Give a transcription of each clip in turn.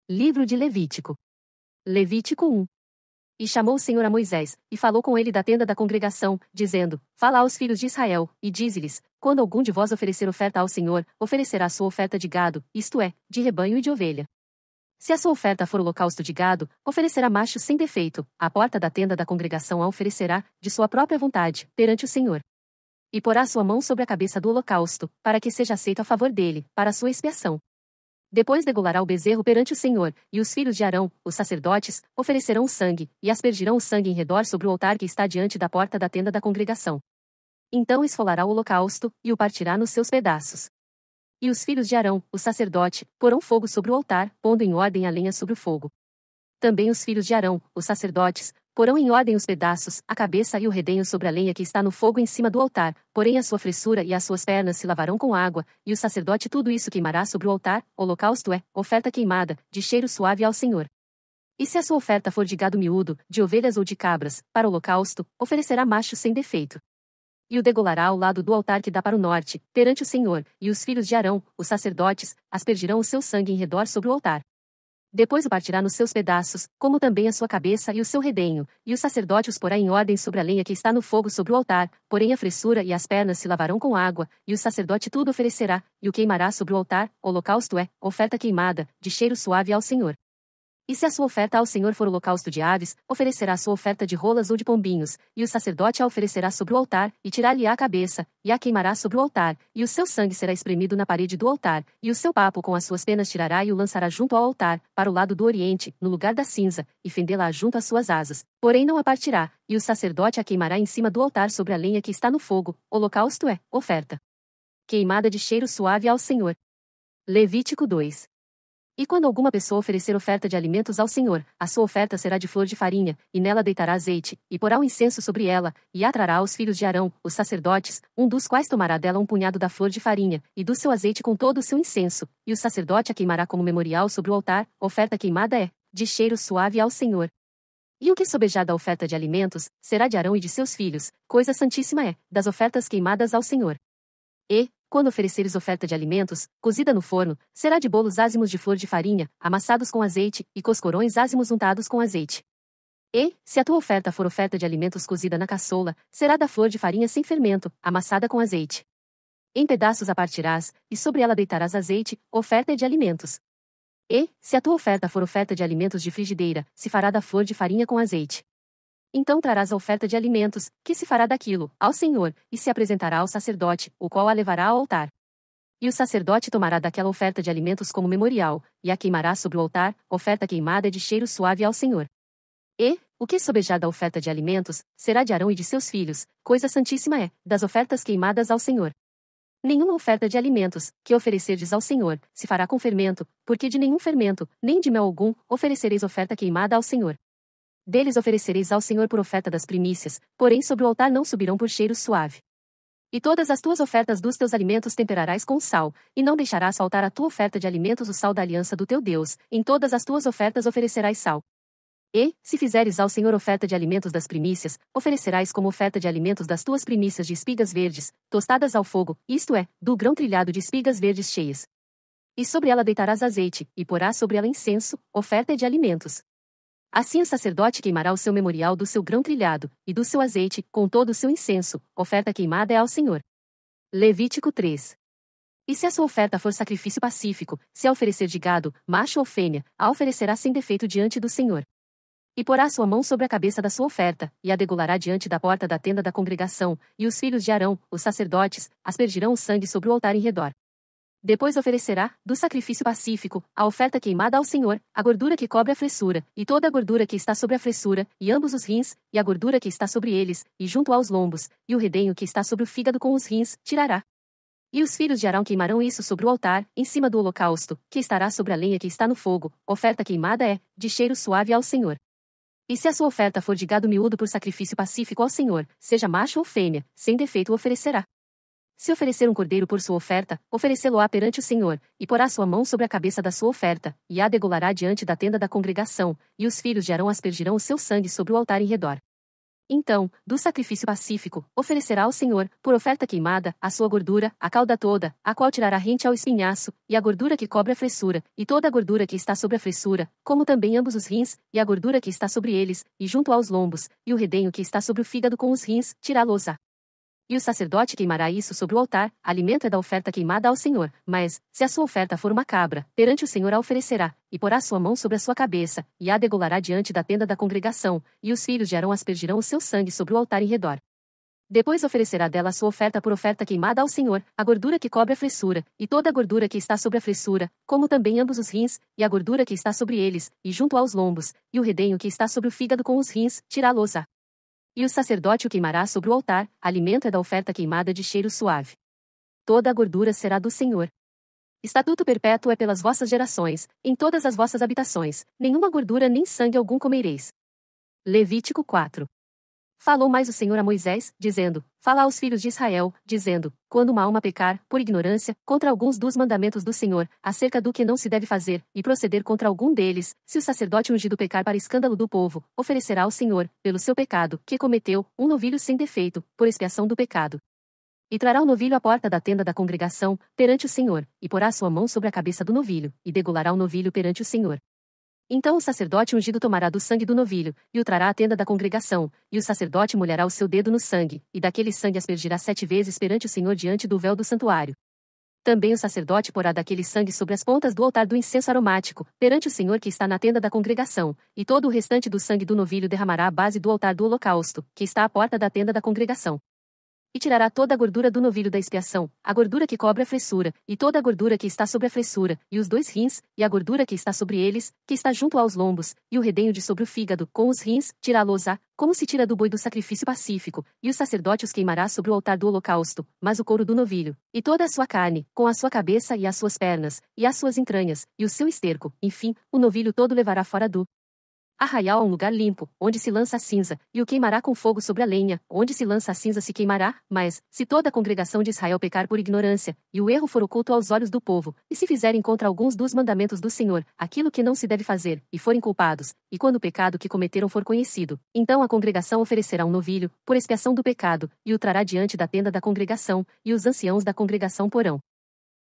Livro de Levítico. Levítico 1. E chamou o Senhor a Moisés, e falou com ele da tenda da congregação, dizendo: Fala aos filhos de Israel, e dize-lhes: Quando algum de vós oferecer oferta ao Senhor, oferecerá sua oferta de gado, isto é, de rebanho e de ovelha. Se a sua oferta for holocausto de gado, oferecerá macho sem defeito, à porta da tenda da congregação a oferecerá, de sua própria vontade, perante o Senhor. E porá sua mão sobre a cabeça do holocausto, para que seja aceito a favor dele, para a sua expiação. Depois degolará o bezerro perante o Senhor, e os filhos de Arão, os sacerdotes, oferecerão o sangue, e aspergirão o sangue em redor sobre o altar que está diante da porta da tenda da congregação. Então esfolará o holocausto, e o partirá nos seus pedaços. E os filhos de Arão, o sacerdote, porão fogo sobre o altar, pondo em ordem a lenha sobre o fogo. Também os filhos de Arão, os sacerdotes, porão em ordem os pedaços, a cabeça e o redenho sobre a lenha que está no fogo em cima do altar, porém a sua fressura e as suas pernas se lavarão com água, e o sacerdote tudo isso queimará sobre o altar, holocausto é, oferta queimada, de cheiro suave ao Senhor. E se a sua oferta for de gado miúdo, de ovelhas ou de cabras, para holocausto, oferecerá macho sem defeito. E o degolará ao lado do altar que dá para o norte, perante o Senhor, e os filhos de Arão, os sacerdotes, aspergirão o seu sangue em redor sobre o altar. Depois o partirá nos seus pedaços, como também a sua cabeça e o seu redenho, e o sacerdote os porá em ordem sobre a lenha que está no fogo sobre o altar, porém a fressura e as pernas se lavarão com água, e o sacerdote tudo oferecerá, e o queimará sobre o altar, holocausto é, oferta queimada, de cheiro suave ao Senhor. E se a sua oferta ao Senhor for holocausto de aves, oferecerá a sua oferta de rolas ou de pombinhos, e o sacerdote a oferecerá sobre o altar, e tirar-lhe a cabeça, e a queimará sobre o altar, e o seu sangue será espremido na parede do altar, e o seu papo com as suas penas tirará e o lançará junto ao altar, para o lado do oriente, no lugar da cinza, e fendê-la junto às suas asas, porém não a partirá, e o sacerdote a queimará em cima do altar sobre a lenha que está no fogo, holocausto é, oferta queimada de cheiro suave ao Senhor. Levítico 2. E quando alguma pessoa oferecer oferta de alimentos ao Senhor, a sua oferta será de flor de farinha, e nela deitará azeite, e porá o incenso sobre ela, e a trará aos filhos de Arão, os sacerdotes, um dos quais tomará dela um punhado da flor de farinha, e do seu azeite com todo o seu incenso, e o sacerdote a queimará como memorial sobre o altar, oferta queimada é, de cheiro suave ao Senhor. E o que sobejar da oferta de alimentos, será de Arão e de seus filhos, coisa santíssima é, das ofertas queimadas ao Senhor. E, quando ofereceres oferta de alimentos, cozida no forno, será de bolos ázimos de flor de farinha, amassados com azeite, e coscorões ázimos untados com azeite. E, se a tua oferta for oferta de alimentos cozida na caçoula, será da flor de farinha sem fermento, amassada com azeite. Em pedaços a partirás, e sobre ela deitarás azeite, oferta de alimentos. E, se a tua oferta for oferta de alimentos de frigideira, se fará da flor de farinha com azeite. Então trarás a oferta de alimentos, que se fará daquilo, ao Senhor, e se apresentará ao sacerdote, o qual a levará ao altar. E o sacerdote tomará daquela oferta de alimentos como memorial, e a queimará sobre o altar, oferta queimada de cheiro suave ao Senhor. E, o que sobejar da oferta de alimentos, será de Arão e de seus filhos, coisa santíssima é, das ofertas queimadas ao Senhor. Nenhuma oferta de alimentos, que oferecerdes ao Senhor, se fará com fermento, porque de nenhum fermento, nem de mel algum, oferecereis oferta queimada ao Senhor. Deles oferecereis ao Senhor por oferta das primícias, porém sobre o altar não subirão por cheiro suave. E todas as tuas ofertas dos teus alimentos temperarás com sal, e não deixarás faltar à tua oferta de alimentos o sal da aliança do teu Deus, em todas as tuas ofertas oferecerás sal. E, se fizeres ao Senhor oferta de alimentos das primícias, oferecerás como oferta de alimentos das tuas primícias de espigas verdes, tostadas ao fogo, isto é, do grão trilhado de espigas verdes cheias. E sobre ela deitarás azeite, e porás sobre ela incenso, oferta de alimentos. Assim o sacerdote queimará o seu memorial do seu grão trilhado, e do seu azeite, com todo o seu incenso, oferta queimada é ao Senhor. Levítico 3. E se a sua oferta for sacrifício pacífico, se a oferecer de gado, macho ou fêmea, a oferecerá sem defeito diante do Senhor. E porá sua mão sobre a cabeça da sua oferta, e a degolará diante da porta da tenda da congregação, e os filhos de Arão, os sacerdotes, aspergirão o sangue sobre o altar em redor. Depois oferecerá, do sacrifício pacífico, a oferta queimada ao Senhor, a gordura que cobre a fressura, e toda a gordura que está sobre a fressura, e ambos os rins, e a gordura que está sobre eles, e junto aos lombos, e o redenho que está sobre o fígado com os rins, tirará. E os filhos de Arão queimarão isso sobre o altar, em cima do holocausto, que estará sobre a lenha que está no fogo, oferta queimada é, de cheiro suave ao Senhor. E se a sua oferta for de gado miúdo por sacrifício pacífico ao Senhor, seja macho ou fêmea, sem defeito o oferecerá. Se oferecer um cordeiro por sua oferta, oferecê-lo-á perante o Senhor, e porá sua mão sobre a cabeça da sua oferta, e a degolará diante da tenda da congregação, e os filhos de Arão aspergirão o seu sangue sobre o altar em redor. Então, do sacrifício pacífico, oferecerá ao Senhor, por oferta queimada, a sua gordura, a cauda toda, a qual tirará rente ao espinhaço, e a gordura que cobre a fressura, e toda a gordura que está sobre a fressura, como também ambos os rins, e a gordura que está sobre eles, e junto aos lombos, e o redenho que está sobre o fígado com os rins, tirá-los-á. E o sacerdote queimará isso sobre o altar, alimento é da oferta queimada ao Senhor, mas, se a sua oferta for uma cabra, perante o Senhor a oferecerá, e porá sua mão sobre a sua cabeça, e a degolará diante da tenda da congregação, e os filhos de Arão aspergirão o seu sangue sobre o altar em redor. Depois oferecerá dela a sua oferta por oferta queimada ao Senhor, a gordura que cobre a fressura, e toda a gordura que está sobre a fressura, como também ambos os rins, e a gordura que está sobre eles, e junto aos lombos, e o redenho que está sobre o fígado com os rins, tirá-los-á. E o sacerdote o queimará sobre o altar, alimento é da oferta queimada de cheiro suave. Toda a gordura será do Senhor. Estatuto perpétuo é pelas vossas gerações, em todas as vossas habitações, nenhuma gordura nem sangue algum comereis. Levítico 4. Falou mais o Senhor a Moisés, dizendo: Fala aos filhos de Israel, dizendo: Quando uma alma pecar, por ignorância, contra alguns dos mandamentos do Senhor, acerca do que não se deve fazer, e proceder contra algum deles, se o sacerdote ungido pecar para escândalo do povo, oferecerá ao Senhor, pelo seu pecado, que cometeu, um novilho sem defeito, por expiação do pecado. E trará o novilho à porta da tenda da congregação, perante o Senhor, e porá sua mão sobre a cabeça do novilho, e degolará o novilho perante o Senhor. Então o sacerdote ungido tomará do sangue do novilho, e o trará à tenda da congregação, e o sacerdote molhará o seu dedo no sangue, e daquele sangue aspergirá 7 vezes perante o Senhor diante do véu do santuário. Também o sacerdote porá daquele sangue sobre as pontas do altar do incenso aromático, perante o Senhor que está na tenda da congregação, e todo o restante do sangue do novilho derramará à base do altar do holocausto, que está à porta da tenda da congregação. E tirará toda a gordura do novilho da expiação, a gordura que cobre a fressura, e toda a gordura que está sobre a fressura, e os 2 rins, e a gordura que está sobre eles, que está junto aos lombos, e o redenho de sobre o fígado, com os rins, tirá-los-á, como se tira do boi do sacrifício pacífico, e o sacerdote os queimará sobre o altar do holocausto, mas o couro do novilho, e toda a sua carne, com a sua cabeça e as suas pernas, e as suas entranhas, e o seu esterco, enfim, o novilho todo levará fora do arraial a um lugar limpo, onde se lança a cinza, e o queimará com fogo sobre a lenha, onde se lança a cinza se queimará, mas, se toda a congregação de Israel pecar por ignorância, e o erro for oculto aos olhos do povo, e se fizerem contra alguns dos mandamentos do Senhor, aquilo que não se deve fazer, e forem culpados, e quando o pecado que cometeram for conhecido, então a congregação oferecerá um novilho, por expiação do pecado, e o trará diante da tenda da congregação, e os anciãos da congregação porão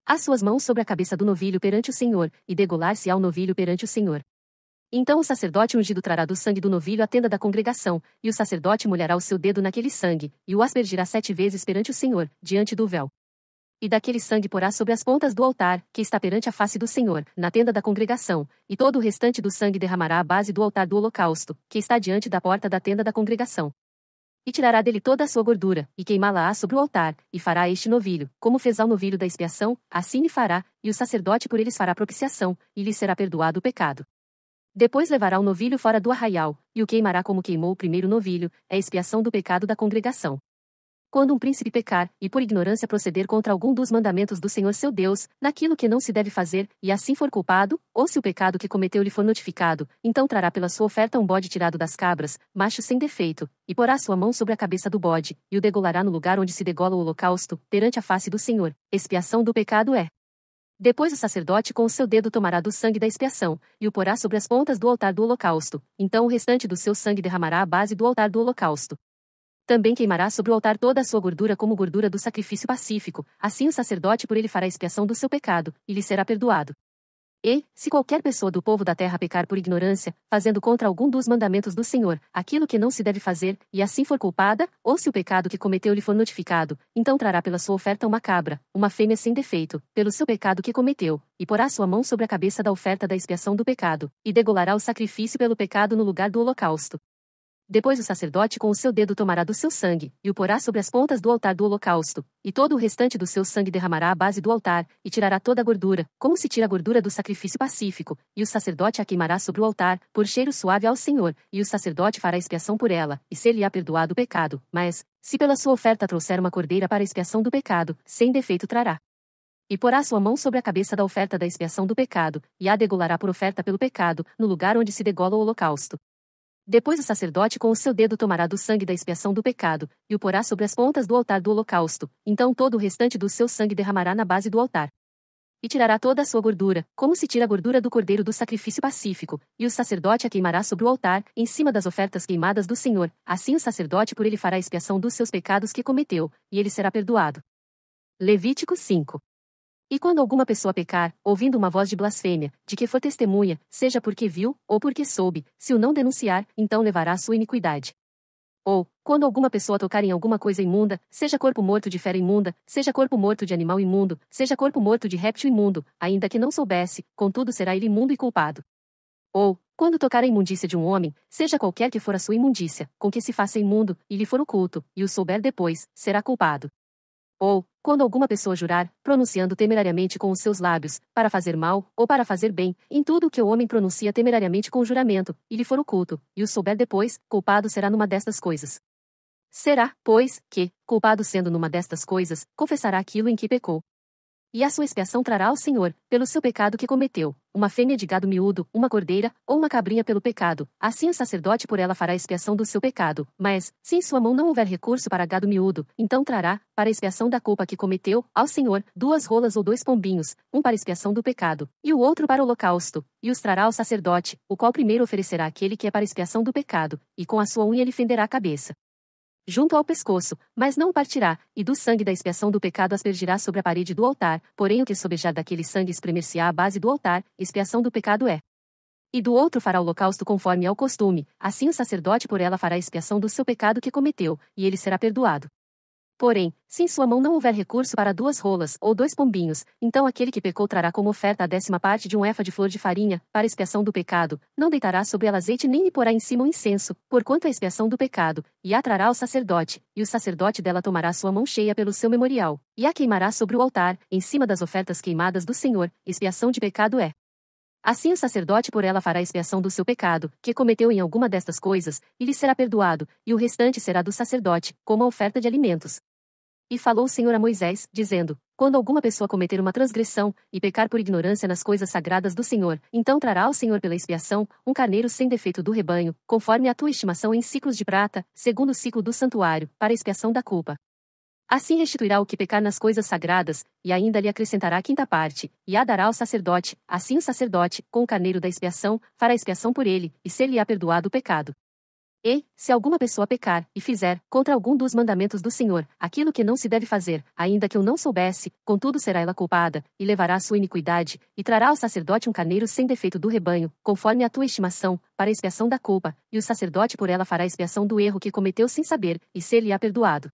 as suas mãos sobre a cabeça do novilho perante o Senhor, e degolar-se-á o novilho perante o Senhor. Então o sacerdote ungido trará do sangue do novilho à tenda da congregação, e o sacerdote molhará o seu dedo naquele sangue, e o aspergirá 7 vezes perante o Senhor, diante do véu. E daquele sangue porá sobre as pontas do altar, que está perante a face do Senhor, na tenda da congregação, e todo o restante do sangue derramará à base do altar do holocausto, que está diante da porta da tenda da congregação. E tirará dele toda a sua gordura, e queimá-la-á sobre o altar, e fará este novilho, como fez ao novilho da expiação, assim lhe fará, e o sacerdote por eles fará propiciação, e lhe será perdoado o pecado. Depois levará o novilho fora do arraial, e o queimará como queimou o primeiro novilho, é expiação do pecado da congregação. Quando um príncipe pecar, e por ignorância proceder contra algum dos mandamentos do Senhor seu Deus, naquilo que não se deve fazer, e assim for culpado, ou se o pecado que cometeu lhe for notificado, então trará pela sua oferta um bode tirado das cabras, macho sem defeito, e porá sua mão sobre a cabeça do bode, e o degolará no lugar onde se degola o holocausto, perante a face do Senhor. Expiação do pecado é. Depois o sacerdote com o seu dedo tomará do sangue da expiação, e o porá sobre as pontas do altar do holocausto, então o restante do seu sangue derramará à base do altar do holocausto. Também queimará sobre o altar toda a sua gordura como gordura do sacrifício pacífico, assim o sacerdote por ele fará expiação do seu pecado, e lhe será perdoado. E, se qualquer pessoa do povo da terra pecar por ignorância, fazendo contra algum dos mandamentos do Senhor, aquilo que não se deve fazer, e assim for culpada, ou se o pecado que cometeu lhe for notificado, então trará pela sua oferta uma cabra, uma fêmea sem defeito, pelo seu pecado que cometeu, e porá sua mão sobre a cabeça da oferta da expiação do pecado, e degolará o sacrifício pelo pecado no lugar do holocausto. Depois o sacerdote com o seu dedo tomará do seu sangue, e o porá sobre as pontas do altar do holocausto, e todo o restante do seu sangue derramará à base do altar, e tirará toda a gordura, como se tira a gordura do sacrifício pacífico, e o sacerdote a queimará sobre o altar, por cheiro suave ao Senhor, e o sacerdote fará expiação por ela, e ser-lhe-á perdoado o pecado, mas, se pela sua oferta trouxer uma cordeira para a expiação do pecado, sem defeito trará. E porá sua mão sobre a cabeça da oferta da expiação do pecado, e a degolará por oferta pelo pecado, no lugar onde se degola o holocausto. Depois o sacerdote com o seu dedo tomará do sangue da expiação do pecado, e o porá sobre as pontas do altar do holocausto, então todo o restante do seu sangue derramará na base do altar. e tirará toda a sua gordura, como se tira a gordura do cordeiro do sacrifício pacífico, e o sacerdote a queimará sobre o altar, em cima das ofertas queimadas do Senhor. Assim o sacerdote por ele fará expiação dos seus pecados que cometeu, e ele será perdoado. Levítico 5. E quando alguma pessoa pecar, ouvindo uma voz de blasfêmia, de que for testemunha, seja porque viu, ou porque soube, se o não denunciar, então levará a sua iniquidade. Ou, quando alguma pessoa tocar em alguma coisa imunda, seja corpo morto de fera imunda, seja corpo morto de animal imundo, seja corpo morto de réptil imundo, ainda que não soubesse, contudo será ele imundo e culpado. Ou, quando tocar a imundícia de um homem, seja qualquer que for a sua imundícia, com que se faça imundo, e lhe for oculto, e o souber depois, será culpado. Ou, quando alguma pessoa jurar, pronunciando temerariamente com os seus lábios, para fazer mal, ou para fazer bem, em tudo o que o homem pronuncia temerariamente com o juramento, e lhe for oculto, e o souber depois, culpado será numa destas coisas. Será, pois, que, culpado sendo numa destas coisas, confessará aquilo em que pecou. E a sua expiação trará ao Senhor, pelo seu pecado que cometeu, uma fêmea de gado miúdo, uma cordeira, ou uma cabrinha pelo pecado. Assim o sacerdote por ela fará a expiação do seu pecado. Mas, se em sua mão não houver recurso para gado miúdo, então trará, para a expiação da culpa que cometeu, ao Senhor, 2 rolas ou 2 pombinhos, um para a expiação do pecado, e o outro para o holocausto, e os trará ao sacerdote, o qual primeiro oferecerá aquele que é para a expiação do pecado, e com a sua unha lhe fenderá a cabeça junto ao pescoço, mas não o partirá, e do sangue da expiação do pecado aspergirá sobre a parede do altar, porém o que sobejar daquele sangue espremer-se-á à base do altar, expiação do pecado é. E do outro fará o holocausto conforme ao costume, assim o sacerdote por ela fará expiação do seu pecado que cometeu, e ele será perdoado. Porém, se em sua mão não houver recurso para 2 rolas ou 2 pombinhos, então aquele que pecou trará como oferta a 10ª parte de um éfa de flor de farinha, para expiação do pecado, não deitará sobre ela azeite nem lhe porá em cima o incenso, porquanto é expiação do pecado, e a trará ao sacerdote, e o sacerdote dela tomará sua mão cheia pelo seu memorial, e a queimará sobre o altar, em cima das ofertas queimadas do Senhor, expiação de pecado é. Assim o sacerdote por ela fará expiação do seu pecado, que cometeu em alguma destas coisas, e lhe será perdoado, e o restante será do sacerdote, como a oferta de alimentos. E falou o Senhor a Moisés, dizendo: Quando alguma pessoa cometer uma transgressão, e pecar por ignorância nas coisas sagradas do Senhor, então trará ao Senhor pela expiação, um carneiro sem defeito do rebanho, conforme a tua estimação em ciclos de prata, segundo o ciclo do santuário, para a expiação da culpa. Assim restituirá o que pecar nas coisas sagradas, e ainda lhe acrescentará a 5ª parte, e a dará ao sacerdote. Assim o sacerdote, com o carneiro da expiação, fará expiação por ele, e ser-lhe-á perdoado o pecado. E, se alguma pessoa pecar, e fizer, contra algum dos mandamentos do Senhor, aquilo que não se deve fazer, ainda que eu não soubesse, contudo será ela culpada, e levará a sua iniquidade, e trará ao sacerdote um carneiro sem defeito do rebanho, conforme a tua estimação, para a expiação da culpa, e o sacerdote por ela fará expiação do erro que cometeu sem saber, e ser-lhe-á perdoado.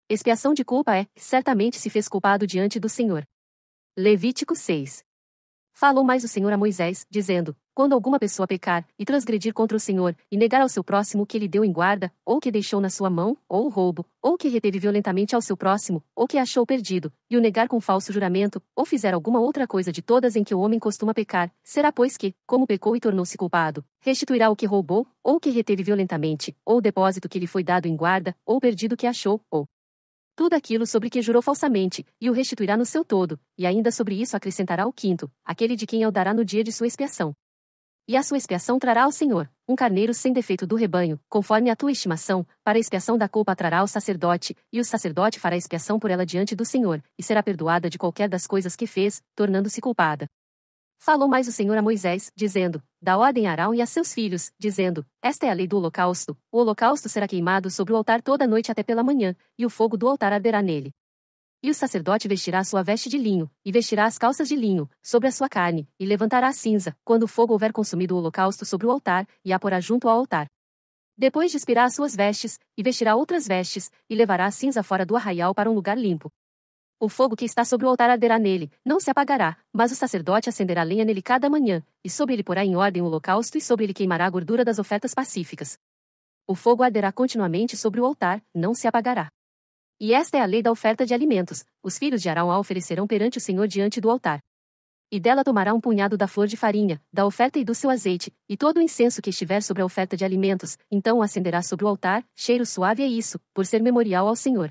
Expiação de culpa é, certamente se fez culpado diante do Senhor. Levítico 6. Falou mais o Senhor a Moisés, dizendo: Quando alguma pessoa pecar, e transgredir contra o Senhor, e negar ao seu próximo o que lhe deu em guarda, ou que deixou na sua mão, ou o roubo, ou que reteve violentamente ao seu próximo, ou que achou perdido, e o negar com falso juramento, ou fizer alguma outra coisa de todas em que o homem costuma pecar, será pois que, como pecou e tornou-se culpado, restituirá o que roubou, ou o que reteve violentamente, ou o depósito que lhe foi dado em guarda, ou o perdido que achou, ou tudo aquilo sobre que jurou falsamente, e o restituirá no seu todo, e ainda sobre isso acrescentará o 5º, aquele de quem o dará no dia de sua expiação. E a sua expiação trará ao Senhor, um carneiro sem defeito do rebanho, conforme a tua estimação, para a expiação da culpa trará ao sacerdote, e o sacerdote fará expiação por ela diante do Senhor, e será perdoada de qualquer das coisas que fez, tornando-se culpada. Falou mais o Senhor a Moisés, dizendo: Dá ordem a Arão e a seus filhos, dizendo: Esta é a lei do holocausto. O holocausto será queimado sobre o altar toda a noite até pela manhã, e o fogo do altar arderá nele. E o sacerdote vestirá a sua veste de linho, e vestirá as calças de linho, sobre a sua carne, e levantará a cinza, quando o fogo houver consumido o holocausto sobre o altar, e a porá junto ao altar. Depois despirá as suas vestes, e vestirá outras vestes, e levará a cinza fora do arraial para um lugar limpo. O fogo que está sobre o altar arderá nele, não se apagará, mas o sacerdote acenderá lenha nele cada manhã, e sobre ele porá em ordem o holocausto e sobre ele queimará a gordura das ofertas pacíficas. O fogo arderá continuamente sobre o altar, não se apagará. E esta é a lei da oferta de alimentos: os filhos de Arão a oferecerão perante o Senhor diante do altar. E dela tomará um punhado da flor de farinha, da oferta e do seu azeite, e todo o incenso que estiver sobre a oferta de alimentos, então o acenderá sobre o altar, cheiro suave é isso, por ser memorial ao Senhor.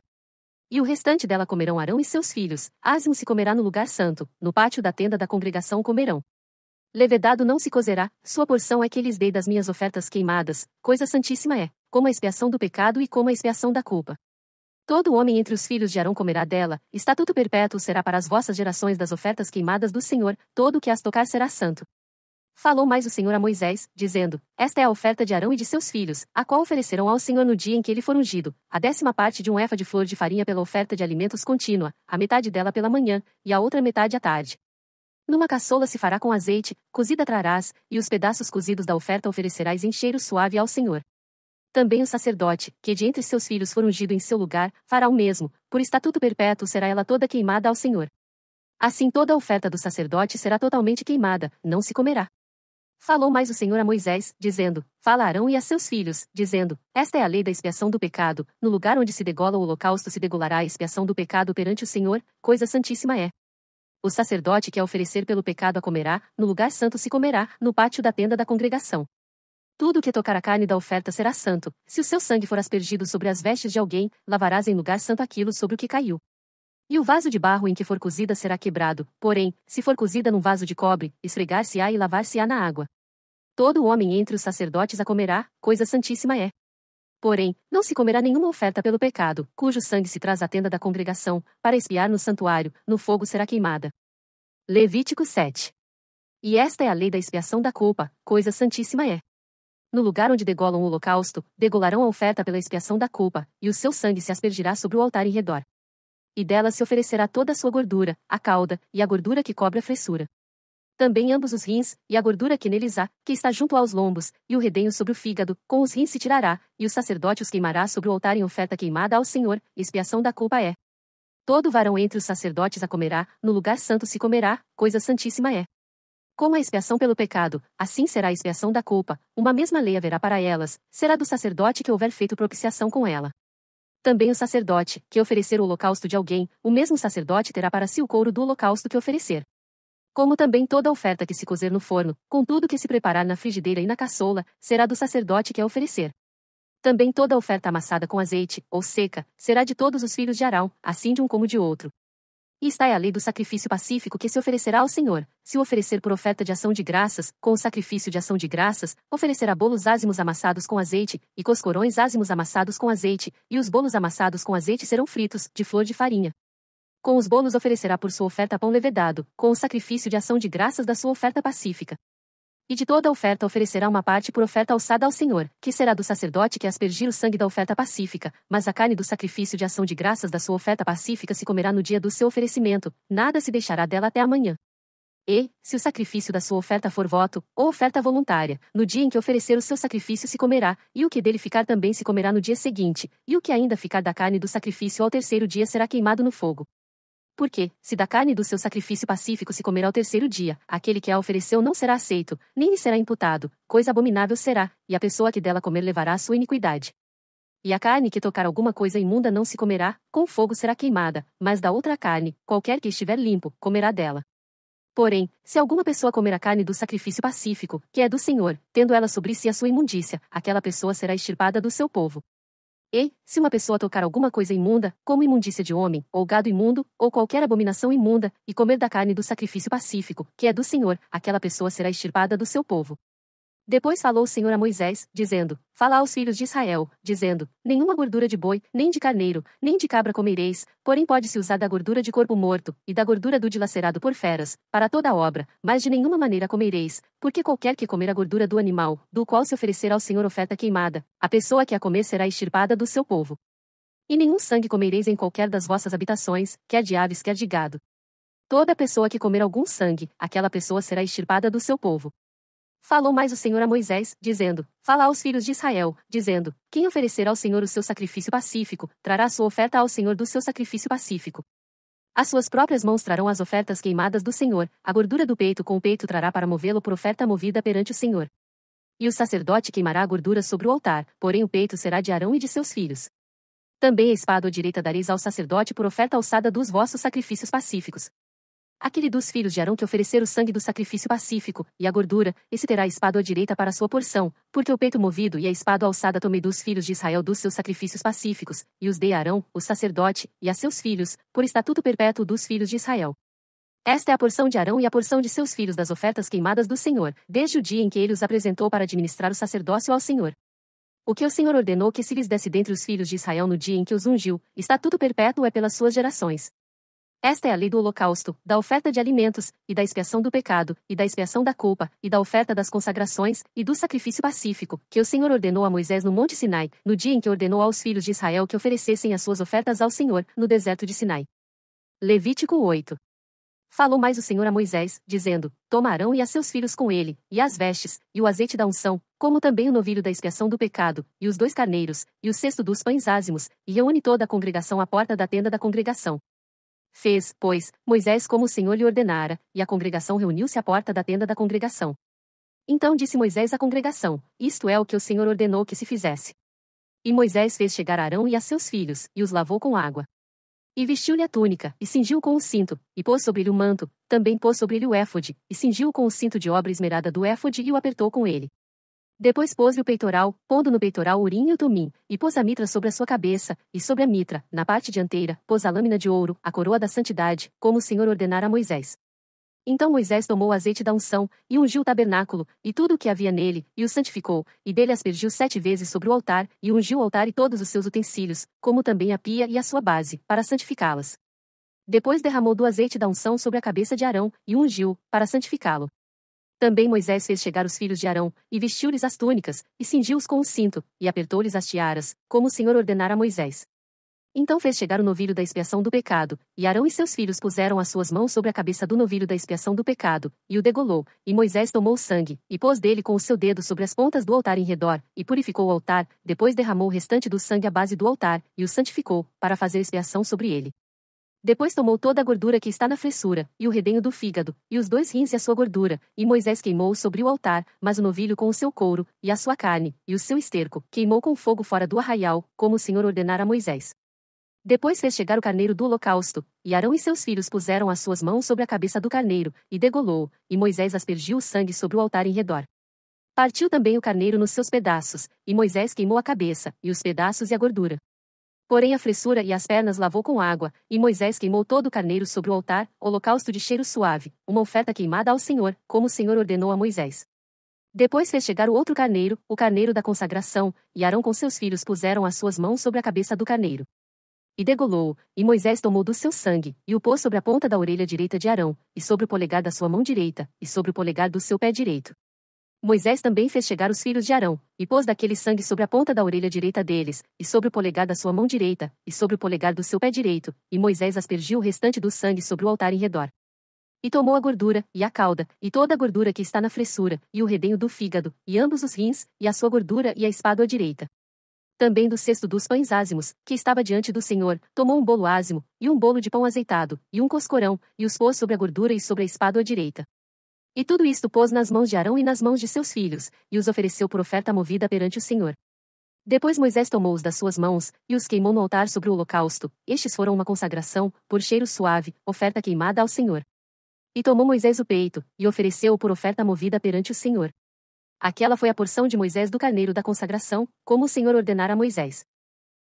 E o restante dela comerão Arão e seus filhos. Asmo se comerá no lugar santo, no pátio da tenda da congregação comerão. Levedado não se cozerá, sua porção é que lhes dei das minhas ofertas queimadas, coisa santíssima é, como a expiação do pecado e como a expiação da culpa. Todo homem entre os filhos de Arão comerá dela, estatuto perpétuo será para as vossas gerações das ofertas queimadas do Senhor, todo o que as tocar será santo. Falou mais o Senhor a Moisés, dizendo: Esta é a oferta de Arão e de seus filhos, a qual oferecerão ao Senhor no dia em que ele for ungido, a 10ª parte de um efa de flor de farinha pela oferta de alimentos contínua, a metade dela pela manhã, e a outra metade à tarde. Numa caçola se fará com azeite, cozida trarás, e os pedaços cozidos da oferta oferecerás em cheiro suave ao Senhor. Também o sacerdote, que de entre seus filhos for ungido em seu lugar, fará o mesmo, por estatuto perpétuo será ela toda queimada ao Senhor. Assim toda a oferta do sacerdote será totalmente queimada, não se comerá. Falou mais o Senhor a Moisés, dizendo: Fala a Arão e a seus filhos, dizendo: Esta é a lei da expiação do pecado, no lugar onde se degola o holocausto se degolará a expiação do pecado perante o Senhor, coisa santíssima é. O sacerdote que a oferecer pelo pecado a comerá, no lugar santo se comerá, no pátio da tenda da congregação. Tudo o que tocar a carne da oferta será santo, se o seu sangue for aspergido sobre as vestes de alguém, lavarás em lugar santo aquilo sobre o que caiu. E o vaso de barro em que for cozida será quebrado, porém, se for cozida num vaso de cobre, esfregar-se-á e lavar-se-á na água. Todo o homem entre os sacerdotes a comerá, coisa santíssima é. Porém, não se comerá nenhuma oferta pelo pecado, cujo sangue se traz à tenda da congregação, para expiar no santuário, no fogo será queimada. Levítico 7. E esta é a lei da expiação da culpa, coisa santíssima é. No lugar onde degolam o holocausto, degolarão a oferta pela expiação da culpa, e o seu sangue se aspergirá sobre o altar em redor. E dela se oferecerá toda a sua gordura, a cauda, e a gordura que cobre a fressura. Também ambos os rins, e a gordura que neles há, que está junto aos lombos, e o redenho sobre o fígado, com os rins se tirará, e o sacerdote os queimará sobre o altar em oferta queimada ao Senhor, expiação da culpa é. Todo varão entre os sacerdotes a comerá, no lugar santo se comerá, coisa santíssima é. Como a expiação pelo pecado, assim será a expiação da culpa, uma mesma lei haverá para elas, será do sacerdote que houver feito propiciação com ela. Também o sacerdote, que oferecer o holocausto de alguém, o mesmo sacerdote terá para si o couro do holocausto que oferecer. Como também toda oferta que se cozer no forno, com tudo que se preparar na frigideira e na caçoula, será do sacerdote que a oferecer. Também toda oferta amassada com azeite, ou seca, será de todos os filhos de Arão, assim de um como de outro. E esta é a lei do sacrifício pacífico que se oferecerá ao Senhor, se o oferecer por oferta de ação de graças, com o sacrifício de ação de graças, oferecerá bolos ázimos amassados com azeite, e coscorões ázimos amassados com azeite, e os bolos amassados com azeite serão fritos, de flor de farinha. Com os bolos oferecerá por sua oferta pão levedado, com o sacrifício de ação de graças da sua oferta pacífica. E de toda a oferta oferecerá uma parte por oferta alçada ao Senhor, que será do sacerdote que aspergir o sangue da oferta pacífica, mas a carne do sacrifício de ação de graças da sua oferta pacífica se comerá no dia do seu oferecimento, nada se deixará dela até amanhã. E, se o sacrifício da sua oferta for voto, ou oferta voluntária, no dia em que oferecer o seu sacrifício se comerá, e o que dele ficar também se comerá no dia seguinte, e o que ainda ficar da carne do sacrifício ao terceiro dia será queimado no fogo. Porque, se da carne do seu sacrifício pacífico se comer ao terceiro dia, aquele que a ofereceu não será aceito, nem lhe será imputado, coisa abominável será, e a pessoa que dela comer levará a sua iniquidade. E a carne que tocar alguma coisa imunda não se comerá, com fogo será queimada, mas da outra carne, qualquer que estiver limpo, comerá dela. Porém, se alguma pessoa comer a carne do sacrifício pacífico, que é do Senhor, tendo ela sobre si a sua imundícia, aquela pessoa será extirpada do seu povo. E, se uma pessoa tocar alguma coisa imunda, como imundícia de homem, ou gado imundo, ou qualquer abominação imunda, e comer da carne do sacrifício pacífico, que é do Senhor, aquela pessoa será extirpada do seu povo. Depois falou o Senhor a Moisés, dizendo: Fala aos filhos de Israel, dizendo: Nenhuma gordura de boi, nem de carneiro, nem de cabra comereis, porém pode-se usar da gordura de corpo morto, e da gordura do dilacerado por feras, para toda a obra, mas de nenhuma maneira comereis, porque qualquer que comer a gordura do animal, do qual se oferecer ao Senhor oferta queimada, a pessoa que a comer será extirpada do seu povo. E nenhum sangue comereis em qualquer das vossas habitações, quer de aves quer de gado. Toda pessoa que comer algum sangue, aquela pessoa será extirpada do seu povo. Falou mais o Senhor a Moisés, dizendo: Fala aos filhos de Israel, dizendo: Quem oferecer ao Senhor o seu sacrifício pacífico, trará sua oferta ao Senhor do seu sacrifício pacífico. As suas próprias mãos trarão as ofertas queimadas do Senhor, a gordura do peito com o peito trará para movê-lo por oferta movida perante o Senhor. E o sacerdote queimará a gordura sobre o altar, porém o peito será de Arão e de seus filhos. Também a espada à direita dareis ao sacerdote por oferta alçada dos vossos sacrifícios pacíficos. Aquele dos filhos de Arão que oferecer o sangue do sacrifício pacífico, e a gordura, esse terá a espada à direita para a sua porção, porque o peito movido e a espada alçada tomei dos filhos de Israel dos seus sacrifícios pacíficos, e os dei a Arão, o sacerdote, e a seus filhos, por estatuto perpétuo dos filhos de Israel. Esta é a porção de Arão e a porção de seus filhos das ofertas queimadas do Senhor, desde o dia em que ele os apresentou para administrar o sacerdócio ao Senhor. O que o Senhor ordenou que se lhes desse dentre os filhos de Israel no dia em que os ungiu, estatuto perpétuo é pelas suas gerações. Esta é a lei do holocausto, da oferta de alimentos, e da expiação do pecado, e da expiação da culpa, e da oferta das consagrações, e do sacrifício pacífico, que o Senhor ordenou a Moisés no Monte Sinai, no dia em que ordenou aos filhos de Israel que oferecessem as suas ofertas ao Senhor, no deserto de Sinai. Levítico 8. Falou mais o Senhor a Moisés, dizendo: Toma Arão e a seus filhos com ele, e as vestes, e o azeite da unção, como também o novilho da expiação do pecado, e os 2 carneiros, e o cesto dos pães ázimos, e reúne toda a congregação à porta da tenda da congregação. Fez, pois, Moisés como o Senhor lhe ordenara, e a congregação reuniu-se à porta da tenda da congregação. Então disse Moisés à congregação: Isto é o que o Senhor ordenou que se fizesse. E Moisés fez chegar a Arão e a seus filhos, e os lavou com água. E vestiu-lhe a túnica, e cingiu com o cinto, e pôs sobre ele o manto, também pôs sobre ele o éfode, e cingiu com o cinto de obra esmerada do éfode e o apertou com ele. Depois pôs-lhe o peitoral, pondo no peitoral o urim e o tumim, e pôs a mitra sobre a sua cabeça, e sobre a mitra, na parte dianteira, pôs a lâmina de ouro, a coroa da santidade, como o Senhor ordenara a Moisés. Então Moisés tomou o azeite da unção, e ungiu o tabernáculo, e tudo o que havia nele, e o santificou, e dele aspergiu 7 vezes sobre o altar, e ungiu o altar e todos os seus utensílios, como também a pia e a sua base, para santificá-las. Depois derramou do azeite da unção sobre a cabeça de Arão, e o ungiu, para santificá-lo. Também Moisés fez chegar os filhos de Arão, e vestiu-lhes as túnicas, e cingiu-os com o cinto, e apertou-lhes as tiaras, como o Senhor ordenara a Moisés. Então fez chegar o novilho da expiação do pecado, e Arão e seus filhos puseram as suas mãos sobre a cabeça do novilho da expiação do pecado, e o degolou, e Moisés tomou o sangue, e pôs dele com o seu dedo sobre as pontas do altar em redor, e purificou o altar, depois derramou o restante do sangue à base do altar, e o santificou, para fazer expiação sobre ele. Depois tomou toda a gordura que está na fressura, e o redenho do fígado, e os 2 rins e a sua gordura, e Moisés queimou sobre o altar, mas o novilho com o seu couro, e a sua carne, e o seu esterco, queimou com fogo fora do arraial, como o Senhor ordenara a Moisés. Depois fez chegar o carneiro do holocausto, e Arão e seus filhos puseram as suas mãos sobre a cabeça do carneiro, e degolou, e Moisés aspergiu o sangue sobre o altar em redor. Partiu também o carneiro nos seus pedaços, e Moisés queimou a cabeça, e os pedaços e a gordura. Porém a fressura e as pernas lavou com água, e Moisés queimou todo o carneiro sobre o altar, holocausto de cheiro suave, uma oferta queimada ao Senhor, como o Senhor ordenou a Moisés. Depois fez chegar o outro carneiro, o carneiro da consagração, e Arão com seus filhos puseram as suas mãos sobre a cabeça do carneiro. E degolou-o, e Moisés tomou do seu sangue, e o pôs sobre a ponta da orelha direita de Arão, e sobre o polegar da sua mão direita, e sobre o polegar do seu pé direito. Moisés também fez chegar os filhos de Arão, e pôs daquele sangue sobre a ponta da orelha direita deles, e sobre o polegar da sua mão direita, e sobre o polegar do seu pé direito, e Moisés aspergiu o restante do sangue sobre o altar em redor. E tomou a gordura, e a cauda, e toda a gordura que está na fressura, e o redenho do fígado, e ambos os rins, e a sua gordura e a espádua direita. Também do cesto dos pães ázimos, que estava diante do Senhor, tomou um bolo ázimo, e um bolo de pão azeitado, e um coscorão, e os pôs sobre a gordura e sobre a espádua direita. E tudo isto pôs nas mãos de Arão e nas mãos de seus filhos, e os ofereceu por oferta movida perante o Senhor. Depois Moisés tomou-os das suas mãos, e os queimou no altar sobre o holocausto. Estes foram uma consagração, por cheiro suave, oferta queimada ao Senhor. E tomou Moisés o peito, e ofereceu-o por oferta movida perante o Senhor. Aquela foi a porção de Moisés do carneiro da consagração, como o Senhor ordenara a Moisés.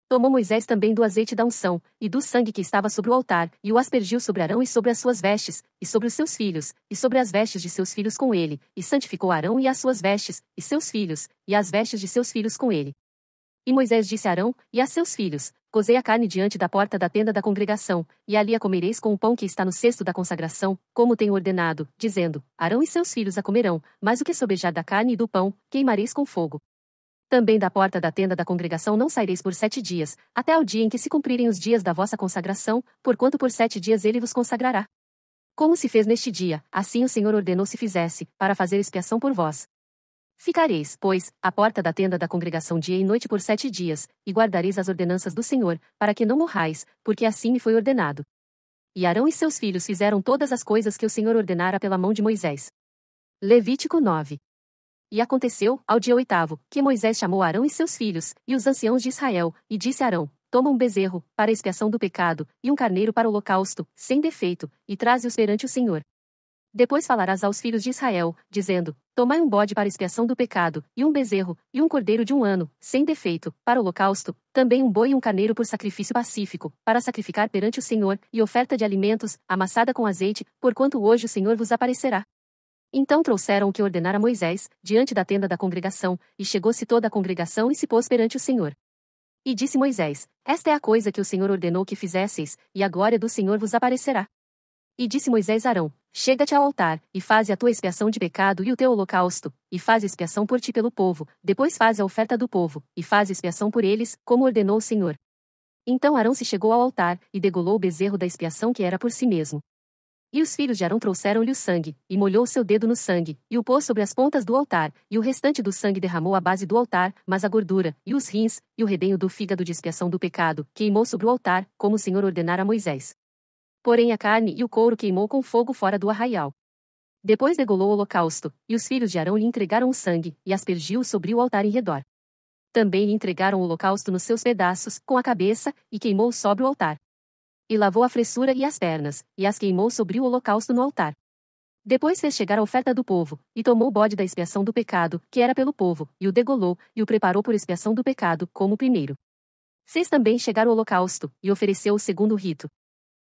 Tomou Moisés também do azeite da unção, e do sangue que estava sobre o altar, e o aspergiu sobre Arão e sobre as suas vestes, e sobre os seus filhos, e sobre as vestes de seus filhos com ele, e santificou Arão e as suas vestes, e seus filhos, e as vestes de seus filhos com ele. E Moisés disse a Arão, e a seus filhos: Cozei a carne diante da porta da tenda da congregação, e ali a comereis com o pão que está no cesto da consagração, como tenho ordenado, dizendo: Arão e seus filhos a comerão, mas o que sobejar da carne e do pão, queimareis com fogo. Também da porta da tenda da congregação não saireis por 7 dias, até ao dia em que se cumprirem os dias da vossa consagração, porquanto por 7 dias ele vos consagrará. Como se fez neste dia, assim o Senhor ordenou se fizesse, para fazer expiação por vós. Ficareis, pois, à porta da tenda da congregação dia e noite por 7 dias, e guardareis as ordenanças do Senhor, para que não morrais, porque assim me foi ordenado. E Arão e seus filhos fizeram todas as coisas que o Senhor ordenara pela mão de Moisés. Levítico 9. E aconteceu, ao dia 8º, que Moisés chamou Arão e seus filhos, e os anciãos de Israel, e disse a Arão: Toma um bezerro, para a expiação do pecado, e um carneiro para o holocausto, sem defeito, e traze-os perante o Senhor. Depois falarás aos filhos de Israel, dizendo: Tomai um bode para a expiação do pecado, e um bezerro, e um cordeiro de 1 ano, sem defeito, para o holocausto, também um boi e um carneiro por sacrifício pacífico, para sacrificar perante o Senhor, e oferta de alimentos, amassada com azeite, porquanto hoje o Senhor vos aparecerá. Então trouxeram o que ordenara Moisés, diante da tenda da congregação, e chegou-se toda a congregação e se pôs perante o Senhor. E disse Moisés: Esta é a coisa que o Senhor ordenou que fizesseis, e a glória do Senhor vos aparecerá. E disse Moisés a Arão: Chega-te ao altar, e faze a tua expiação de pecado e o teu holocausto, e faz expiação por ti pelo povo, depois faze a oferta do povo, e faz expiação por eles, como ordenou o Senhor. Então Arão se chegou ao altar, e degolou o bezerro da expiação que era por si mesmo. E os filhos de Arão trouxeram-lhe o sangue, e molhou o seu dedo no sangue, e o pôs sobre as pontas do altar, e o restante do sangue derramou à base do altar, mas a gordura, e os rins, e o redenho do fígado de expiação do pecado, queimou sobre o altar, como o Senhor ordenara a Moisés. Porém a carne e o couro queimou com fogo fora do arraial. Depois degolou o holocausto, e os filhos de Arão lhe entregaram o sangue, e aspergiu sobre o altar em redor. Também lhe entregaram o holocausto nos seus pedaços, com a cabeça, e queimou sobre o altar. E lavou a fressura e as pernas, e as queimou sobre o holocausto no altar. Depois fez chegar a oferta do povo, e tomou o bode da expiação do pecado, que era pelo povo, e o degolou, e o preparou por expiação do pecado, como o primeiro. Fez também chegar o holocausto, e ofereceu o segundo rito.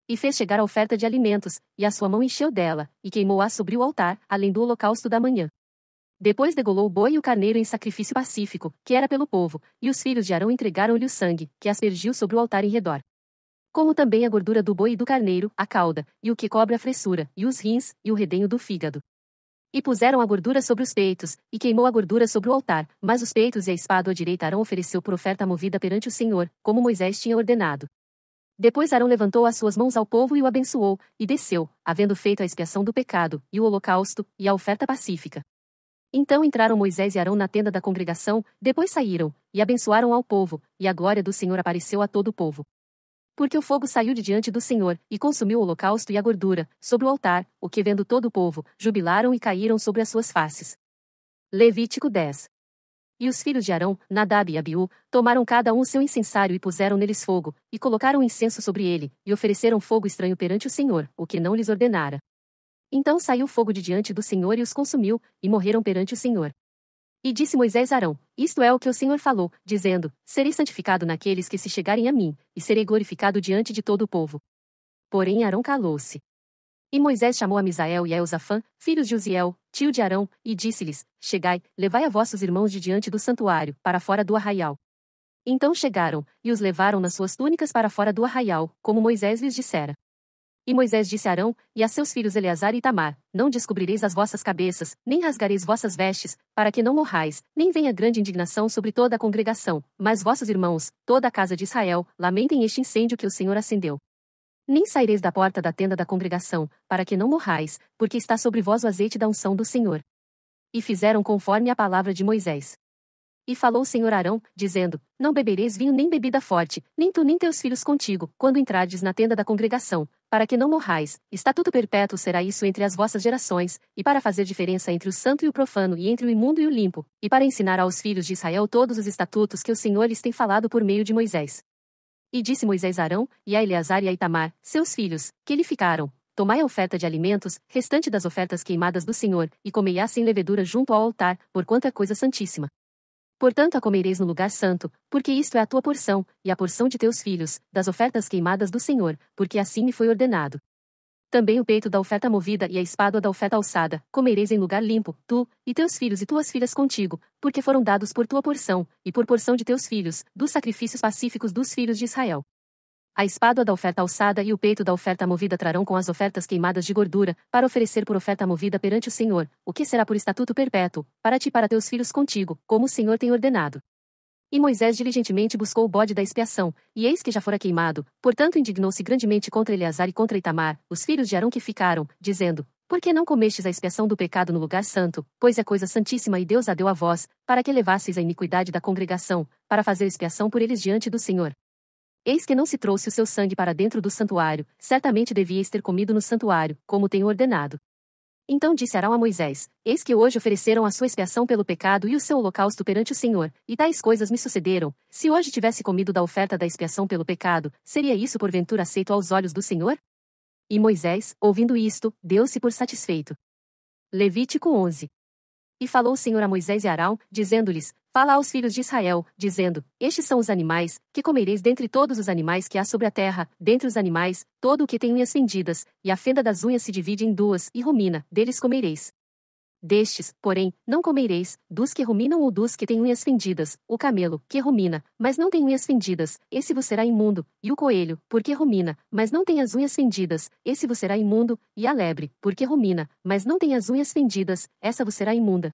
E fez chegar a oferta de alimentos, e a sua mão encheu dela, e queimou-a sobre o altar, além do holocausto da manhã. Depois degolou o boi e o carneiro em sacrifício pacífico, que era pelo povo, e os filhos de Arão entregaram-lhe o sangue, que aspergiu sobre o altar em redor. Como também a gordura do boi e do carneiro, a cauda, e o que cobre a fressura, e os rins, e o redenho do fígado. E puseram a gordura sobre os peitos, e queimou a gordura sobre o altar, mas os peitos e a espada à direita Arão ofereceu por oferta movida perante o Senhor, como Moisés tinha ordenado. Depois Arão levantou as suas mãos ao povo e o abençoou, e desceu, havendo feito a expiação do pecado, e o holocausto, e a oferta pacífica. Então entraram Moisés e Arão na tenda da congregação, depois saíram, e abençoaram ao povo, e a glória do Senhor apareceu a todo o povo. Porque o fogo saiu de diante do Senhor, e consumiu o holocausto e a gordura, sobre o altar, o que vendo todo o povo, jubilaram e caíram sobre as suas faces. Levítico 10. E os filhos de Arão, Nadab e Abiú, tomaram cada um o seu incensário e puseram neles fogo, e colocaram incenso sobre ele, e ofereceram fogo estranho perante o Senhor, o que não lhes ordenara. Então saiu fogo de diante do Senhor e os consumiu, e morreram perante o Senhor. E disse Moisés a Arão: Isto é o que o Senhor falou, dizendo: Serei santificado naqueles que se chegarem a mim, e serei glorificado diante de todo o povo. Porém Arão calou-se. E Moisés chamou a Misael e a Eusafã, filhos de Uziel, tio de Arão, e disse-lhes: Chegai, levai a vossos irmãos de diante do santuário, para fora do arraial. Então chegaram, e os levaram nas suas túnicas para fora do arraial, como Moisés lhes dissera. E Moisés disse a Arão, e a seus filhos Eleazar e Itamar: Não descobrireis as vossas cabeças, nem rasgareis vossas vestes, para que não morrais, nem venha grande indignação sobre toda a congregação, mas vossos irmãos, toda a casa de Israel, lamentem este incêndio que o Senhor acendeu. Nem saireis da porta da tenda da congregação, para que não morrais, porque está sobre vós o azeite da unção do Senhor. E fizeram conforme a palavra de Moisés. E falou o Senhor a Arão, dizendo: Não bebereis vinho nem bebida forte, nem tu nem teus filhos contigo, quando entrardes na tenda da congregação, para que não morrais. Estatuto perpétuo será isso entre as vossas gerações, e para fazer diferença entre o santo e o profano e entre o imundo e o limpo, e para ensinar aos filhos de Israel todos os estatutos que o Senhor lhes tem falado por meio de Moisés. E disse Moisés a Arão, e a Eleazar e a Itamar, seus filhos, que lhe ficaram: Tomai a oferta de alimentos, restante das ofertas queimadas do Senhor, e comei-a sem levedura junto ao altar, porquanto é coisa santíssima. Portanto a comereis no lugar santo, porque isto é a tua porção, e a porção de teus filhos, das ofertas queimadas do Senhor, porque assim me foi ordenado. Também o peito da oferta movida e a espádua da oferta alçada, comereis em lugar limpo, tu, e teus filhos e tuas filhas contigo, porque foram dados por tua porção, e por porção de teus filhos, dos sacrifícios pacíficos dos filhos de Israel. A espádua da oferta alçada e o peito da oferta movida trarão com as ofertas queimadas de gordura, para oferecer por oferta movida perante o Senhor, o que será por estatuto perpétuo, para ti e para teus filhos contigo, como o Senhor tem ordenado. E Moisés diligentemente buscou o bode da expiação, e eis que já fora queimado, portanto indignou-se grandemente contra Eleazar e contra Itamar, os filhos de Arão que ficaram, dizendo: Por que não comestes a expiação do pecado no lugar santo, pois é coisa santíssima e Deus a deu a vós, para que levasseis a iniquidade da congregação, para fazer expiação por eles diante do Senhor? Eis que não se trouxe o seu sangue para dentro do santuário, certamente devíeis ter comido no santuário, como tenho ordenado. Então disse Arão a Moisés: Eis que hoje ofereceram a sua expiação pelo pecado e o seu holocausto perante o Senhor, e tais coisas me sucederam. Se hoje tivesse comido da oferta da expiação pelo pecado, seria isso porventura aceito aos olhos do Senhor? E Moisés, ouvindo isto, deu-se por satisfeito. Levítico 11. E falou o Senhor a Moisés e a Arão, dizendo-lhes: Fala aos filhos de Israel, dizendo: Estes são os animais, que comereis dentre todos os animais que há sobre a terra, dentre os animais, todo o que tem unhas fendidas, e a fenda das unhas se divide em duas, e rumina, deles comereis. Destes, porém, não comereis, dos que ruminam ou dos que têm unhas fendidas, o camelo, que rumina, mas não tem unhas fendidas, esse vos será imundo, e o coelho, porque rumina, mas não tem as unhas fendidas, esse vos será imundo, e a lebre, porque rumina, mas não tem as unhas fendidas, essa vos será imunda.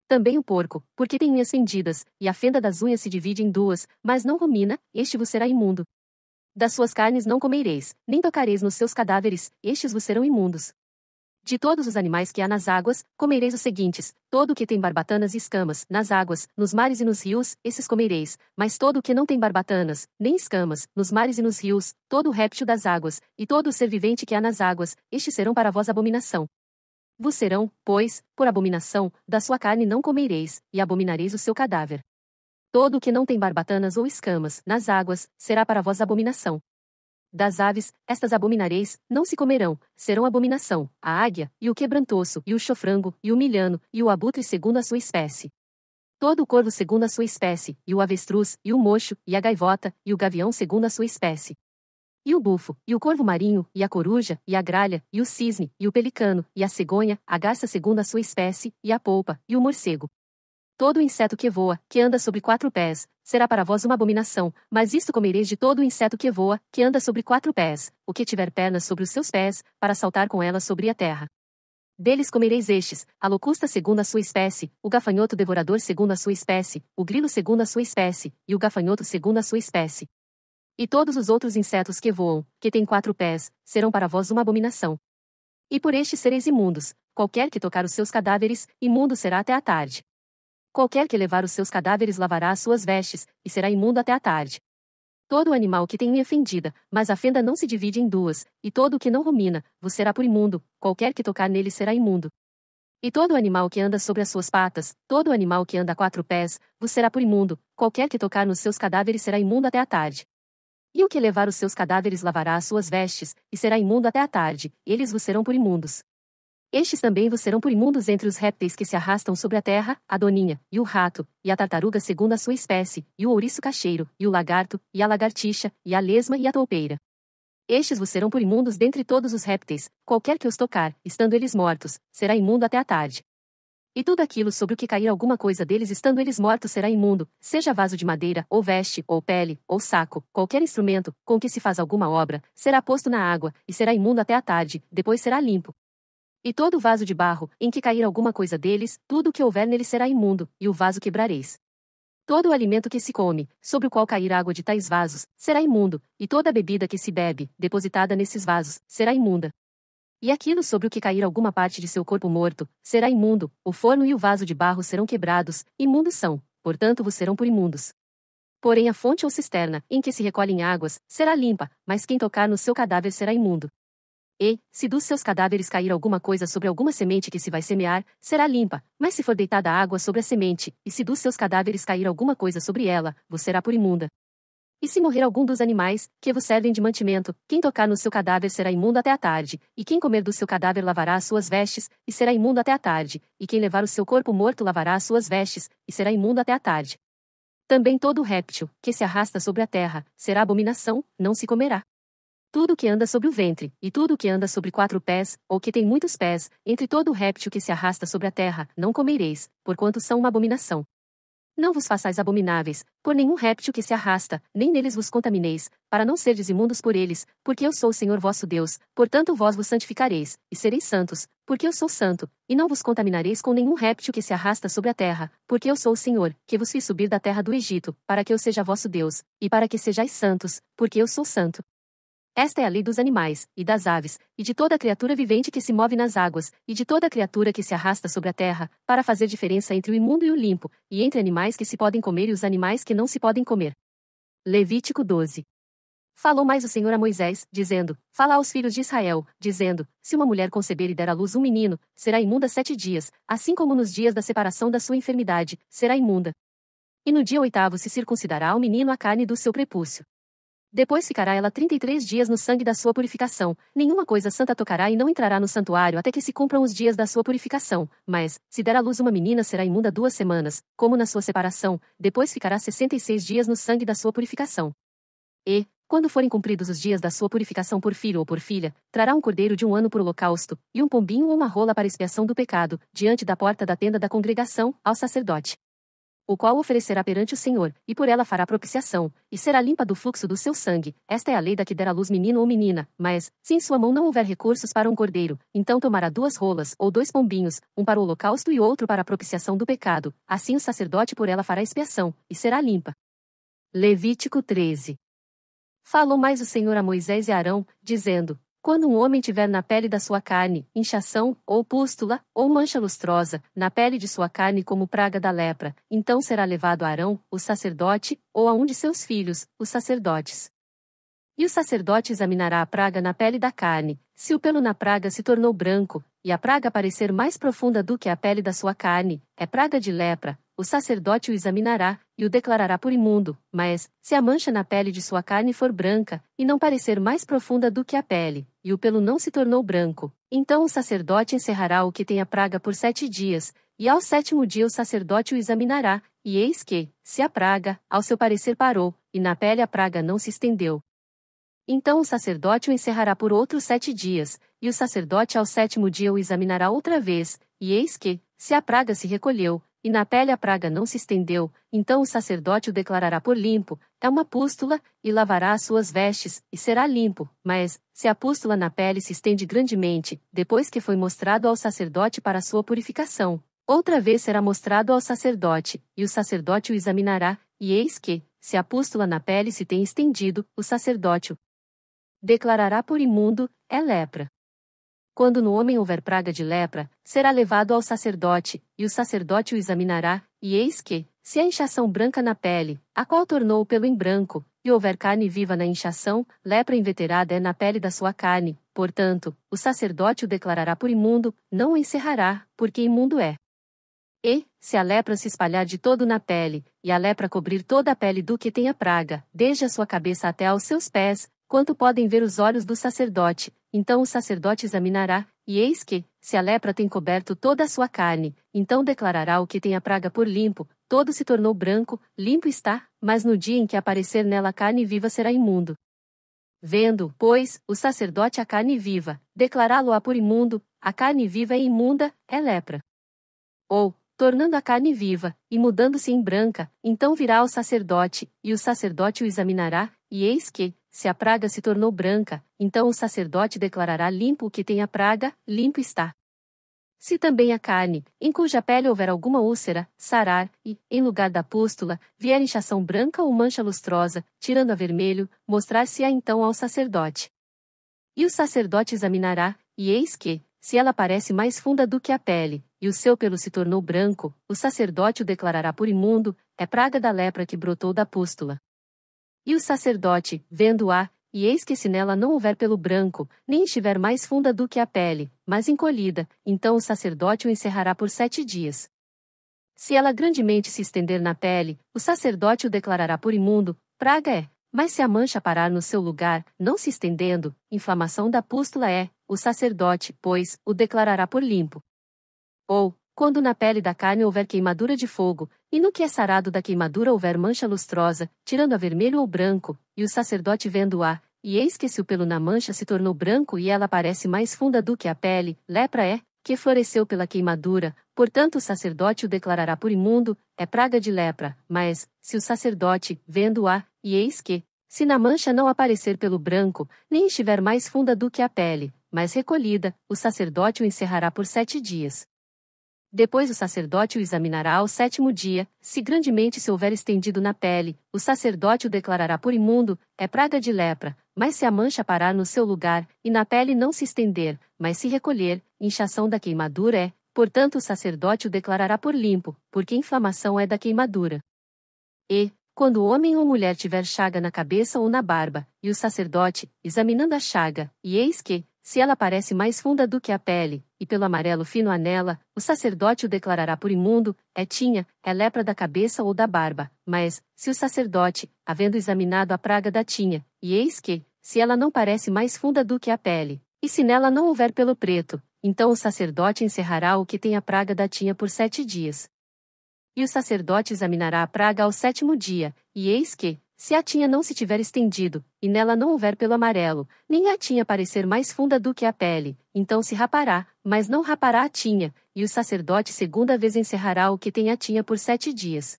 Também o porco, porque tem unhas fendidas, e a fenda das unhas se divide em duas, mas não rumina, este vos será imundo. Das suas carnes não comereis, nem tocareis nos seus cadáveres, estes vos serão imundos. De todos os animais que há nas águas, comereis os seguintes: todo o que tem barbatanas e escamas, nas águas, nos mares e nos rios, esses comereis, mas todo o que não tem barbatanas, nem escamas, nos mares e nos rios, todo o réptil das águas, e todo o ser vivente que há nas águas, estes serão para vós abominação. Vos serão, pois, por abominação, da sua carne não comereis, e abominareis o seu cadáver. Todo o que não tem barbatanas ou escamas, nas águas, será para vós abominação. Das aves, estas abominareis, não se comerão, serão abominação, a águia, e o quebrantoço, e o chofrango, e o milhano, e o abutre segundo a sua espécie. Todo o corvo segundo a sua espécie, e o avestruz, e o mocho, e a gaivota, e o gavião segundo a sua espécie. E o bufo, e o corvo marinho, e a coruja, e a gralha, e o cisne, e o pelicano, e a cegonha, a garça segundo a sua espécie, e a polpa, e o morcego. Todo o inseto que voa, que anda sobre 4 pés, será para vós uma abominação, mas isto comereis de todo o inseto que voa, que anda sobre 4 pés, o que tiver pernas sobre os seus pés, para saltar com elas sobre a terra. Deles comereis estes: a locusta segundo a sua espécie, o gafanhoto devorador segundo a sua espécie, o grilo segundo a sua espécie, e o gafanhoto segundo a sua espécie. E todos os outros insetos que voam, que têm 4 pés, serão para vós uma abominação. E por estes sereis imundos: qualquer que tocar os seus cadáveres, imundo será até a tarde. Qualquer que levar os seus cadáveres lavará as suas vestes, e será imundo até a tarde. Todo animal que tem unha fendida, mas a fenda não se divide em duas, e todo o que não rumina, vos será por imundo, qualquer que tocar nele será imundo. E todo animal que anda sobre as suas patas, todo animal que anda a 4 pés, vos será por imundo, qualquer que tocar nos seus cadáveres será imundo até a tarde. E o que levar os seus cadáveres lavará as suas vestes, e será imundo até a tarde, eles vos serão por imundos. Estes também vos serão por imundos entre os répteis que se arrastam sobre a terra, a doninha, e o rato, e a tartaruga segundo a sua espécie, e o ouriço cacheiro, e o lagarto, e a lagartixa, e a lesma e a toupeira. Estes vos serão por imundos dentre todos os répteis, qualquer que os tocar, estando eles mortos, será imundo até a tarde. E tudo aquilo sobre o que cair alguma coisa deles estando eles mortos será imundo, seja vaso de madeira, ou veste, ou pele, ou saco, qualquer instrumento, com que se faz alguma obra, será posto na água, e será imundo até a tarde, depois será limpo. E todo vaso de barro, em que cair alguma coisa deles, tudo o que houver nele será imundo, e o vaso quebrareis. Todo o alimento que se come, sobre o qual cair água de tais vasos, será imundo, e toda a bebida que se bebe, depositada nesses vasos, será imunda. E aquilo sobre o que cair alguma parte de seu corpo morto, será imundo, o forno e o vaso de barro serão quebrados, imundos são, portanto vos serão por imundos. Porém a fonte ou cisterna, em que se recolhem águas, será limpa, mas quem tocar no seu cadáver será imundo. E, se dos seus cadáveres cair alguma coisa sobre alguma semente que se vai semear, será limpa, mas se for deitada água sobre a semente, e se dos seus cadáveres cair alguma coisa sobre ela, vos será por imunda. E se morrer algum dos animais, que vos servem de mantimento, quem tocar no seu cadáver será imundo até a tarde, e quem comer do seu cadáver lavará as suas vestes, e será imundo até a tarde, e quem levar o seu corpo morto lavará as suas vestes, e será imundo até a tarde. Também todo réptil, que se arrasta sobre a terra, será abominação, não se comerá. Tudo que anda sobre o ventre, e tudo que anda sobre 4 pés, ou que tem muitos pés, entre todo réptil que se arrasta sobre a terra, não comereis, porquanto são uma abominação. Não vos façais abomináveis, por nenhum réptil que se arrasta, nem neles vos contamineis, para não serdes imundos por eles, porque eu sou o Senhor vosso Deus, portanto vós vos santificareis, e sereis santos, porque eu sou santo, e não vos contaminareis com nenhum réptil que se arrasta sobre a terra, porque eu sou o Senhor, que vos fiz subir da terra do Egito, para que eu seja vosso Deus, e para que sejais santos, porque eu sou santo. Esta é a lei dos animais, e das aves, e de toda criatura vivente que se move nas águas, e de toda criatura que se arrasta sobre a terra, para fazer diferença entre o imundo e o limpo, e entre animais que se podem comer e os animais que não se podem comer. Levítico 12. Falou mais o Senhor a Moisés, dizendo: Fala aos filhos de Israel, dizendo: Se uma mulher conceber e der à luz um menino, será imunda 7 dias, assim como nos dias da separação da sua enfermidade, será imunda. E no dia 8º se circuncidará ao menino a carne do seu prepúcio. Depois ficará ela 33 dias no sangue da sua purificação, nenhuma coisa santa tocará e não entrará no santuário até que se cumpram os dias da sua purificação, mas, se der à luz uma menina será imunda 2 semanas, como na sua separação, depois ficará 66 dias no sangue da sua purificação. E, Quando forem cumpridos os dias da sua purificação por filho ou por filha, trará um cordeiro de 1 ano por holocausto, e um pombinho ou uma rola para expiação do pecado, diante da porta da tenda da congregação, ao sacerdote, o qual oferecerá perante o Senhor, e por ela fará propiciação, e será limpa do fluxo do seu sangue. Esta é a lei da que der à luz menino ou menina, mas, se em sua mão não houver recursos para um cordeiro, então tomará 2 rolas, ou 2 pombinhos, um para o holocausto e outro para a propiciação do pecado. Assim o sacerdote por ela fará expiação, e será limpa. Levítico 13. Falou mais o Senhor a Moisés e a Arão, dizendo: quando um homem tiver na pele da sua carne, inchação, ou pústula, ou mancha lustrosa, na pele de sua carne como praga da lepra, então será levado a Arão, o sacerdote, ou a um de seus filhos, os sacerdotes. E o sacerdote examinará a praga na pele da carne. Se o pelo na praga se tornou branco, e a praga parecer mais profunda do que a pele da sua carne, é praga de lepra, o sacerdote o examinará, e o declarará por imundo. Mas, se a mancha na pele de sua carne for branca, e não parecer mais profunda do que a pele, e o pelo não se tornou branco, então o sacerdote encerrará o que tem a praga por 7 dias, e ao 7º dia o sacerdote o examinará, e eis que, se a praga, ao seu parecer parou, e na pele a praga não se estendeu, então o sacerdote o encerrará por outros 7 dias, e o sacerdote ao 7º dia o examinará outra vez, e eis que, se a praga se recolheu, e na pele a praga não se estendeu, então o sacerdote o declarará por limpo, é uma pústula, e lavará as suas vestes, e será limpo. Mas, se a pústula na pele se estende grandemente, depois que foi mostrado ao sacerdote para a sua purificação, outra vez será mostrado ao sacerdote, e o sacerdote o examinará, e eis que, se a pústula na pele se tem estendido, o sacerdote o declarará por imundo, é lepra. Quando no homem houver praga de lepra, será levado ao sacerdote, e o sacerdote o examinará, e eis que, se há inchação branca na pele, a qual tornou o pelo em branco, e houver carne viva na inchação, lepra inveterada é na pele da sua carne, portanto, o sacerdote o declarará por imundo, não o encerrará, porque imundo é. E, se a lepra se espalhar de todo na pele, e a lepra cobrir toda a pele do que tem a praga, desde a sua cabeça até aos seus pés, quanto podem ver os olhos do sacerdote, então o sacerdote examinará, e eis que, se a lepra tem coberto toda a sua carne, então declarará o que tem a praga por limpo, todo se tornou branco, limpo está, mas no dia em que aparecer nela a carne viva será imundo. Vendo, pois, o sacerdote a carne viva, declará-lo-á por imundo, a carne viva é imunda, é lepra. Ou, tornando a carne viva, e mudando-se em branca, então virá ao sacerdote, e o sacerdote o examinará, e eis que, se a praga se tornou branca, então o sacerdote declarará limpo o que tem a praga, limpo está. Se também a carne, em cuja pele houver alguma úlcera, sarar, e, em lugar da pústula, vier inchação branca ou mancha lustrosa, tirando a vermelho, mostrar-se-á então ao sacerdote. E o sacerdote examinará, e eis que, se ela parece mais funda do que a pele, e o seu pelo se tornou branco, o sacerdote o declarará por imundo, é praga da lepra que brotou da pústula. E o sacerdote, vendo-a, e eis que se nela não houver pelo branco, nem estiver mais funda do que a pele, mas encolhida, então o sacerdote o encerrará por 7 dias. Se ela grandemente se estender na pele, o sacerdote o declarará por imundo, praga é. Mas se a mancha parar no seu lugar, não se estendendo, inflamação da pústula é, o sacerdote, pois, o declarará por limpo. Ou, quando na pele da carne houver queimadura de fogo, e no que é sarado da queimadura houver mancha lustrosa, tirando a vermelho ou branco, e o sacerdote vendo-a, e eis que se o pelo na mancha se tornou branco e ela parece mais funda do que a pele, lepra é, que floresceu pela queimadura, portanto o sacerdote o declarará por imundo, é praga de lepra. Mas, se o sacerdote, vendo-a, e eis que, se na mancha não aparecer pelo branco, nem estiver mais funda do que a pele, mas recolhida, o sacerdote o encerrará por 7 dias. Depois o sacerdote o examinará ao 7º dia, se grandemente se houver estendido na pele, o sacerdote o declarará por imundo, é praga de lepra. Mas se a mancha parar no seu lugar, e na pele não se estender, mas se recolher, inchação da queimadura é, portanto o sacerdote o declarará por limpo, porque inflamação é da queimadura. E, quando o homem ou mulher tiver chaga na cabeça ou na barba, e o sacerdote, examinando a chaga, e eis que, se ela parece mais funda do que a pele, e pelo amarelo fino há nela, o sacerdote o declarará por imundo, é lepra da cabeça ou da barba. Mas, se o sacerdote, havendo examinado a praga da tinha, e eis que, se ela não parece mais funda do que a pele, e se nela não houver pelo preto, então o sacerdote encerrará o que tem a praga da tinha por 7 dias. E o sacerdote examinará a praga ao 7º dia, e eis que, se a tinha não se tiver estendido, e nela não houver pelo amarelo, nem a tinha parecer mais funda do que a pele, então se rapará, mas não rapará a tinha, e o sacerdote segunda vez encerrará o que tem a tinha por 7 dias.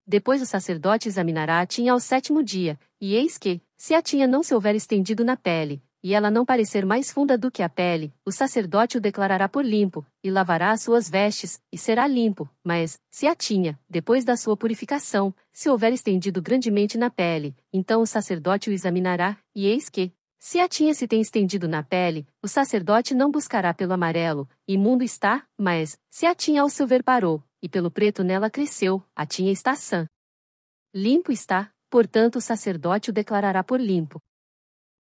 Depois o sacerdote examinará a tinha ao 7º dia, e eis que, se a tinha não se houver estendido na pele, e ela não parecer mais funda do que a pele, o sacerdote o declarará por limpo, e lavará as suas vestes, e será limpo. Mas, se a tinha, depois da sua purificação, se houver estendido grandemente na pele, então o sacerdote o examinará, e eis que, se a tinha se tem estendido na pele, o sacerdote não buscará pelo amarelo, imundo está, mas, se a tinha ao seu ver parou, e pelo preto nela cresceu, a tinha está sã. Limpo está, portanto o sacerdote o declarará por limpo.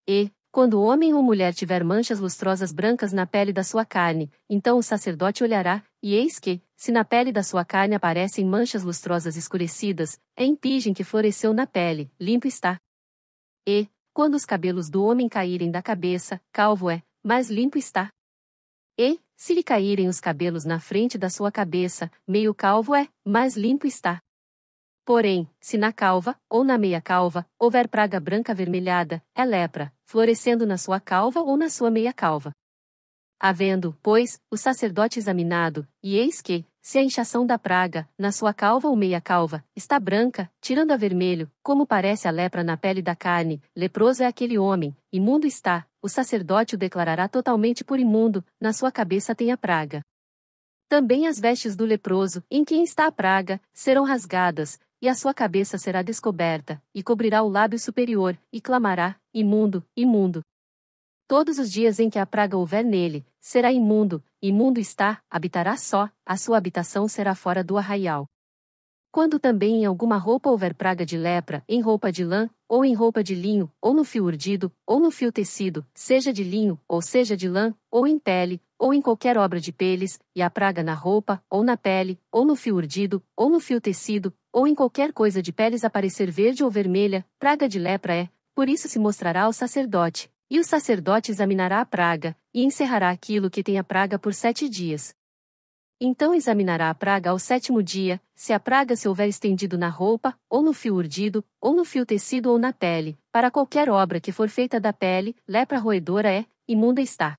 E, quando o homem ou mulher tiver manchas lustrosas brancas na pele da sua carne, então o sacerdote olhará, e eis que, se na pele da sua carne aparecem manchas lustrosas escurecidas, é impigem que floresceu na pele, limpo está. E, quando os cabelos do homem caírem da cabeça, calvo é, mas limpo está. E, se lhe caírem os cabelos na frente da sua cabeça, meio calvo é, mas limpo está. Porém, se na calva, ou na meia calva, houver praga branca avermelhada, é lepra, florescendo na sua calva ou na sua meia calva. Havendo, pois, o sacerdote examinado, e eis que, se a inchação da praga, na sua calva ou meia calva, está branca, tirando a vermelho, como parece a lepra na pele da carne, leproso é aquele homem, imundo está, o sacerdote o declarará totalmente por imundo, na sua cabeça tem a praga. Também as vestes do leproso, em quem está a praga, serão rasgadas, e a sua cabeça será descoberta, e cobrirá o lábio superior, e clamará, imundo, imundo. Todos os dias em que a praga houver nele, será imundo, imundo está, habitará só, a sua habitação será fora do arraial. Quando também em alguma roupa houver praga de lepra, em roupa de lã, ou em roupa de linho, ou no fio urdido, ou no fio tecido, seja de linho, ou seja de lã, ou em pele, ou em qualquer obra de peles, e a praga na roupa, ou na pele, ou no fio urdido, ou no fio tecido, ou em qualquer coisa de peles aparecer verde ou vermelha, praga de lepra é, por isso se mostrará ao sacerdote, e o sacerdote examinará a praga, e encerrará aquilo que tem a praga por 7 dias. Então examinará a praga ao 7º dia, se a praga se houver estendido na roupa, ou no fio urdido, ou no fio tecido ou na pele, para qualquer obra que for feita da pele, lepra roedora é, imunda está.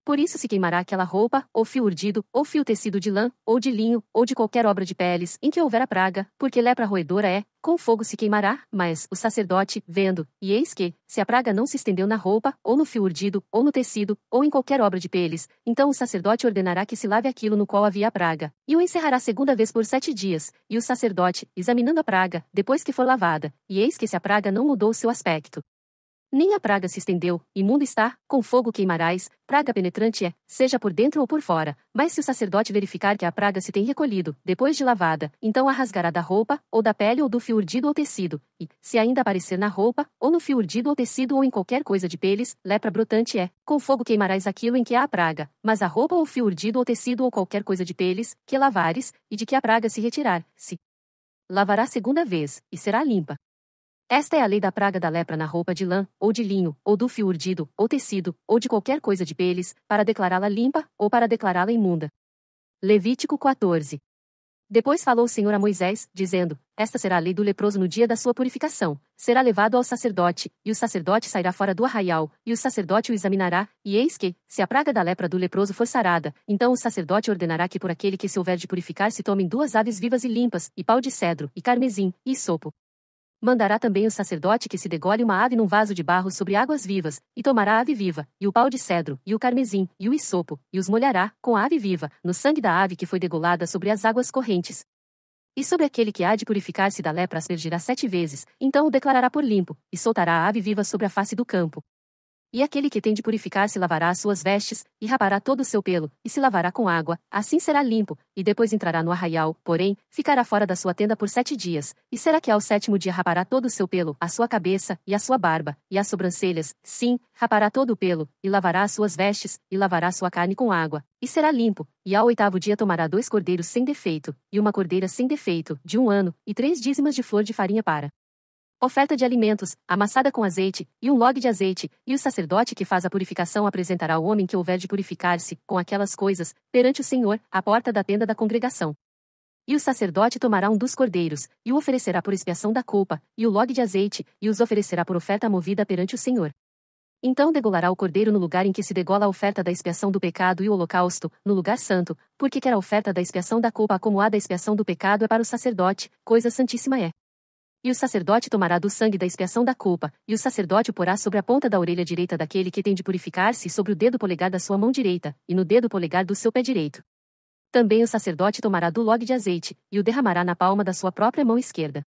Por isso se queimará aquela roupa, ou fio urdido, ou fio tecido de lã, ou de linho, ou de qualquer obra de peles, em que houver a praga, porque lepra roedora é, com fogo se queimará, mas o sacerdote, vendo, e eis que, se a praga não se estendeu na roupa, ou no fio urdido, ou no tecido, ou em qualquer obra de peles, então o sacerdote ordenará que se lave aquilo no qual havia a praga, e o encerrará segunda vez por 7 dias, e o sacerdote, examinando a praga, depois que for lavada, e eis que se a praga não mudou seu aspecto, nem a praga se estendeu, imundo está, com fogo queimarás, praga penetrante é, seja por dentro ou por fora, mas se o sacerdote verificar que a praga se tem recolhido, depois de lavada, então a rasgará da roupa, ou da pele ou do fio urdido ou tecido, e, se ainda aparecer na roupa, ou no fio urdido ou tecido ou em qualquer coisa de peles, lepra brotante é, com fogo queimarás aquilo em que há a praga, mas a roupa ou fio urdido ou tecido ou qualquer coisa de peles, que lavares, e de que a praga se retirar, se lavará segunda vez, e será limpa. Esta é a lei da praga da lepra na roupa de lã, ou de linho, ou do fio urdido, ou tecido, ou de qualquer coisa de peles, para declará-la limpa, ou para declará-la imunda. Levítico 14. Depois falou o Senhor a Moisés, dizendo: Esta será a lei do leproso no dia da sua purificação. Será levado ao sacerdote, e o sacerdote sairá fora do arraial, e o sacerdote o examinará, e eis que, se a praga da lepra do leproso for sarada, então o sacerdote ordenará que por aquele que se houver de purificar se tomem 2 aves vivas e limpas, e pau de cedro, e carmesim, e hisopo. Mandará também o sacerdote que se degole uma ave num vaso de barro sobre águas vivas, e tomará a ave viva, e o pau de cedro, e o carmesim, e o hisopo, e os molhará, com a ave viva, no sangue da ave que foi degolada sobre as águas correntes. E sobre aquele que há de purificar-se da lepra aspergirá 7 vezes, então o declarará por limpo, e soltará a ave viva sobre a face do campo. E aquele que tem de purificar-se lavará as suas vestes, e rapará todo o seu pelo, e se lavará com água, assim será limpo, e depois entrará no arraial, porém, ficará fora da sua tenda por 7 dias, e será que ao 7º dia rapará todo o seu pelo, a sua cabeça, e a sua barba, e as sobrancelhas, sim, rapará todo o pelo, e lavará as suas vestes, e lavará sua carne com água, e será limpo, e ao 8º dia tomará 2 cordeiros sem defeito, e uma cordeira sem defeito, de 1 ano, e 3 dízimas de flor de farinha para oferta de alimentos, amassada com azeite, e um log de azeite, e o sacerdote que faz a purificação apresentará o homem que houver de purificar-se, com aquelas coisas, perante o Senhor, à porta da tenda da congregação. E o sacerdote tomará um dos cordeiros, e o oferecerá por expiação da culpa, e o log de azeite, e os oferecerá por oferta movida perante o Senhor. Então degolará o cordeiro no lugar em que se degola a oferta da expiação do pecado e o holocausto, no lugar santo, porque quer a oferta da expiação da culpa como a da expiação do pecado é para o sacerdote, coisa santíssima é. E o sacerdote tomará do sangue da expiação da culpa, e o sacerdote o porá sobre a ponta da orelha direita daquele que tem de purificar-se e sobre o dedo polegar da sua mão direita, e no dedo polegar do seu pé direito. Também o sacerdote tomará do log de azeite, e o derramará na palma da sua própria mão esquerda.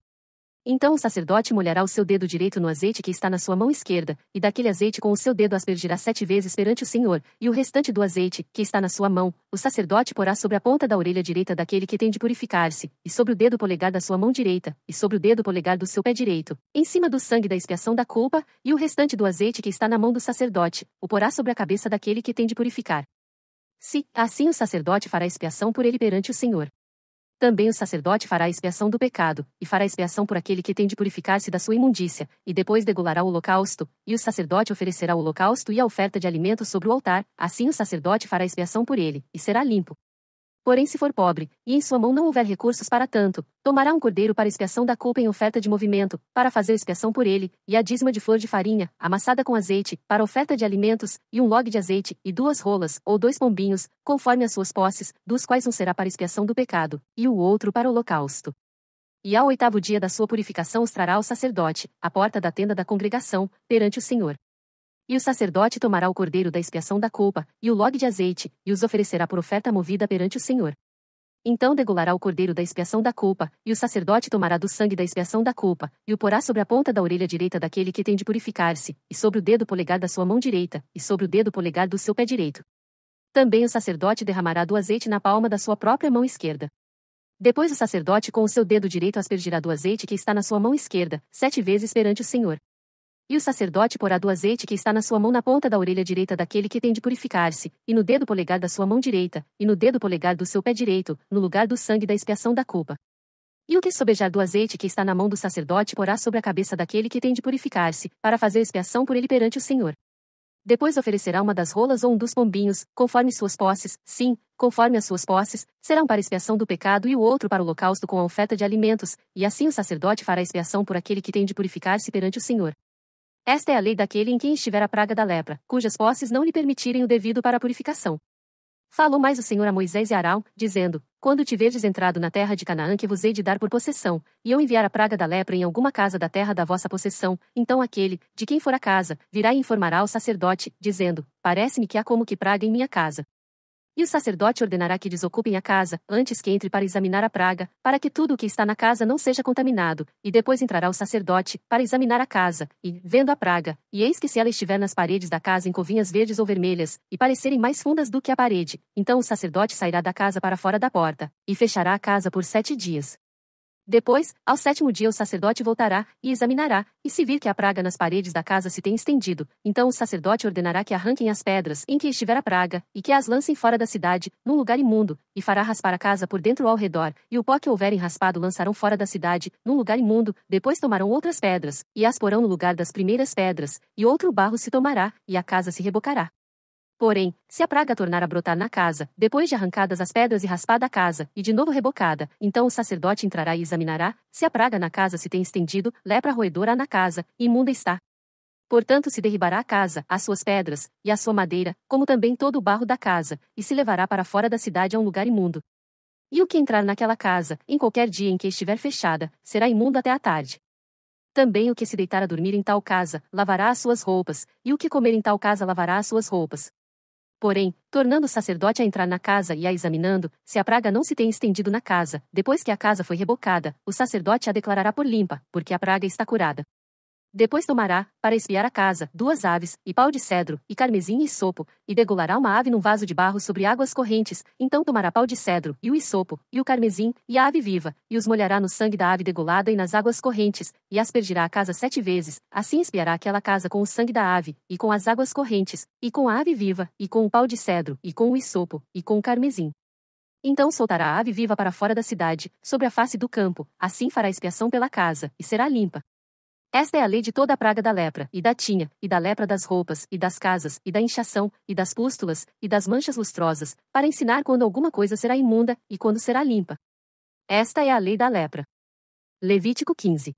Então o sacerdote molhará o seu dedo direito no azeite que está na sua mão esquerda, e daquele azeite com o seu dedo aspergirá 7 vezes perante o Senhor, e o restante do azeite, que está na sua mão, o sacerdote porá sobre a ponta da orelha direita daquele que tem de purificar-se, e sobre o dedo polegar da sua mão direita, e sobre o dedo polegar do seu pé direito, em cima do sangue da expiação da culpa, e o restante do azeite que está na mão do sacerdote, o porá sobre a cabeça daquele que tem de purificar. Se, assim o sacerdote fará expiação por ele perante o Senhor. Também o sacerdote fará expiação do pecado, e fará expiação por aquele que tem de purificar-se da sua imundícia, e depois degolará o holocausto, e o sacerdote oferecerá o holocausto e a oferta de alimentos sobre o altar, assim o sacerdote fará expiação por ele, e será limpo. Porém se for pobre, e em sua mão não houver recursos para tanto, tomará um cordeiro para expiação da culpa em oferta de movimento, para fazer expiação por ele, e a dízima de flor de farinha, amassada com azeite, para oferta de alimentos, e um log de azeite, e 2 rolas, ou 2 pombinhos, conforme as suas posses, dos quais um será para expiação do pecado, e o outro para o holocausto. E ao 8º dia da sua purificação os trará ao sacerdote, à porta da tenda da congregação, perante o Senhor. E o sacerdote tomará o cordeiro da expiação da culpa, e o log de azeite, e os oferecerá por oferta movida perante o Senhor. Então degolará o cordeiro da expiação da culpa, e o sacerdote tomará do sangue da expiação da culpa, e o porá sobre a ponta da orelha direita daquele que tem de purificar-se, e sobre o dedo polegar da sua mão direita, e sobre o dedo polegar do seu pé direito. Também o sacerdote derramará do azeite na palma da sua própria mão esquerda. Depois o sacerdote com o seu dedo direito aspergirá do azeite que está na sua mão esquerda, 7 vezes perante o Senhor. E o sacerdote porá do azeite que está na sua mão na ponta da orelha direita daquele que tem de purificar-se, e no dedo polegar da sua mão direita, e no dedo polegar do seu pé direito, no lugar do sangue da expiação da culpa. E o que sobejar do azeite que está na mão do sacerdote porá sobre a cabeça daquele que tem de purificar-se, para fazer expiação por ele perante o Senhor. Depois oferecerá uma das rolas ou um dos pombinhos, conforme suas posses, sim, conforme as suas posses, serão para expiação do pecado e o outro para o holocausto com a oferta de alimentos, e assim o sacerdote fará expiação por aquele que tem de purificar-se perante o Senhor. Esta é a lei daquele em quem estiver a praga da lepra, cujas posses não lhe permitirem o devido para a purificação. Falou mais o Senhor a Moisés e Arão, dizendo: Quando tiverdes entrado na terra de Canaã que vos hei de dar por possessão, e eu enviar a praga da lepra em alguma casa da terra da vossa possessão, então aquele, de quem for a casa, virá e informará ao sacerdote, dizendo: Parece-me que há como que praga em minha casa. E o sacerdote ordenará que desocupem a casa, antes que entre para examinar a praga, para que tudo o que está na casa não seja contaminado, e depois entrará o sacerdote, para examinar a casa, e, vendo a praga, e eis que se ela estiver nas paredes da casa em covinhas verdes ou vermelhas, e parecerem mais fundas do que a parede, então o sacerdote sairá da casa para fora da porta, e fechará a casa por 7 dias. Depois, ao 7º dia o sacerdote voltará, e examinará, e se vir que a praga nas paredes da casa se tem estendido, então o sacerdote ordenará que arranquem as pedras em que estiver a praga, e que as lancem fora da cidade, num lugar imundo, e fará raspar a casa por dentro ao redor, e o pó que houverem raspado lançarão fora da cidade, num lugar imundo, depois tomarão outras pedras, e as porão no lugar das primeiras pedras, e outro barro se tomará, e a casa se rebocará. Porém, se a praga tornar a brotar na casa, depois de arrancadas as pedras e raspada a casa, e de novo rebocada, então o sacerdote entrará e examinará, se a praga na casa se tem estendido, lepra roedora há na casa, e imunda está. Portanto se derribará a casa, as suas pedras, e a sua madeira, como também todo o barro da casa, e se levará para fora da cidade a um lugar imundo. E o que entrar naquela casa, em qualquer dia em que estiver fechada, será imundo até a tarde. Também o que se deitar a dormir em tal casa, lavará as suas roupas, e o que comer em tal casa lavará as suas roupas. Porém, tornando o sacerdote a entrar na casa e a examinando, se a praga não se tem estendido na casa, depois que a casa foi rebocada, o sacerdote a declarará por limpa, porque a praga está curada. Depois tomará, para espiar a casa, 2 aves, e pau de cedro, e carmesim e isopo, e degolará uma ave num vaso de barro sobre águas correntes, então tomará pau de cedro, e o isopo, e o carmesim, e a ave viva, e os molhará no sangue da ave degolada e nas águas correntes, e aspergirá a casa 7 vezes, assim espiará aquela casa com o sangue da ave, e com as águas correntes, e com a ave viva, e com o pau de cedro, e com o isopo, e com o carmesim. Então soltará a ave viva para fora da cidade, sobre a face do campo, assim fará expiação pela casa, e será limpa. Esta é a lei de toda a praga da lepra, e da tinha, e da lepra das roupas, e das casas, e da inchação, e das pústulas, e das manchas lustrosas, para ensinar quando alguma coisa será imunda, e quando será limpa. Esta é a lei da lepra. Levítico 15.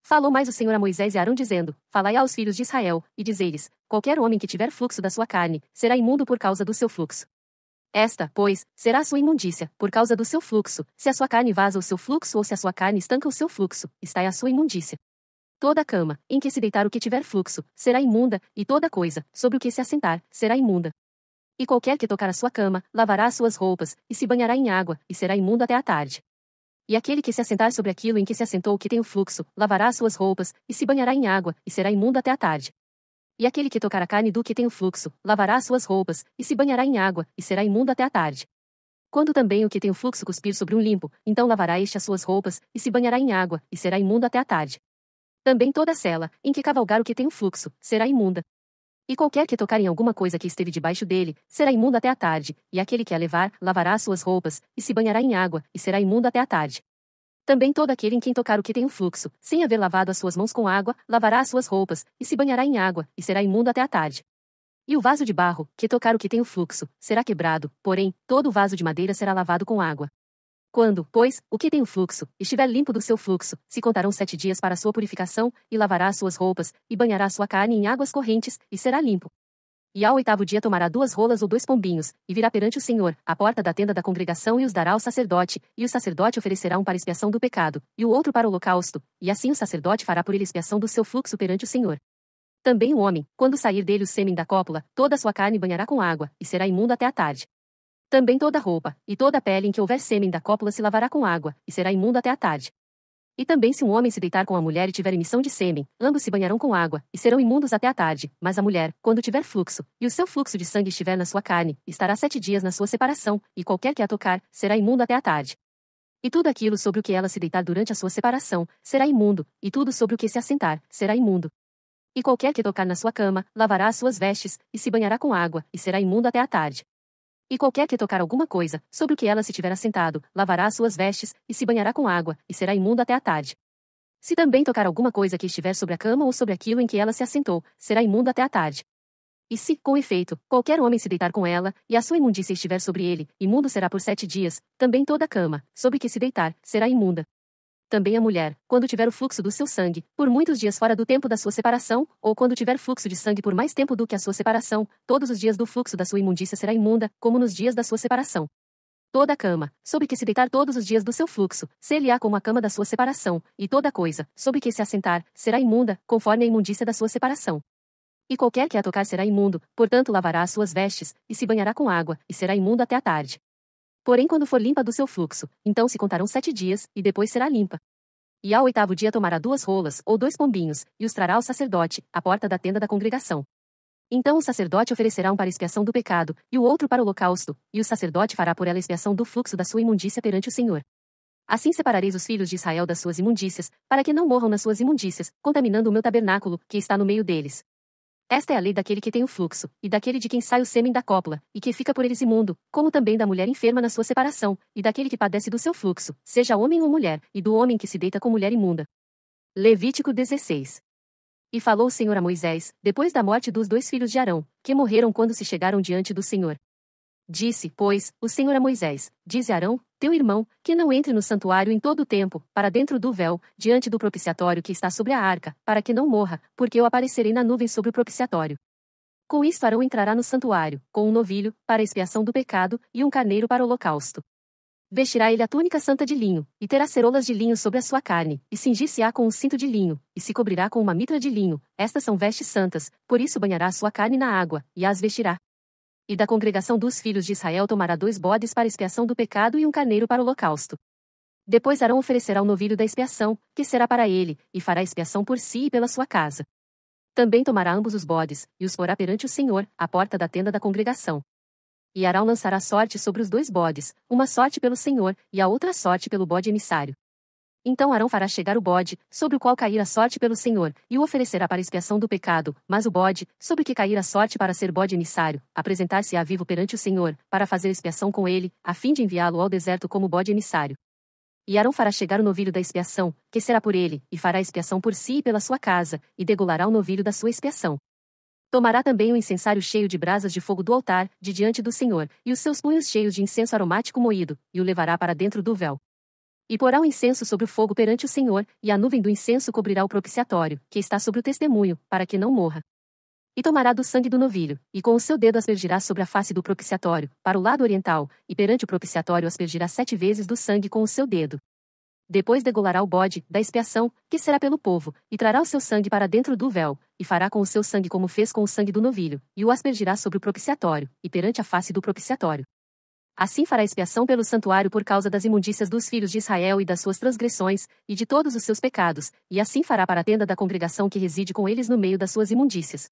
Falou mais o Senhor a Moisés e Arão dizendo: Falai aos filhos de Israel, e dizei-lhes: qualquer homem que tiver fluxo da sua carne, será imundo por causa do seu fluxo. Esta, pois, será a sua imundícia, por causa do seu fluxo, se a sua carne vaza o seu fluxo ou se a sua carne estanca o seu fluxo, está a sua imundícia. Toda cama, em que se deitar o que tiver fluxo, será imunda, e toda coisa, sobre o que se assentar, será imunda. E qualquer que tocar a sua cama, lavará as suas roupas, e se banhará em água, e será imundo até a tarde. E aquele que se assentar sobre aquilo em que se assentou que tem o fluxo, lavará as suas roupas, e se banhará em água, e será imundo até a tarde. E aquele que tocar a carne do que tem o fluxo, lavará as suas roupas, e se banhará em água, e será imundo até a tarde. Quando também o que tem o fluxo cuspir sobre um limpo, então lavará este as suas roupas, e se banhará em água, e será imundo até a tarde. Também toda cela, em que cavalgar o que tem o fluxo, será imunda. E qualquer que tocar em alguma coisa que esteve debaixo dele, será imundo até a tarde, e aquele que a levar, lavará as suas roupas, e se banhará em água, e será imundo até a tarde. Também todo aquele em quem tocar o que tem o fluxo, sem haver lavado as suas mãos com água, lavará as suas roupas, e se banhará em água, e será imundo até a tarde. E o vaso de barro, que tocar o que tem o fluxo, será quebrado, porém, todo o vaso de madeira será lavado com água. Quando, pois, o que tem o fluxo, estiver limpo do seu fluxo, se contarão 7 dias para a sua purificação, e lavará as suas roupas, e banhará a sua carne em águas correntes, e será limpo. E ao 8º dia tomará 2 rolas ou 2 pombinhos, e virá perante o Senhor, à porta da tenda da congregação e os dará ao sacerdote, e o sacerdote oferecerá um para expiação do pecado, e o outro para o holocausto, e assim o sacerdote fará por ele expiação do seu fluxo perante o Senhor. Também o homem, quando sair dele o sêmen da cópula, toda a sua carne banhará com água, e será imundo até a tarde. Também toda a roupa, e toda a pele em que houver sêmen da cópula se lavará com água, e será imundo até a tarde. E também se um homem se deitar com a mulher e tiver emissão de sêmen, ambos se banharão com água, e serão imundos até a tarde, mas a mulher, quando tiver fluxo, e o seu fluxo de sangue estiver na sua carne, estará 7 dias na sua separação, e qualquer que a tocar, será imundo até a tarde. E tudo aquilo sobre o que ela se deitar durante a sua separação, será imundo, e tudo sobre o que se assentar, será imundo. E qualquer que tocar na sua cama, lavará as suas vestes, e se banhará com água, e será imundo até a tarde. E qualquer que tocar alguma coisa, sobre o que ela se tiver assentado, lavará as suas vestes, e se banhará com água, e será imundo até a tarde. Se também tocar alguma coisa que estiver sobre a cama ou sobre aquilo em que ela se assentou, será imundo até a tarde. E se, com efeito, qualquer homem se deitar com ela, e a sua imundícia estiver sobre ele, imundo será por 7 dias, também toda a cama, sobre que se deitar, será imunda. Também a mulher, quando tiver o fluxo do seu sangue, por muitos dias fora do tempo da sua separação, ou quando tiver fluxo de sangue por mais tempo do que a sua separação, todos os dias do fluxo da sua imundícia será imunda, como nos dias da sua separação. Toda a cama, sobre que se deitar todos os dias do seu fluxo, ser-lhe-á como a cama da sua separação, e toda coisa, sobre que se assentar, será imunda, conforme a imundícia da sua separação. E qualquer que a tocar será imundo, portanto lavará as suas vestes, e se banhará com água, e será imundo até a tarde. Porém quando for limpa do seu fluxo, então se contarão 7 dias, e depois será limpa. E ao 8º dia tomará 2 rolas, ou 2 pombinhos, e os trará ao sacerdote, à porta da tenda da congregação. Então o sacerdote oferecerá um para expiação do pecado, e o outro para o holocausto, e o sacerdote fará por ela expiação do fluxo da sua imundícia perante o Senhor. Assim separareis os filhos de Israel das suas imundícias, para que não morram nas suas imundícias, contaminando o meu tabernáculo, que está no meio deles. Esta é a lei daquele que tem o fluxo, e daquele de quem sai o sêmen da cópula, e que fica por eles imundo, como também da mulher enferma na sua separação, e daquele que padece do seu fluxo, seja homem ou mulher, e do homem que se deita com mulher imunda. Levítico 16. E falou o Senhor a Moisés, depois da morte dos 2 filhos de Arão, que morreram quando se chegaram diante do Senhor. Disse, pois, o Senhor a Moisés: Dize a Arão, teu irmão, que não entre no santuário em todo o tempo, para dentro do véu, diante do propiciatório que está sobre a arca, para que não morra, porque eu aparecerei na nuvem sobre o propiciatório. Com isto Arão entrará no santuário, com um novilho, para a expiação do pecado, e um carneiro para o holocausto. Vestirá ele a túnica santa de linho, e terá ceroulas de linho sobre a sua carne, e cingir-se-á com um cinto de linho, e se cobrirá com uma mitra de linho. Estas são vestes santas, por isso banhará a sua carne na água, e as vestirá. E da congregação dos filhos de Israel tomará 2 bodes para expiação do pecado e um carneiro para o holocausto. Depois Arão oferecerá o novilho da expiação, que será para ele, e fará expiação por si e pela sua casa. Também tomará ambos os bodes, e os porá perante o Senhor, à porta da tenda da congregação. E Arão lançará sorte sobre os 2 bodes, uma sorte pelo Senhor, e a outra sorte pelo bode emissário. Então Arão fará chegar o bode, sobre o qual cair a sorte pelo Senhor, e o oferecerá para expiação do pecado, mas o bode, sobre que cair a sorte para ser bode emissário, apresentar-se-á vivo perante o Senhor, para fazer expiação com ele, a fim de enviá-lo ao deserto como bode emissário. E Arão fará chegar o novilho da expiação, que será por ele, e fará expiação por si e pela sua casa, e degolará o novilho da sua expiação. Tomará também o incensário cheio de brasas de fogo do altar, de diante do Senhor, e os seus punhos cheios de incenso aromático moído, e o levará para dentro do véu. E porá o incenso sobre o fogo perante o Senhor, e a nuvem do incenso cobrirá o propiciatório, que está sobre o testemunho, para que não morra. E tomará do sangue do novilho, e com o seu dedo aspergirá sobre a face do propiciatório, para o lado oriental, e perante o propiciatório aspergirá 7 vezes do sangue com o seu dedo. Depois degolará o bode, da expiação, que será pelo povo, e trará o seu sangue para dentro do véu, e fará com o seu sangue como fez com o sangue do novilho, e o aspergirá sobre o propiciatório, e perante a face do propiciatório. Assim fará expiação pelo santuário por causa das imundícias dos filhos de Israel e das suas transgressões, e de todos os seus pecados, e assim fará para a tenda da congregação que reside com eles no meio das suas imundícias.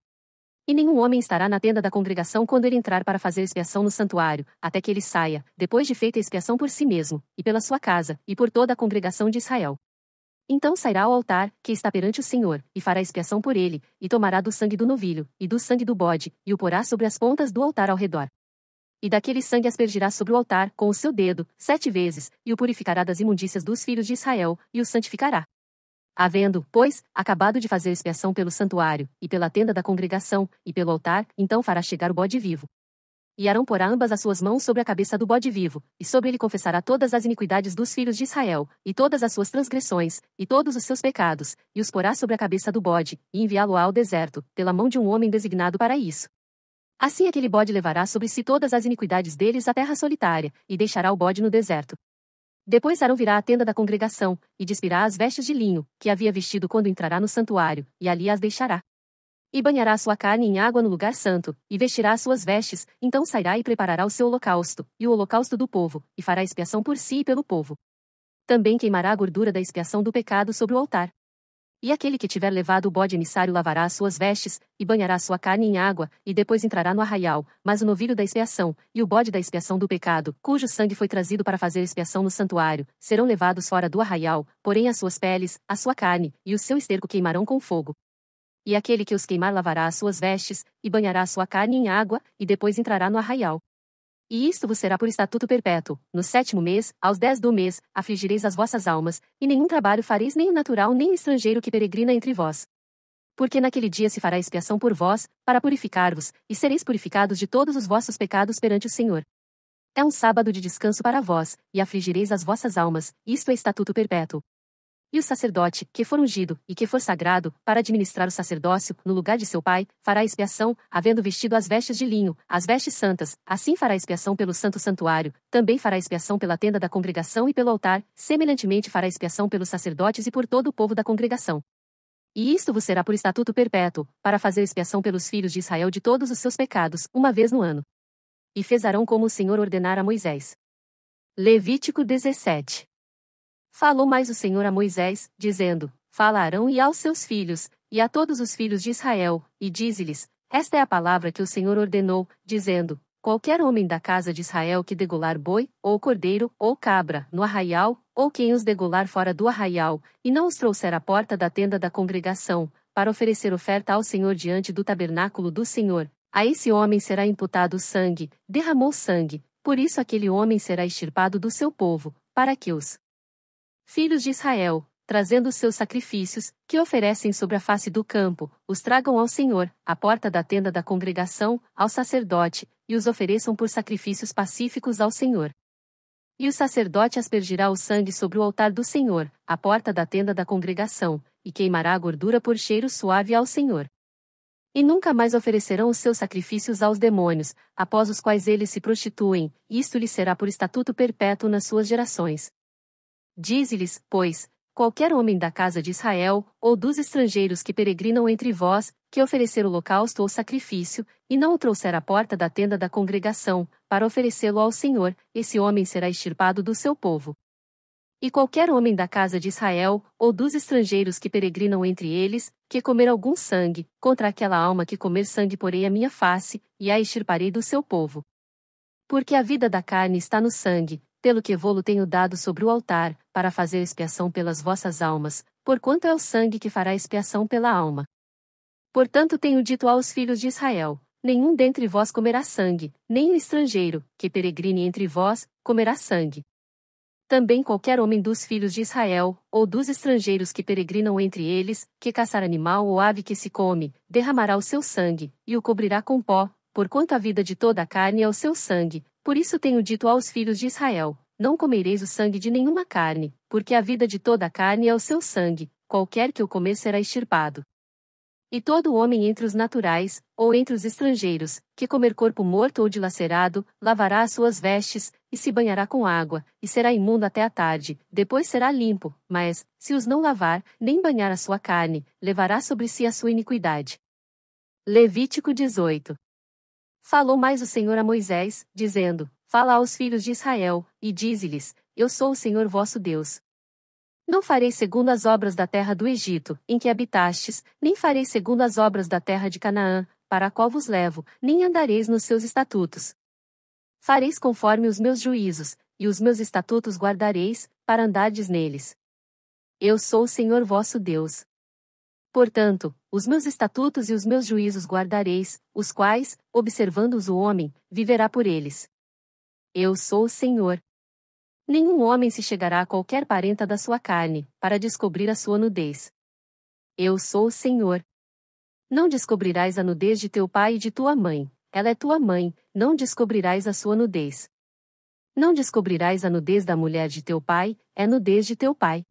E nenhum homem estará na tenda da congregação quando ele entrar para fazer expiação no santuário, até que ele saia, depois de feita a expiação por si mesmo, e pela sua casa, e por toda a congregação de Israel. Então sairá ao altar, que está perante o Senhor, e fará expiação por ele, e tomará do sangue do novilho, e do sangue do bode, e o porá sobre as pontas do altar ao redor. E daquele sangue aspergirá sobre o altar, com o seu dedo, 7 vezes, e o purificará das imundícias dos filhos de Israel, e o santificará. Havendo, pois, acabado de fazer expiação pelo santuário, e pela tenda da congregação, e pelo altar, então fará chegar o bode vivo. E Arão porá ambas as suas mãos sobre a cabeça do bode vivo, e sobre ele confessará todas as iniquidades dos filhos de Israel, e todas as suas transgressões, e todos os seus pecados, e os porá sobre a cabeça do bode, e enviá-lo-á ao deserto, pela mão de um homem designado para isso. Assim aquele bode levará sobre si todas as iniquidades deles à terra solitária, e deixará o bode no deserto. Depois Arão virá à tenda da congregação, e despirá as vestes de linho, que havia vestido quando entrará no santuário, e ali as deixará. E banhará a sua carne em água no lugar santo, e vestirá as suas vestes, então sairá e preparará o seu holocausto, e o holocausto do povo, e fará expiação por si e pelo povo. Também queimará a gordura da expiação do pecado sobre o altar. E aquele que tiver levado o bode emissário lavará as suas vestes, e banhará a sua carne em água, e depois entrará no arraial, mas o novilho da expiação, e o bode da expiação do pecado, cujo sangue foi trazido para fazer expiação no santuário, serão levados fora do arraial, porém as suas peles, a sua carne, e o seu esterco queimarão com fogo. E aquele que os queimar lavará as suas vestes, e banhará a sua carne em água, e depois entrará no arraial. E isto vos será por estatuto perpétuo: no 7º mês, aos 10 do mês, afligireis as vossas almas, e nenhum trabalho fareis, nem o natural nem o estrangeiro que peregrina entre vós. Porque naquele dia se fará expiação por vós, para purificar-vos, e sereis purificados de todos os vossos pecados perante o Senhor. É um sábado de descanso para vós, e afligireis as vossas almas, isto é estatuto perpétuo. E o sacerdote, que for ungido, e que for sagrado, para administrar o sacerdócio, no lugar de seu pai, fará expiação, havendo vestido as vestes de linho, as vestes santas, assim fará expiação pelo santo santuário, também fará expiação pela tenda da congregação e pelo altar, semelhantemente fará expiação pelos sacerdotes e por todo o povo da congregação. E isto vos será por estatuto perpétuo, para fazer expiação pelos filhos de Israel de todos os seus pecados, uma vez no ano. E fez Arão como o Senhor ordenara a Moisés. Levítico 17. Falou mais o Senhor a Moisés, dizendo: Fala a Arão e aos seus filhos, e a todos os filhos de Israel, e dize-lhes: Esta é a palavra que o Senhor ordenou, dizendo: Qualquer homem da casa de Israel que degolar boi, ou cordeiro, ou cabra, no arraial, ou quem os degolar fora do arraial, e não os trouxer à porta da tenda da congregação, para oferecer oferta ao Senhor diante do tabernáculo do Senhor, a esse homem será imputado o sangue, derramou sangue, por isso aquele homem será extirpado do seu povo, para que os filhos de Israel, trazendo os seus sacrifícios, que oferecem sobre a face do campo, os tragam ao Senhor, à porta da tenda da congregação, ao sacerdote, e os ofereçam por sacrifícios pacíficos ao Senhor. E o sacerdote aspergirá o sangue sobre o altar do Senhor, à porta da tenda da congregação, e queimará a gordura por cheiro suave ao Senhor. E nunca mais oferecerão os seus sacrifícios aos demônios, após os quais eles se prostituem, isto lhes será por estatuto perpétuo nas suas gerações. Dize-lhes, pois, qualquer homem da casa de Israel, ou dos estrangeiros que peregrinam entre vós, que oferecer holocausto ou sacrifício, e não o trouxer à porta da tenda da congregação, para oferecê-lo ao Senhor, esse homem será extirpado do seu povo. E qualquer homem da casa de Israel, ou dos estrangeiros que peregrinam entre eles, que comer algum sangue, contra aquela alma que comer sangue porei a minha face, e a extirparei do seu povo. Porque a vida da carne está no sangue, pelo que vô-lo tenho dado sobre o altar, para fazer expiação pelas vossas almas, porquanto é o sangue que fará expiação pela alma. Portanto tenho dito aos filhos de Israel: nenhum dentre vós comerá sangue, nem o estrangeiro, que peregrine entre vós, comerá sangue. Também qualquer homem dos filhos de Israel, ou dos estrangeiros que peregrinam entre eles, que caçar animal ou ave que se come, derramará o seu sangue, e o cobrirá com pó, porquanto a vida de toda a carne é o seu sangue. Por isso tenho dito aos filhos de Israel: não comereis o sangue de nenhuma carne, porque a vida de toda a carne é o seu sangue, qualquer que o comer será extirpado. E todo homem entre os naturais, ou entre os estrangeiros, que comer corpo morto ou dilacerado, lavará as suas vestes, e se banhará com água, e será imundo até a tarde, depois será limpo, mas, se os não lavar, nem banhar a sua carne, levará sobre si a sua iniquidade. Levítico 18. Falou mais o Senhor a Moisés, dizendo: Fala aos filhos de Israel, e dize-lhes: Eu sou o Senhor vosso Deus. Não farei segundo as obras da terra do Egito, em que habitastes, nem farei segundo as obras da terra de Canaã, para a qual vos levo, nem andareis nos seus estatutos. Fareis conforme os meus juízos, e os meus estatutos guardareis, para andardes neles. Eu sou o Senhor vosso Deus. Portanto, os meus estatutos e os meus juízos guardareis, os quais, observando-os o homem, viverá por eles. Eu sou o Senhor. Nenhum homem se chegará a qualquer parenta da sua carne, para descobrir a sua nudez. Eu sou o Senhor. Não descobrirás a nudez de teu pai e de tua mãe, ela é tua mãe, não descobrirás a sua nudez. Não descobrirás a nudez da mulher de teu pai, é nudez de teu pai.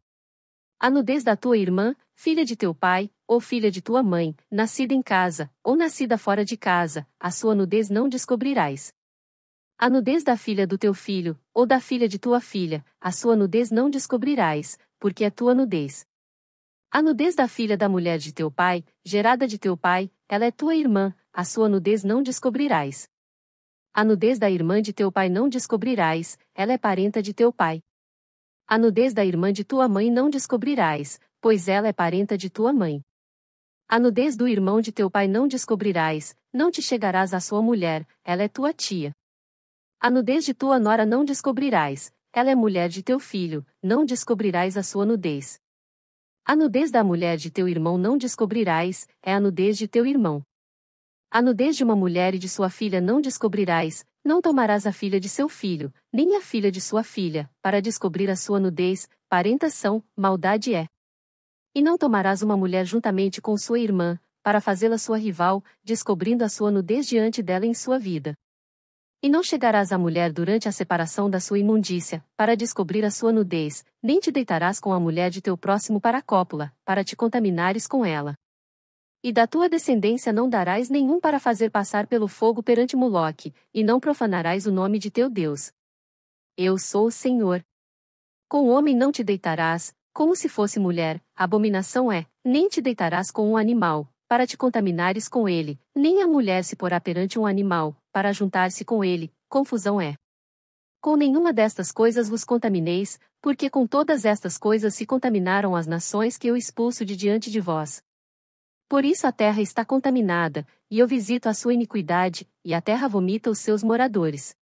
A nudez da tua irmã, filha de teu pai, ou filha de tua mãe, nascida em casa, ou nascida fora de casa, a sua nudez não descobrirás. A nudez da filha do teu filho, ou da filha de tua filha, a sua nudez não descobrirás, porque é tua nudez. A nudez da filha da mulher de teu pai, gerada de teu pai, ela é tua irmã, a sua nudez não descobrirás. A nudez da irmã de teu pai não descobrirás, ela é parenta de teu pai. A nudez da irmã de tua mãe não descobrirás, pois ela é parenta de tua mãe. A nudez do irmão de teu pai não descobrirás, não te chegarás à sua mulher, ela é tua tia. A nudez de tua nora não descobrirás, ela é mulher de teu filho, não descobrirás a sua nudez. A nudez da mulher de teu irmão não descobrirás, é a nudez de teu irmão. A nudez de uma mulher e de sua filha não descobrirás, não tomarás a filha de seu filho, nem a filha de sua filha, para descobrir a sua nudez, parentas são, maldade é. E não tomarás uma mulher juntamente com sua irmã, para fazê-la sua rival, descobrindo a sua nudez diante dela em sua vida. E não chegarás à mulher durante a separação da sua imundícia, para descobrir a sua nudez, nem te deitarás com a mulher de teu próximo para a cópula, para te contaminares com ela. E da tua descendência não darás nenhum para fazer passar pelo fogo perante Moloque, e não profanarás o nome de teu Deus. Eu sou o Senhor. Com homem não te deitarás, como se fosse mulher, abominação é, nem te deitarás com um animal, para te contaminares com ele, nem a mulher se porá perante um animal, para juntar-se com ele, confusão é. Com nenhuma destas coisas vos contamineis, porque com todas estas coisas se contaminaram as nações que eu expulso de diante de vós. Por isso a terra está contaminada, e eu visito a sua iniquidade, e a terra vomita os seus moradores.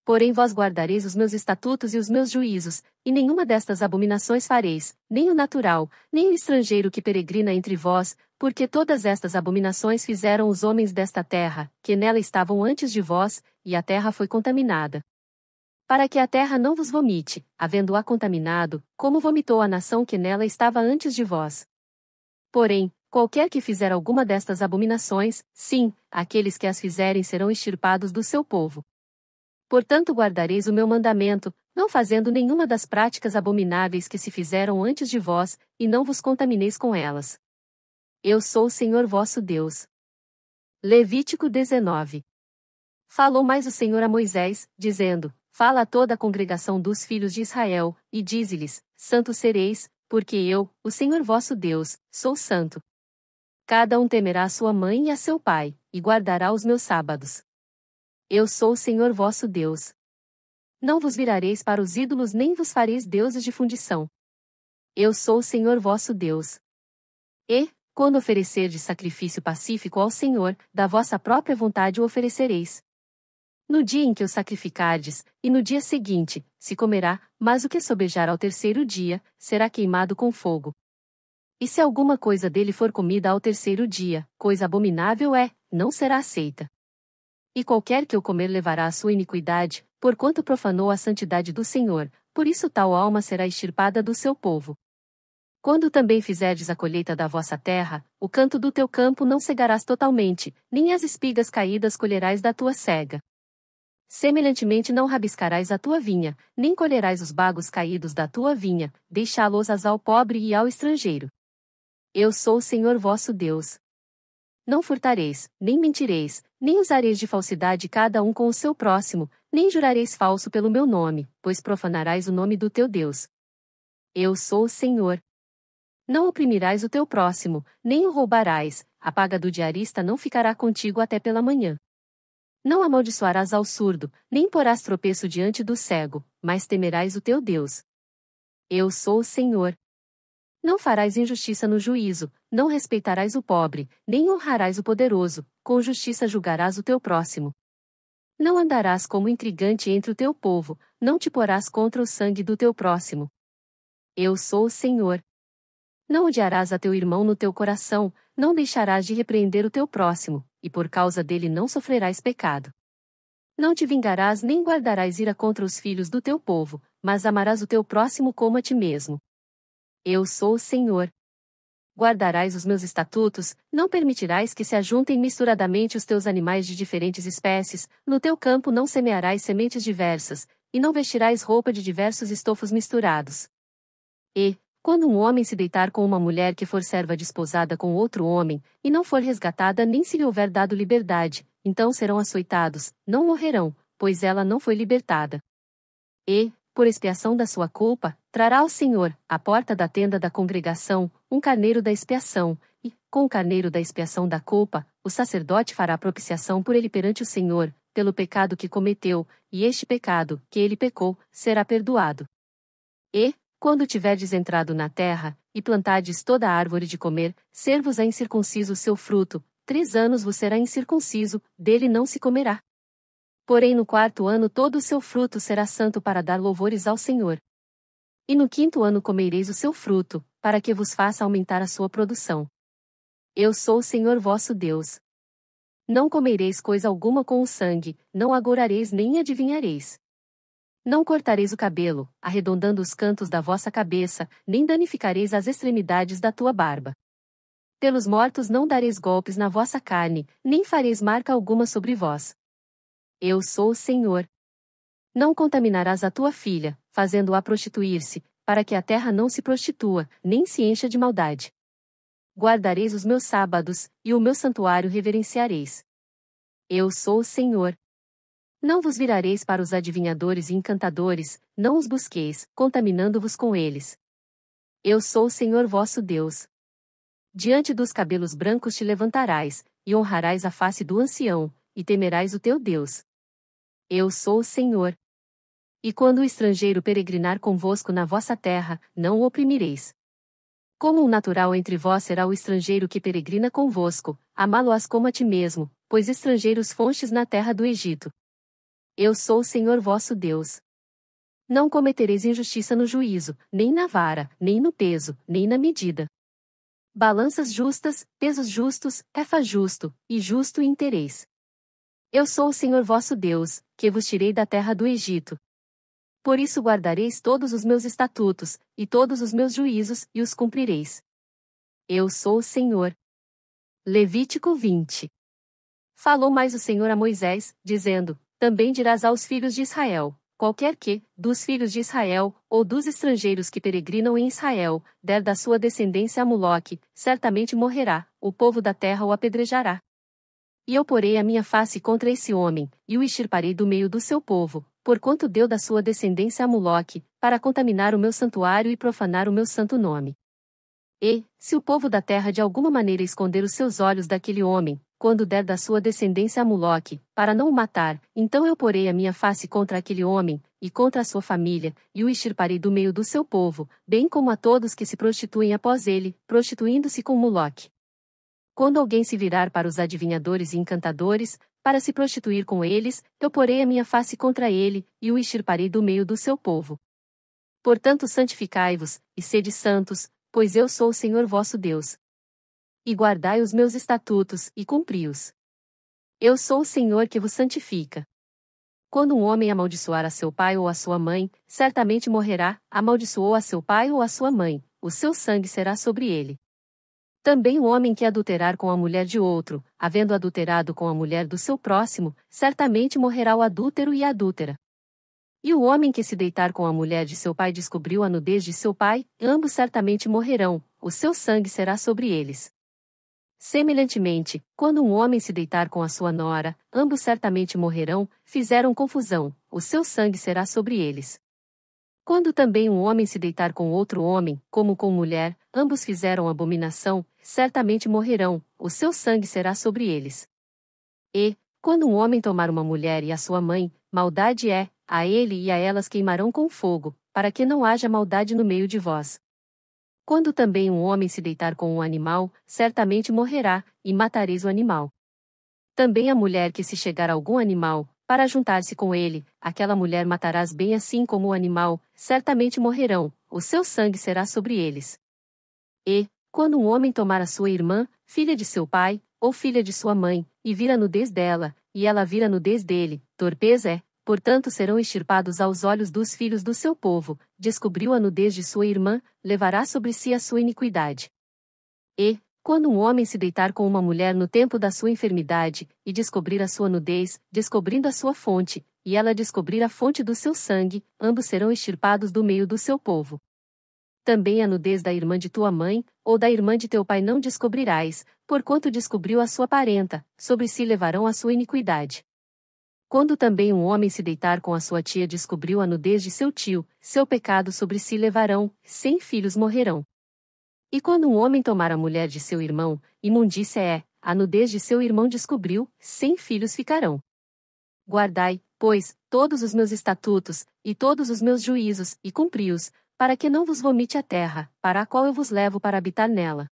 Porém vós guardareis os meus estatutos e os meus juízos, e nenhuma destas abominações fareis, nem o natural, nem o estrangeiro que peregrina entre vós, porque todas estas abominações fizeram os homens desta terra, que nela estavam antes de vós, e a terra foi contaminada. Para que a terra não vos vomite, havendo-a contaminado, como vomitou a nação que nela estava antes de vós. Porém, qualquer que fizer alguma destas abominações, sim, aqueles que as fizerem serão extirpados do seu povo. Portanto guardareis o meu mandamento, não fazendo nenhuma das práticas abomináveis que se fizeram antes de vós, e não vos contamineis com elas. Eu sou o Senhor vosso Deus. Levítico 19. Falou mais o Senhor a Moisés, dizendo: Fala a toda a congregação dos filhos de Israel, e dize-lhes: Santos sereis, porque eu, o Senhor vosso Deus, sou santo. Cada um temerá a sua mãe e a seu pai, e guardará os meus sábados. Eu sou o Senhor vosso Deus. Não vos virareis para os ídolos nem vos fareis deuses de fundição. Eu sou o Senhor vosso Deus. E, quando oferecerdes sacrifício pacífico ao Senhor, da vossa própria vontade o oferecereis. No dia em que o sacrificardes, e no dia seguinte, se comerá, mas o que sobejar ao terceiro dia, será queimado com fogo. E se alguma coisa dele for comida ao terceiro dia, coisa abominável é, não será aceita. E qualquer que o comer levará a sua iniquidade, porquanto profanou a santidade do Senhor, por isso tal alma será extirpada do seu povo. Quando também fizerdes a colheita da vossa terra, o canto do teu campo não cegarás totalmente, nem as espigas caídas colherás da tua cega. Semelhantemente não rabiscarás a tua vinha, nem colherás os bagos caídos da tua vinha, deixá-los ao pobre e ao estrangeiro. Eu sou o Senhor vosso Deus. Não furtareis, nem mentireis, nem usareis de falsidade cada um com o seu próximo, nem jurareis falso pelo meu nome, pois profanarás o nome do teu Deus. Eu sou o Senhor. Não oprimirás o teu próximo, nem o roubarás, a paga do diarista não ficará contigo até pela manhã. Não amaldiçoarás ao surdo, nem porás tropeço diante do cego, mas temerás o teu Deus. Eu sou o Senhor. Não farás injustiça no juízo, não respeitarás o pobre, nem honrarás o poderoso, com justiça julgarás o teu próximo. Não andarás como intrigante entre o teu povo, não te porás contra o sangue do teu próximo. Eu sou o Senhor. Não odiarás a teu irmão no teu coração, não deixarás de repreender o teu próximo, e por causa dele não sofrerás pecado. Não te vingarás nem guardarás ira contra os filhos do teu povo, mas amarás o teu próximo como a ti mesmo. Eu sou o Senhor. Guardarás os meus estatutos, não permitirás que se ajuntem misturadamente os teus animais de diferentes espécies, no teu campo não semearás sementes diversas, e não vestirás roupa de diversos estofos misturados. E, quando um homem se deitar com uma mulher que for serva desposada com outro homem, e não for resgatada nem se lhe houver dado liberdade, então serão açoitados, não morrerão, pois ela não foi libertada. E, por expiação da sua culpa, trará ao Senhor, à porta da tenda da congregação, um carneiro da expiação, e, com o carneiro da expiação da culpa, o sacerdote fará propiciação por ele perante o Senhor, pelo pecado que cometeu, e este pecado, que ele pecou, será perdoado. E, quando tiverdes entrado na terra, e plantardes toda a árvore de comer, ser-vos-á incircunciso o seu fruto, 3 anos vos será incircunciso, dele não se comerá. Porém no 4º ano todo o seu fruto será santo para dar louvores ao Senhor. E no 5º ano comereis o seu fruto, para que vos faça aumentar a sua produção. Eu sou o Senhor vosso Deus. Não comereis coisa alguma com o sangue, não agorareis nem adivinhareis. Não cortareis o cabelo, arredondando os cantos da vossa cabeça, nem danificareis as extremidades da tua barba. Pelos mortos não dareis golpes na vossa carne, nem fareis marca alguma sobre vós. Eu sou o Senhor. Não contaminarás a tua filha, fazendo-a prostituir-se, para que a terra não se prostitua, nem se encha de maldade. Guardareis os meus sábados, e o meu santuário reverenciareis. Eu sou o Senhor. Não vos virareis para os adivinhadores e encantadores, não os busqueis, contaminando-vos com eles. Eu sou o Senhor vosso Deus. Diante dos cabelos brancos te levantarás, e honrarás a face do ancião, e temerás o teu Deus. Eu sou o Senhor. E quando o estrangeiro peregrinar convosco na vossa terra, não o oprimireis. Como um natural entre vós será o estrangeiro que peregrina convosco, amá-lo-ás como a ti mesmo, pois estrangeiros fostes na terra do Egito. Eu sou o Senhor vosso Deus. Não cometereis injustiça no juízo, nem na vara, nem no peso, nem na medida. Balanças justas, pesos justos, efa justo, e justo intereis. Eu sou o Senhor vosso Deus, que vos tirei da terra do Egito. Por isso guardareis todos os meus estatutos, e todos os meus juízos, e os cumprireis. Eu sou o Senhor. Levítico 20. Falou mais o Senhor a Moisés, dizendo: Também dirás aos filhos de Israel: qualquer que, dos filhos de Israel, ou dos estrangeiros que peregrinam em Israel, der da sua descendência a Moloque, certamente morrerá, o povo da terra o apedrejará. E eu porei a minha face contra esse homem, e o extirparei do meio do seu povo, porquanto deu da sua descendência a Moloque, para contaminar o meu santuário e profanar o meu santo nome. E, se o povo da terra de alguma maneira esconder os seus olhos daquele homem, quando der da sua descendência a Moloque, para não o matar, então eu porei a minha face contra aquele homem, e contra a sua família, e o extirparei do meio do seu povo, bem como a todos que se prostituem após ele, prostituindo-se com Moloque. Quando alguém se virar para os adivinhadores e encantadores, para se prostituir com eles, eu porei a minha face contra ele, e o extirparei do meio do seu povo. Portanto santificai-vos, e sede santos, pois eu sou o Senhor vosso Deus. E guardai os meus estatutos, e cumpri-os. Eu sou o Senhor que vos santifica. Quando um homem amaldiçoar a seu pai ou a sua mãe, certamente morrerá, amaldiçoou a seu pai ou a sua mãe, o seu sangue será sobre ele. Também o homem que adulterar com a mulher de outro, havendo adulterado com a mulher do seu próximo, certamente morrerá o adúltero e a adúltera. E o homem que se deitar com a mulher de seu pai descobriu a nudez de seu pai, ambos certamente morrerão, o seu sangue será sobre eles. Semelhantemente, quando um homem se deitar com a sua nora, ambos certamente morrerão, fizeram confusão, o seu sangue será sobre eles. Quando também um homem se deitar com outro homem, como com mulher, ambos fizeram abominação, certamente morrerão, o seu sangue será sobre eles. E, quando um homem tomar uma mulher e a sua mãe, maldade é, a ele e a elas queimarão com fogo, para que não haja maldade no meio de vós. Quando também um homem se deitar com um animal, certamente morrerá, e matareis o animal. Também a mulher que se chegar a algum animal, para juntar-se com ele, aquela mulher matarás bem assim como o animal, certamente morrerão, o seu sangue será sobre eles. E, quando um homem tomar a sua irmã, filha de seu pai, ou filha de sua mãe, e vir a nudez dela, e ela vir a nudez dele, torpeza é, portanto serão extirpados aos olhos dos filhos do seu povo, descobriu a nudez de sua irmã, levará sobre si a sua iniquidade. E, quando um homem se deitar com uma mulher no tempo da sua enfermidade, e descobrir a sua nudez, descobrindo a sua fonte, e ela descobrir a fonte do seu sangue, ambos serão extirpados do meio do seu povo. Também a nudez da irmã de tua mãe, ou da irmã de teu pai não descobrirás, porquanto descobriu a sua parenta, sobre si levarão a sua iniquidade. Quando também um homem se deitar com a sua tia descobriu a nudez de seu tio, seu pecado sobre si levarão, 100 filhos morrerão. E quando um homem tomar a mulher de seu irmão, imundícia é, a nudez de seu irmão descobriu, 100 filhos ficarão. Guardai, pois, todos os meus estatutos, e todos os meus juízos, e cumpri-os, para que não vos vomite a terra, para a qual eu vos levo para habitar nela.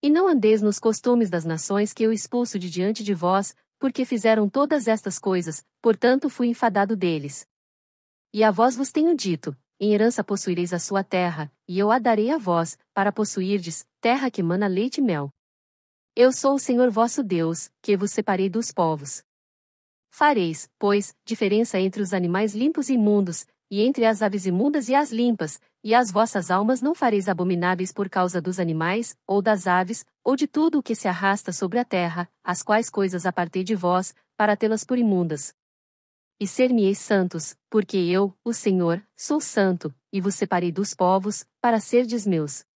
E não andeis nos costumes das nações que eu expulso de diante de vós, porque fizeram todas estas coisas, portanto fui enfadado deles. E a vós vos tenho dito, em herança possuireis a sua terra, e eu a darei a vós, para possuirdes, terra que mana leite e mel. Eu sou o Senhor vosso Deus, que vos separei dos povos. Fareis, pois, diferença entre os animais limpos e imundos, e entre as aves imundas e as limpas, e as vossas almas não fareis abomináveis por causa dos animais, ou das aves, ou de tudo o que se arrasta sobre a terra, as quais coisas apartei de vós, para tê-las por imundas. E ser-me-eis santos, porque eu, o Senhor, sou santo, e vos separei dos povos, para serdes meus.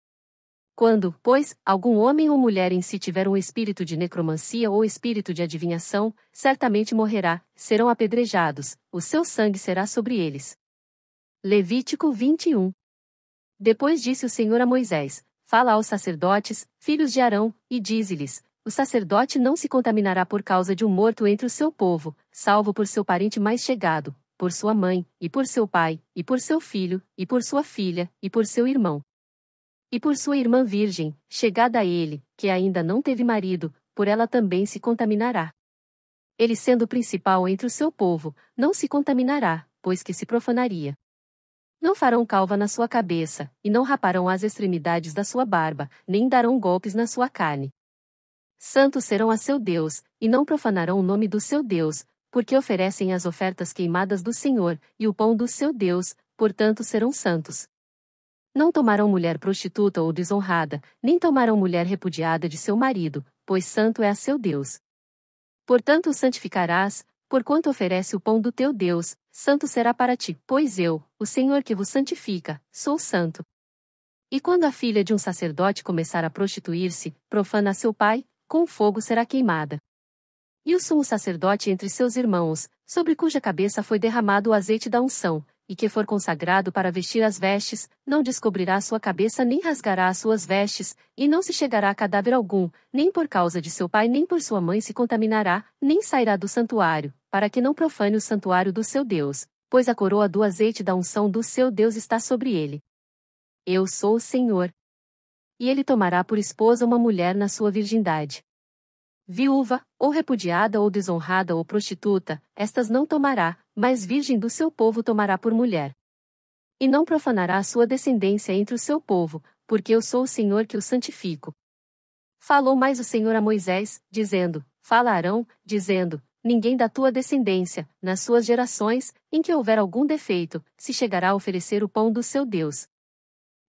Quando, pois, algum homem ou mulher em si tiver um espírito de necromancia ou espírito de adivinhação, certamente morrerá, serão apedrejados, o seu sangue será sobre eles. Levítico 21. Depois disse o Senhor a Moisés: Fala aos sacerdotes, filhos de Arão, e dize-lhes: O sacerdote não se contaminará por causa de um morto entre o seu povo, salvo por seu parente mais chegado, por sua mãe, e por seu pai, e por seu filho, e por sua filha, e por seu irmão. E por sua irmã virgem, chegada a ele, que ainda não teve marido, por ela também se contaminará. Ele sendo o principal entre o seu povo, não se contaminará, pois que se profanaria. Não farão calva na sua cabeça, e não raparão as extremidades da sua barba, nem darão golpes na sua carne. Santos serão a seu Deus, e não profanarão o nome do seu Deus, porque oferecem as ofertas queimadas do Senhor, e o pão do seu Deus, portanto serão santos. Não tomarão mulher prostituta ou desonrada, nem tomarão mulher repudiada de seu marido, pois santo é a seu Deus. Portanto o santificarás, porquanto oferece o pão do teu Deus, santo será para ti, pois eu, o Senhor que vos santifica, sou santo. E quando a filha de um sacerdote começar a prostituir-se, profana a seu pai, com fogo será queimada. E o sumo sacerdote entre seus irmãos, sobre cuja cabeça foi derramado o azeite da unção, e que for consagrado para vestir as vestes, não descobrirá a sua cabeça nem rasgará as suas vestes, e não se chegará a cadáver algum, nem por causa de seu pai nem por sua mãe se contaminará, nem sairá do santuário, para que não profane o santuário do seu Deus, pois a coroa do azeite da unção do seu Deus está sobre ele. Eu sou o Senhor. E ele tomará por esposa uma mulher na sua virgindade. Viúva, ou repudiada ou desonrada ou prostituta, estas não tomará, mas virgem do seu povo tomará por mulher. E não profanará a sua descendência entre o seu povo, porque eu sou o Senhor que o santifico. Falou mais o Senhor a Moisés, dizendo: Fala a Arão, dizendo: Ninguém da tua descendência, nas suas gerações, em que houver algum defeito, se chegará a oferecer o pão do seu Deus.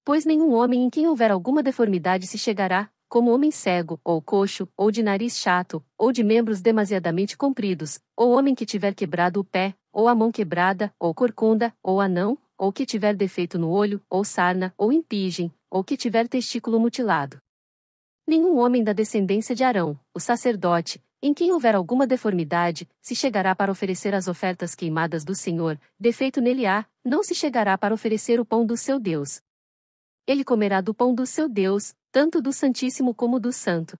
Pois nenhum homem em quem houver alguma deformidade se chegará, como homem cego, ou coxo, ou de nariz chato, ou de membros demasiadamente compridos, ou homem que tiver quebrado o pé, ou a mão quebrada, ou corcunda, ou anão, ou que tiver defeito no olho, ou sarna, ou impigem, ou que tiver testículo mutilado. Nenhum homem da descendência de Arão, o sacerdote, em quem houver alguma deformidade, se chegará para oferecer as ofertas queimadas do Senhor, defeito nele há, não se chegará para oferecer o pão do seu Deus. Ele comerá do pão do seu Deus, tanto do Santíssimo como do Santo.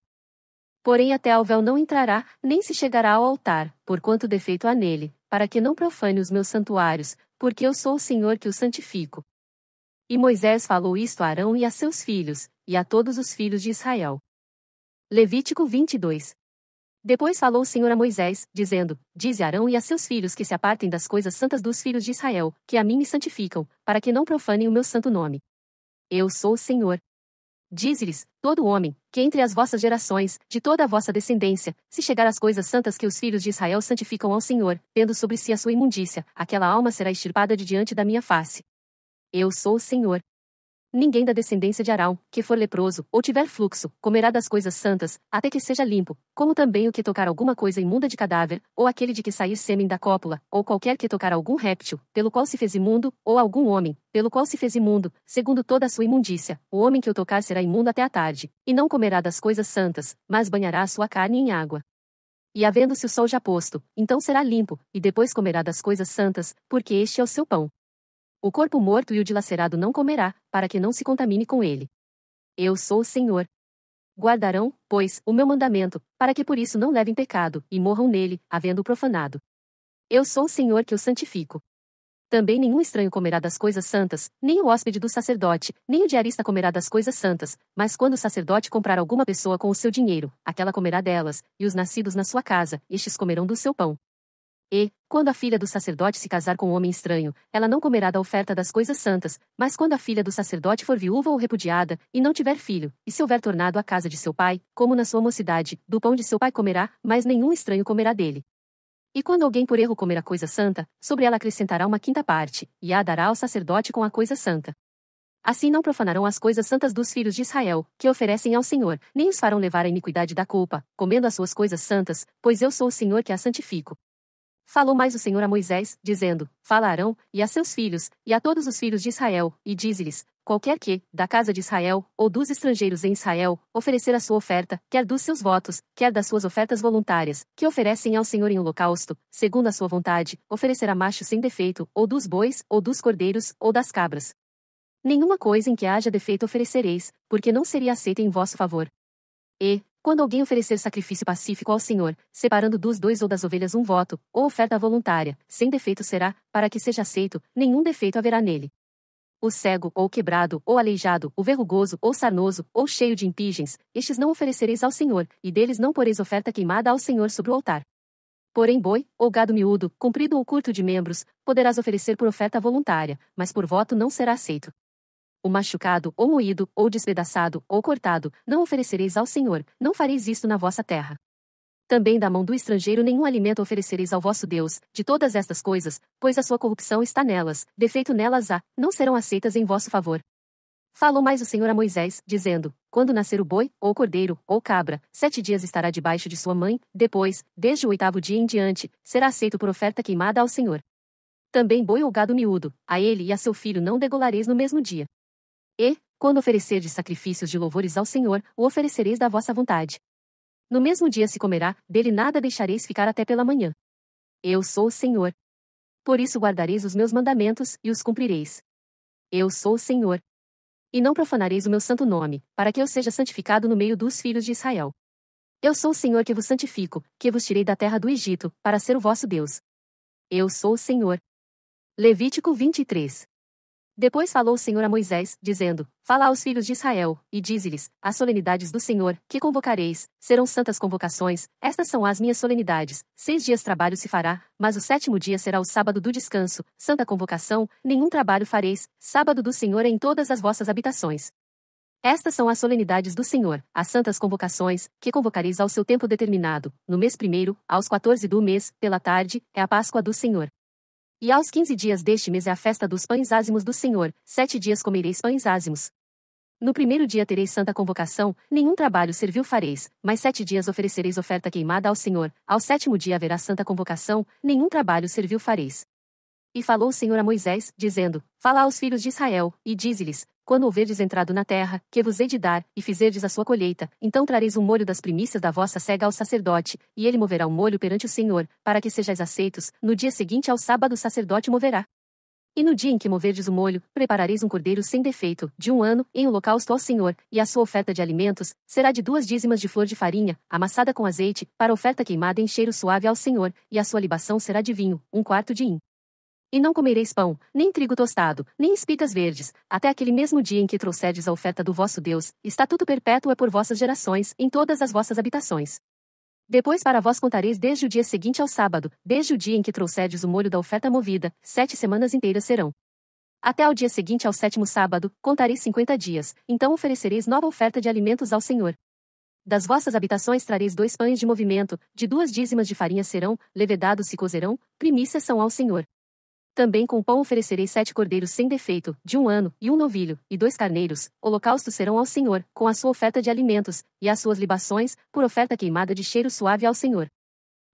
Porém até ao véu não entrará, nem se chegará ao altar, porquanto defeito há nele, para que não profane os meus santuários, porque eu sou o Senhor que o santifico. E Moisés falou isto a Arão e a seus filhos, e a todos os filhos de Israel. Levítico 22. Depois falou o Senhor a Moisés, dizendo: Dize a Arão e a seus filhos que se apartem das coisas santas dos filhos de Israel, que a mim me santificam, para que não profanem o meu santo nome. Eu sou o Senhor. Dize-lhes, todo homem, que entre as vossas gerações, de toda a vossa descendência, se chegar às coisas santas que os filhos de Israel santificam ao Senhor, tendo sobre si a sua imundícia, aquela alma será extirpada de diante da minha face. Eu sou o Senhor. Ninguém da descendência de Arão, que for leproso, ou tiver fluxo, comerá das coisas santas, até que seja limpo, como também o que tocar alguma coisa imunda de cadáver, ou aquele de que sair sêmen da cópula, ou qualquer que tocar algum réptil, pelo qual se fez imundo, ou algum homem, pelo qual se fez imundo, segundo toda a sua imundícia, o homem que o tocar será imundo até a tarde, e não comerá das coisas santas, mas banhará a sua carne em água. E havendo-se o sol já posto, então será limpo, e depois comerá das coisas santas, porque este é o seu pão. O corpo morto e o dilacerado não comerá, para que não se contamine com ele. Eu sou o Senhor. Guardarão, pois, o meu mandamento, para que por isso não levem pecado, e morram nele, havendo-o profanado. Eu sou o Senhor que o santifico. Também nenhum estranho comerá das coisas santas, nem o hóspede do sacerdote, nem o diarista comerá das coisas santas, mas quando o sacerdote comprar alguma pessoa com o seu dinheiro, aquela comerá delas, e os nascidos na sua casa, estes comerão do seu pão. E, quando a filha do sacerdote se casar com um homem estranho, ela não comerá da oferta das coisas santas, mas quando a filha do sacerdote for viúva ou repudiada, e não tiver filho, e se houver tornado à casa de seu pai, como na sua mocidade, do pão de seu pai comerá, mas nenhum estranho comerá dele. E quando alguém por erro comer a coisa santa, sobre ela acrescentará uma quinta parte, e a dará ao sacerdote com a coisa santa. Assim não profanarão as coisas santas dos filhos de Israel, que oferecem ao Senhor, nem os farão levar a iniquidade da culpa, comendo as suas coisas santas, pois eu sou o Senhor que as santifico. Falou mais o Senhor a Moisés, dizendo: Fala a Arão, e a seus filhos, e a todos os filhos de Israel, e dize-lhes: Qualquer que, da casa de Israel, ou dos estrangeiros em Israel, oferecer a sua oferta, quer dos seus votos, quer das suas ofertas voluntárias, que oferecem ao Senhor em holocausto, segundo a sua vontade, oferecerá macho sem defeito, ou dos bois, ou dos cordeiros, ou das cabras. Nenhuma coisa em que haja defeito oferecereis, porque não seria aceita em vosso favor. E, quando alguém oferecer sacrifício pacífico ao Senhor, separando dos bois ou das ovelhas um voto, ou oferta voluntária, sem defeito será, para que seja aceito, nenhum defeito haverá nele. O cego, ou quebrado, ou aleijado, o verrugoso, ou sarnoso, ou cheio de impigens, estes não oferecereis ao Senhor, e deles não poreis oferta queimada ao Senhor sobre o altar. Porém boi, ou gado miúdo, comprido ou curto de membros, poderás oferecer por oferta voluntária, mas por voto não será aceito. O machucado, ou moído, ou despedaçado, ou cortado, não oferecereis ao Senhor, não fareis isto na vossa terra. Também da mão do estrangeiro nenhum alimento oferecereis ao vosso Deus, de todas estas coisas, pois a sua corrupção está nelas, defeito nelas há, não serão aceitas em vosso favor. Falou mais o Senhor a Moisés, dizendo: Quando nascer o boi, ou cordeiro, ou cabra, 7 dias estará debaixo de sua mãe, depois, desde o 8º dia em diante, será aceito por oferta queimada ao Senhor. Também boi ou gado miúdo, a ele e a seu filho não degolareis no mesmo dia. E, quando oferecerdes sacrifícios de louvores ao Senhor, o oferecereis da vossa vontade. No mesmo dia se comerá, dele nada deixareis ficar até pela manhã. Eu sou o Senhor. Por isso guardareis os meus mandamentos, e os cumprireis. Eu sou o Senhor. E não profanareis o meu santo nome, para que eu seja santificado no meio dos filhos de Israel. Eu sou o Senhor que vos santifico, que vos tirei da terra do Egito, para ser o vosso Deus. Eu sou o Senhor. Levítico 23. Depois falou o Senhor a Moisés, dizendo: Fala aos filhos de Israel, e dize-lhes: As solenidades do Senhor, que convocareis, serão santas convocações, estas são as minhas solenidades. 6 dias trabalho se fará, mas o 7º dia será o sábado do descanso, santa convocação, nenhum trabalho fareis, sábado do Senhor é em todas as vossas habitações. Estas são as solenidades do Senhor, as santas convocações, que convocareis ao seu tempo determinado, no mês primeiro, aos 14 do mês, pela tarde, é a Páscoa do Senhor. E aos 15 dias deste mês é a festa dos pães ázimos do Senhor, 7 dias comereis pães ázimos. No primeiro dia tereis santa convocação, nenhum trabalho servil fareis, mas 7 dias oferecereis oferta queimada ao Senhor, ao 7º dia haverá santa convocação, nenhum trabalho servil fareis. E falou o Senhor a Moisés, dizendo, fala aos filhos de Israel, e dize-lhes, quando houverdes entrado na terra, que vos hei de dar, e fizerdes a sua colheita, então trareis um molho das primícias da vossa cega ao sacerdote, e ele moverá o molho perante o Senhor, para que sejais aceitos, no dia seguinte ao sábado o sacerdote moverá. E no dia em que moverdes o molho, preparareis um cordeiro sem defeito, de 1 ano, em holocausto ao Senhor, e a sua oferta de alimentos será de 2 dízimas de flor de farinha, amassada com azeite, para oferta queimada em cheiro suave ao Senhor, e a sua libação será de vinho, 1/4 de hin. E não comereis pão, nem trigo tostado, nem espigas verdes, até aquele mesmo dia em que trouxerdes a oferta do vosso Deus, estatuto perpétuo é por vossas gerações, em todas as vossas habitações. Depois para vós contareis desde o dia seguinte ao sábado, desde o dia em que trouxerdes o molho da oferta movida, 7 semanas inteiras serão. Até ao dia seguinte ao 7º sábado, contareis 50 dias, então oferecereis nova oferta de alimentos ao Senhor. Das vossas habitações trareis 2 pães de movimento, de 2 dízimas de farinha serão, levedados se cozerão, primícias são ao Senhor. Também com pão oferecereis 7 cordeiros sem defeito, de 1 ano, e 1 novilho, e 2 carneiros, holocaustos serão ao Senhor, com a sua oferta de alimentos, e as suas libações, por oferta queimada de cheiro suave ao Senhor.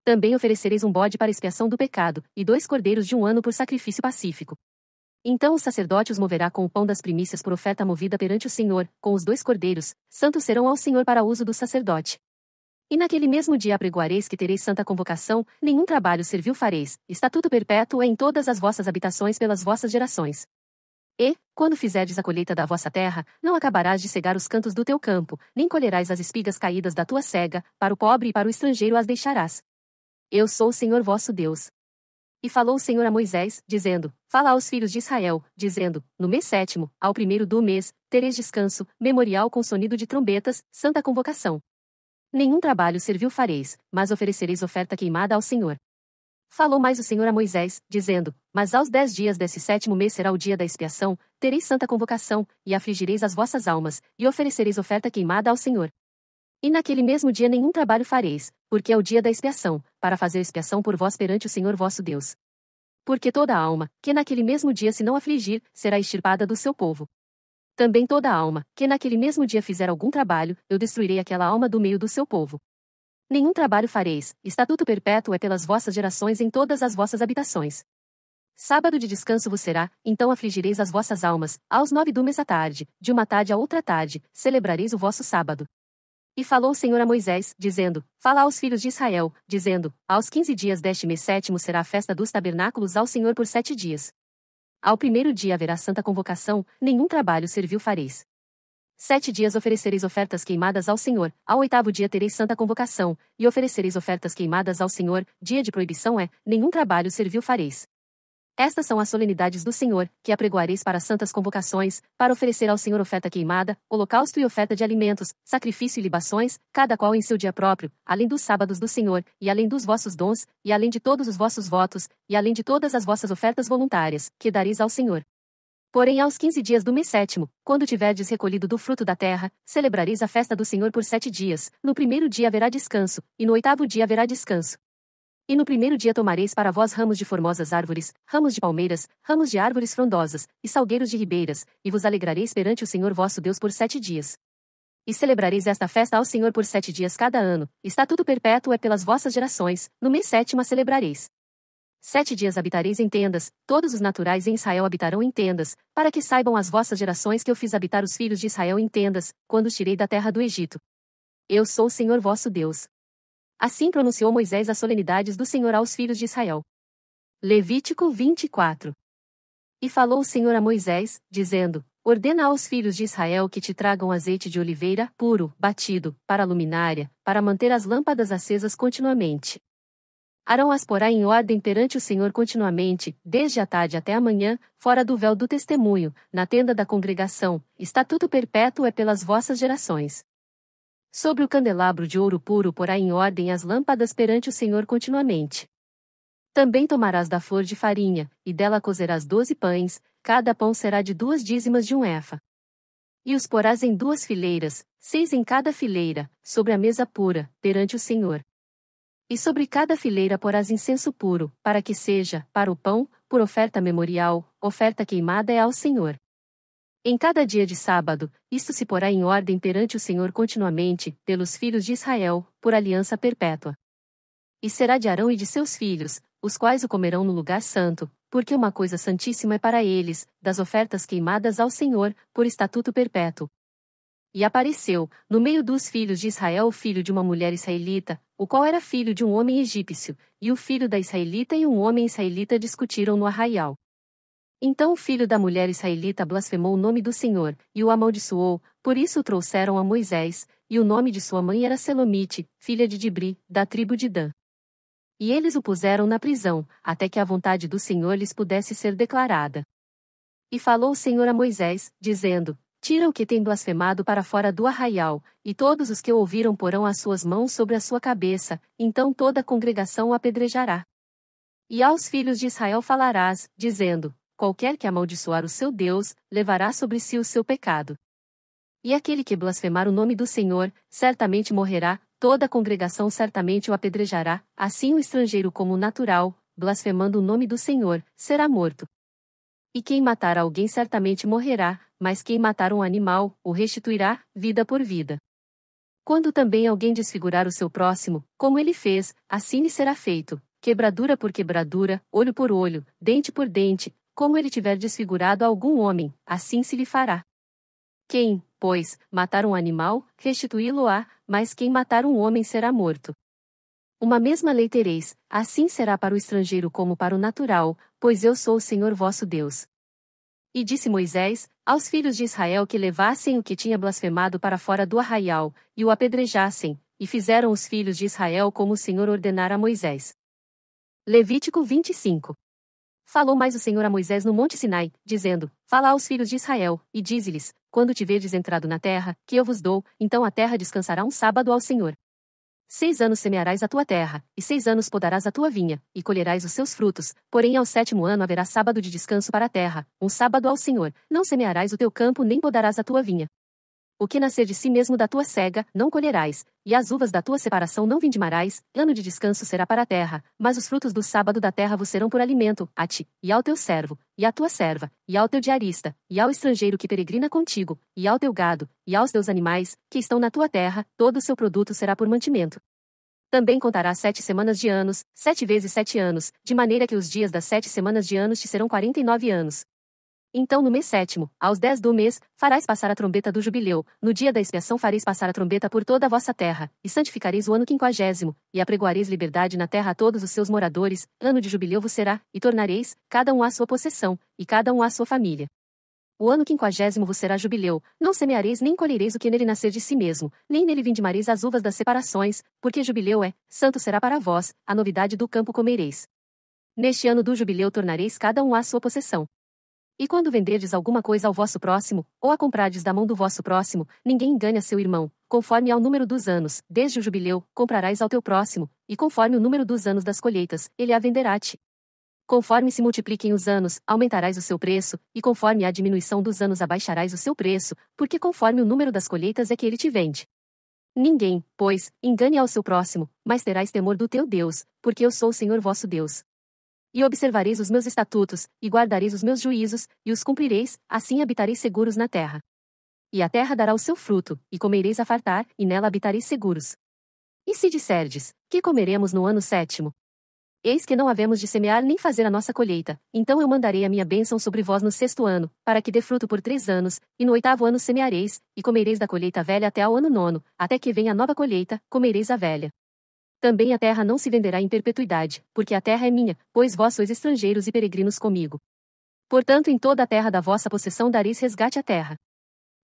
Também oferecereis um bode para expiação do pecado, e 2 cordeiros de 1 ano por sacrifício pacífico. Então o sacerdote os moverá com o pão das primícias por oferta movida perante o Senhor, com os 2 cordeiros, santos serão ao Senhor para uso do sacerdote. E naquele mesmo dia apregoareis que tereis santa convocação, nenhum trabalho servil fareis, estatuto perpétuo é em todas as vossas habitações pelas vossas gerações. E, quando fizerdes a colheita da vossa terra, não acabarás de cegar os cantos do teu campo, nem colherás as espigas caídas da tua cega, para o pobre e para o estrangeiro as deixarás. Eu sou o Senhor vosso Deus. E falou o Senhor a Moisés, dizendo, fala aos filhos de Israel, dizendo, no mês 7º, ao 1º do mês, tereis descanso, memorial com sonido de trombetas, santa convocação. Nenhum trabalho servil fareis, mas oferecereis oferta queimada ao Senhor. Falou mais o Senhor a Moisés, dizendo, mas aos 10 dias desse 7º mês será o dia da expiação, tereis santa convocação, e afligireis as vossas almas, e oferecereis oferta queimada ao Senhor. E naquele mesmo dia nenhum trabalho fareis, porque é o dia da expiação, para fazer expiação por vós perante o Senhor vosso Deus. Porque toda alma, que naquele mesmo dia se não afligir, será extirpada do seu povo. Também toda alma, que naquele mesmo dia fizer algum trabalho, eu destruirei aquela alma do meio do seu povo. Nenhum trabalho fareis, estatuto perpétuo é pelas vossas gerações em todas as vossas habitações. Sábado de descanso vos será, então afligireis as vossas almas, aos 9 do mês à tarde, de uma tarde a outra tarde, celebrareis o vosso sábado. E falou o Senhor a Moisés, dizendo, fala aos filhos de Israel, dizendo, aos 15 dias deste mês 7º será a festa dos tabernáculos ao Senhor por 7 dias. Ao 1º dia haverá santa convocação, nenhum trabalho servil fareis. 7 dias oferecereis ofertas queimadas ao Senhor, ao 8º dia tereis santa convocação, e oferecereis ofertas queimadas ao Senhor, dia de proibição é, nenhum trabalho servil fareis. Estas são as solenidades do Senhor, que apregoareis para santas convocações, para oferecer ao Senhor oferta queimada, holocausto e oferta de alimentos, sacrifício e libações, cada qual em seu dia próprio, além dos sábados do Senhor, e além dos vossos dons, e além de todos os vossos votos, e além de todas as vossas ofertas voluntárias, que dareis ao Senhor. Porém aos 15 dias do mês 7º, quando tiverdes recolhido do fruto da terra, celebrareis a festa do Senhor por 7 dias, no 1º dia haverá descanso, e no 8º dia haverá descanso. E no 1º dia tomareis para vós ramos de formosas árvores, ramos de palmeiras, ramos de árvores frondosas, e salgueiros de ribeiras, e vos alegrareis perante o Senhor vosso Deus por 7 dias. E celebrareis esta festa ao Senhor por 7 dias cada ano, estatuto perpétuo é pelas vossas gerações, no mês 7º a celebrareis. 7 dias habitareis em tendas, todos os naturais em Israel habitarão em tendas, para que saibam as vossas gerações que eu fiz habitar os filhos de Israel em tendas, quando os tirei da terra do Egito. Eu sou o Senhor vosso Deus. Assim pronunciou Moisés as solenidades do Senhor aos filhos de Israel. Levítico 24. E falou o Senhor a Moisés, dizendo, ordena aos filhos de Israel que te tragam azeite de oliveira, puro, batido, para a luminária, para manter as lâmpadas acesas continuamente. Arão as porá em ordem perante o Senhor continuamente, desde a tarde até a manhã, fora do véu do testemunho, na tenda da congregação, estatuto perpétuo é pelas vossas gerações. Sobre o candelabro de ouro puro porá em ordem as lâmpadas perante o Senhor continuamente. Também tomarás da flor de farinha, e dela cozerás 12 pães, cada pão será de 2 dízimas de 1 efa. E os porás em 2 fileiras, 6 em cada fileira, sobre a mesa pura, perante o Senhor. E sobre cada fileira porás incenso puro, para que seja, para o pão, por oferta memorial, oferta queimada é ao Senhor. Em cada dia de sábado, isto se porá em ordem perante o Senhor continuamente, pelos filhos de Israel, por aliança perpétua. E será de Arão e de seus filhos, os quais o comerão no lugar santo, porque uma coisa santíssima é para eles, das ofertas queimadas ao Senhor, por estatuto perpétuo. E apareceu, no meio dos filhos de Israel, o filho de uma mulher israelita, o qual era filho de um homem egípcio, e o filho da israelita e um homem israelita discutiram no arraial. Então o filho da mulher israelita blasfemou o nome do Senhor, e o amaldiçoou, por isso o trouxeram a Moisés, e o nome de sua mãe era Selomite, filha de Dibri, da tribo de Dan. E eles o puseram na prisão, até que a vontade do Senhor lhes pudesse ser declarada. E falou o Senhor a Moisés, dizendo: Tira o que tem blasfemado para fora do arraial, e todos os que o ouviram porão as suas mãos sobre a sua cabeça, então toda a congregação o apedrejará. E aos filhos de Israel falarás, dizendo: Qualquer que amaldiçoar o seu Deus, levará sobre si o seu pecado. E aquele que blasfemar o nome do Senhor, certamente morrerá, toda a congregação certamente o apedrejará, assim o estrangeiro como o natural, blasfemando o nome do Senhor, será morto. E quem matar alguém certamente morrerá, mas quem matar um animal, o restituirá, vida por vida. Quando também alguém desfigurar o seu próximo, como ele fez, assim lhe será feito, quebradura por quebradura, olho por olho, dente por dente, como ele tiver desfigurado algum homem, assim se lhe fará. Quem, pois, matar um animal, restituí-lo-á, mas quem matar um homem será morto. Uma mesma lei tereis, assim será para o estrangeiro como para o natural, pois eu sou o Senhor vosso Deus. E disse Moisés, aos filhos de Israel que levassem o que tinha blasfemado para fora do arraial, e o apedrejassem, e fizeram os filhos de Israel como o Senhor ordenara a Moisés. Levítico 25. Falou mais o Senhor a Moisés no monte Sinai, dizendo: Fala aos filhos de Israel, e dize-lhes: Quando tiverdes entrado na terra, que eu vos dou, então a terra descansará um sábado ao Senhor. 6 anos semearás a tua terra, e 6 anos podarás a tua vinha, e colherás os seus frutos, porém ao 7º ano haverá sábado de descanso para a terra, um sábado ao Senhor, não semearás o teu campo nem podarás a tua vinha. O que nascer de si mesmo da tua cega, não colherás, e as uvas da tua separação não vindimarás, ano de descanso será para a terra, mas os frutos do sábado da terra vos serão por alimento, a ti, e ao teu servo, e à tua serva, e ao teu diarista, e ao estrangeiro que peregrina contigo, e ao teu gado, e aos teus animais, que estão na tua terra, todo o seu produto será por mantimento. Também contarás 7 semanas de anos, 7 vezes 7 anos, de maneira que os dias das 7 semanas de anos te serão 49 anos. Então no mês 7º, aos 10 do mês, farás passar a trombeta do jubileu, no dia da expiação fareis passar a trombeta por toda a vossa terra, e santificareis o ano 50º, e apregoareis liberdade na terra a todos os seus moradores, ano de jubileu vos será, e tornareis, cada um à sua possessão, e cada um à sua família. O ano 50º vos será jubileu, não semeareis nem colhereis o que nele nascer de si mesmo, nem nele vindimareis as uvas das separações, porque jubileu é, santo será para vós, a novidade do campo comereis. Neste ano do jubileu tornareis cada um à sua possessão. E quando venderdes alguma coisa ao vosso próximo, ou a comprardes da mão do vosso próximo, ninguém engane a seu irmão, conforme ao número dos anos, desde o jubileu, comprarás ao teu próximo, e conforme o número dos anos das colheitas, ele a venderá-te. Conforme se multipliquem os anos, aumentarás o seu preço, e conforme a diminuição dos anos abaixarás o seu preço, porque conforme o número das colheitas é que ele te vende. Ninguém, pois, engane ao seu próximo, mas terás temor do teu Deus, porque eu sou o Senhor vosso Deus. E observareis os meus estatutos, e guardareis os meus juízos, e os cumprireis, assim habitareis seguros na terra. E a terra dará o seu fruto, e comereis a fartar, e nela habitareis seguros. E se disserdes, que comeremos no ano 7º? Eis que não havemos de semear nem fazer a nossa colheita, então eu mandarei a minha bênção sobre vós no 6º ano, para que dê fruto por 3 anos, e no 8º ano semeareis, e comereis da colheita velha até ao ano 9º, até que venha a nova colheita, comereis a velha. Também a terra não se venderá em perpetuidade, porque a terra é minha, pois vós sois estrangeiros e peregrinos comigo. Portanto, em toda a terra da vossa possessão dareis resgate à terra.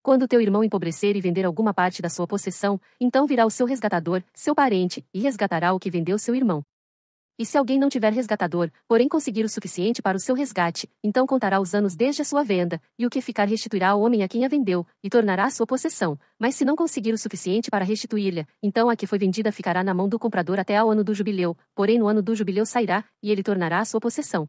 Quando teu irmão empobrecer e vender alguma parte da sua possessão, então virá o seu resgatador, seu parente, e resgatará o que vendeu seu irmão. E se alguém não tiver resgatador, porém conseguir o suficiente para o seu resgate, então contará os anos desde a sua venda, e o que ficar restituirá ao homem a quem a vendeu, e tornará a sua possessão. Mas se não conseguir o suficiente para restituir-lhe, então a que foi vendida ficará na mão do comprador até ao ano do jubileu, porém no ano do jubileu sairá, e ele tornará a sua possessão.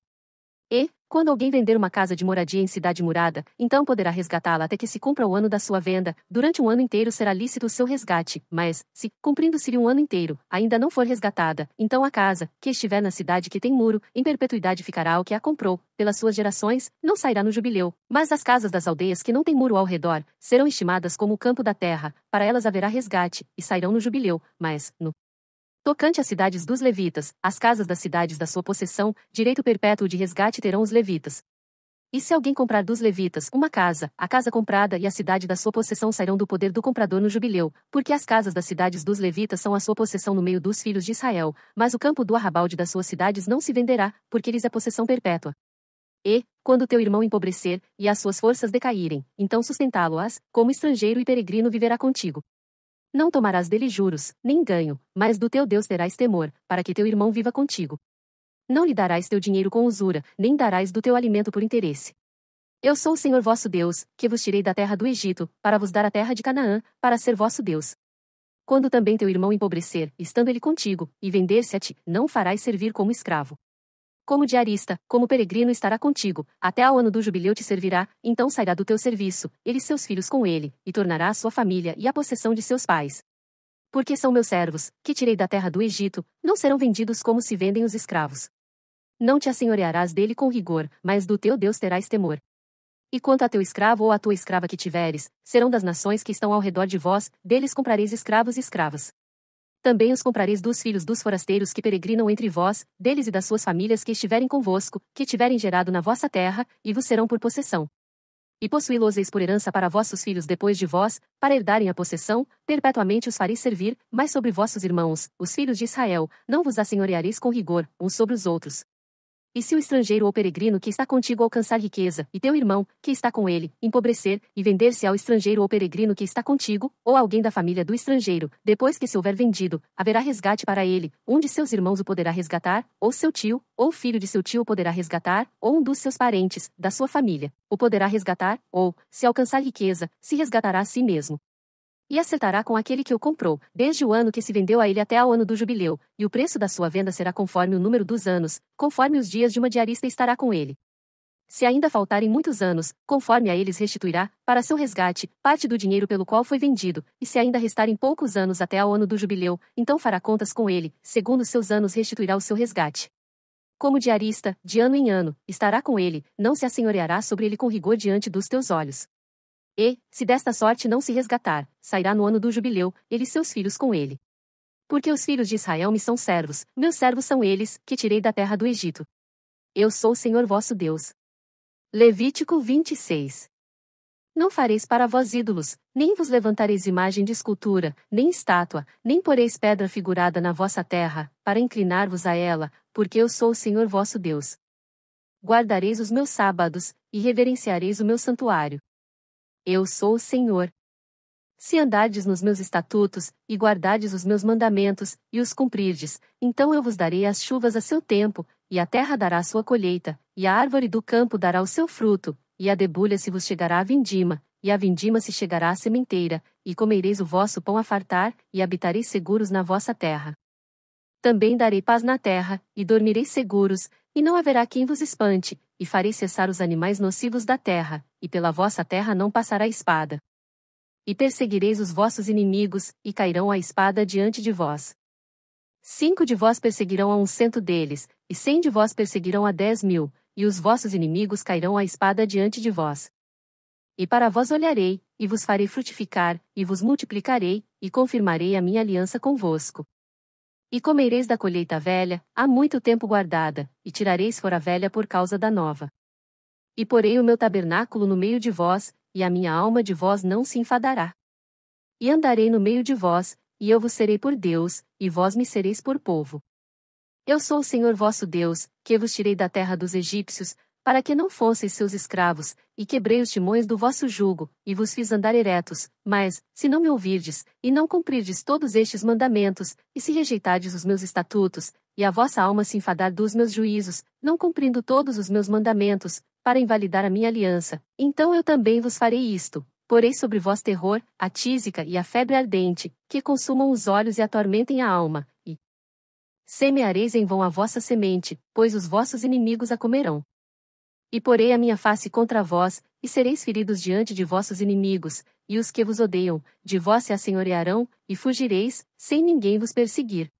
E, quando alguém vender uma casa de moradia em cidade murada, então poderá resgatá-la até que se cumpra o ano da sua venda. Durante um ano inteiro será lícito o seu resgate, mas, se, cumprindo-se-lhe um ano inteiro, ainda não for resgatada, então a casa, que estiver na cidade que tem muro, em perpetuidade ficará ao que a comprou, pelas suas gerações, não sairá no jubileu. Mas as casas das aldeias que não têm muro ao redor, serão estimadas como o campo da terra, para elas haverá resgate, e sairão no jubileu, mas, no tocante às cidades dos levitas, as casas das cidades da sua possessão, direito perpétuo de resgate terão os levitas. E se alguém comprar dos levitas uma casa, a casa comprada e a cidade da sua possessão sairão do poder do comprador no jubileu, porque as casas das cidades dos levitas são a sua possessão no meio dos filhos de Israel, mas o campo do arrabalde das suas cidades não se venderá, porque lhes é possessão perpétua. E, quando teu irmão empobrecer, e as suas forças decaírem, então sustentá-lo-ás, como estrangeiro e peregrino viverá contigo. Não tomarás dele juros, nem ganho, mas do teu Deus terás temor, para que teu irmão viva contigo. Não lhe darás teu dinheiro com usura, nem darás do teu alimento por interesse. Eu sou o Senhor vosso Deus, que vos tirei da terra do Egito, para vos dar a terra de Canaã, para ser vosso Deus. Quando também teu irmão empobrecer, estando ele contigo, e vender-se a ti, não o farás servir como escravo. Como diarista, como peregrino estará contigo, até ao ano do jubileu te servirá, então sairá do teu serviço, ele e seus filhos com ele, e tornará a sua família e a possessão de seus pais. Porque são meus servos, que tirei da terra do Egito, não serão vendidos como se vendem os escravos. Não te assenhorearás dele com rigor, mas do teu Deus terás temor. E quanto a teu escravo ou a tua escrava que tiveres, serão das nações que estão ao redor de vós, deles comprareis escravos e escravas. Também os comprareis dos filhos dos forasteiros que peregrinam entre vós, deles e das suas famílias que estiverem convosco, que tiverem gerado na vossa terra, e vos serão por possessão. E possuí-los-eis por herança para vossos filhos depois de vós, para herdarem a possessão, perpetuamente os fareis servir, mas sobre vossos irmãos, os filhos de Israel, não vos assenhoreareis com rigor, uns sobre os outros. E se o estrangeiro ou peregrino que está contigo alcançar riqueza, e teu irmão, que está com ele, empobrecer, e vender-se ao estrangeiro ou peregrino que está contigo, ou alguém da família do estrangeiro, depois que se houver vendido, haverá resgate para ele, um de seus irmãos o poderá resgatar, ou seu tio, ou filho de seu tio o poderá resgatar, ou um dos seus parentes, da sua família, o poderá resgatar, ou, se alcançar riqueza, se resgatará a si mesmo. E acertará com aquele que o comprou, desde o ano que se vendeu a ele até ao ano do jubileu, e o preço da sua venda será conforme o número dos anos, conforme os dias de uma diarista estará com ele. Se ainda faltarem muitos anos, conforme a eles restituirá, para seu resgate, parte do dinheiro pelo qual foi vendido, e se ainda restarem poucos anos até ao ano do jubileu, então fará contas com ele, segundo os seus anos restituirá o seu resgate. Como diarista, de ano em ano, estará com ele, não se assenhoreará sobre ele com rigor diante dos teus olhos. E, se desta sorte não se resgatar, sairá no ano do jubileu, ele e seus filhos com ele. Porque os filhos de Israel me são servos, meus servos são eles, que tirei da terra do Egito. Eu sou o Senhor vosso Deus. Levítico 26. Não fareis para vós ídolos, nem vos levantareis imagem de escultura, nem estátua, nem poreis pedra figurada na vossa terra, para inclinar-vos a ela, porque eu sou o Senhor vosso Deus. Guardareis os meus sábados, e reverenciareis o meu santuário. Eu sou o Senhor. Se andardes nos meus estatutos, e guardardes os meus mandamentos, e os cumprirdes, então eu vos darei as chuvas a seu tempo, e a terra dará a sua colheita, e a árvore do campo dará o seu fruto, e a debulha se vos chegará a vindima, e a vindima se chegará à sementeira, e comereis o vosso pão a fartar, e habitareis seguros na vossa terra. Também darei paz na terra, e dormireis seguros, e não haverá quem vos espante, e farei cessar os animais nocivos da terra, e pela vossa terra não passará espada. E perseguireis os vossos inimigos, e cairão a espada diante de vós. 5 de vós perseguirão a 100 deles, e 100 de vós perseguirão a 10.000, e os vossos inimigos cairão a espada diante de vós. E para vós olharei, e vos farei frutificar, e vos multiplicarei, e confirmarei a minha aliança convosco. E comereis da colheita velha, há muito tempo guardada, e tirareis fora a velha por causa da nova. E porei o meu tabernáculo no meio de vós, e a minha alma de vós não se enfadará. E andarei no meio de vós, e eu vos serei por Deus, e vós me sereis por povo. Eu sou o Senhor vosso Deus, que vos tirei da terra dos egípcios, para que não fosseis seus escravos, e quebrei os timões do vosso jugo, e vos fiz andar eretos, mas, se não me ouvirdes, e não cumprirdes todos estes mandamentos, e se rejeitardes os meus estatutos, e a vossa alma se enfadar dos meus juízos, não cumprindo todos os meus mandamentos, para invalidar a minha aliança, então eu também vos farei isto. Porei sobre vós terror, a tísica e a febre ardente, que consumam os olhos e atormentem a alma, e semeareis em vão a vossa semente, pois os vossos inimigos a comerão. E porei a minha face contra vós, e sereis feridos diante de vossos inimigos, e os que vos odeiam, de vós se assenhorearão, e fugireis, sem ninguém vos perseguir.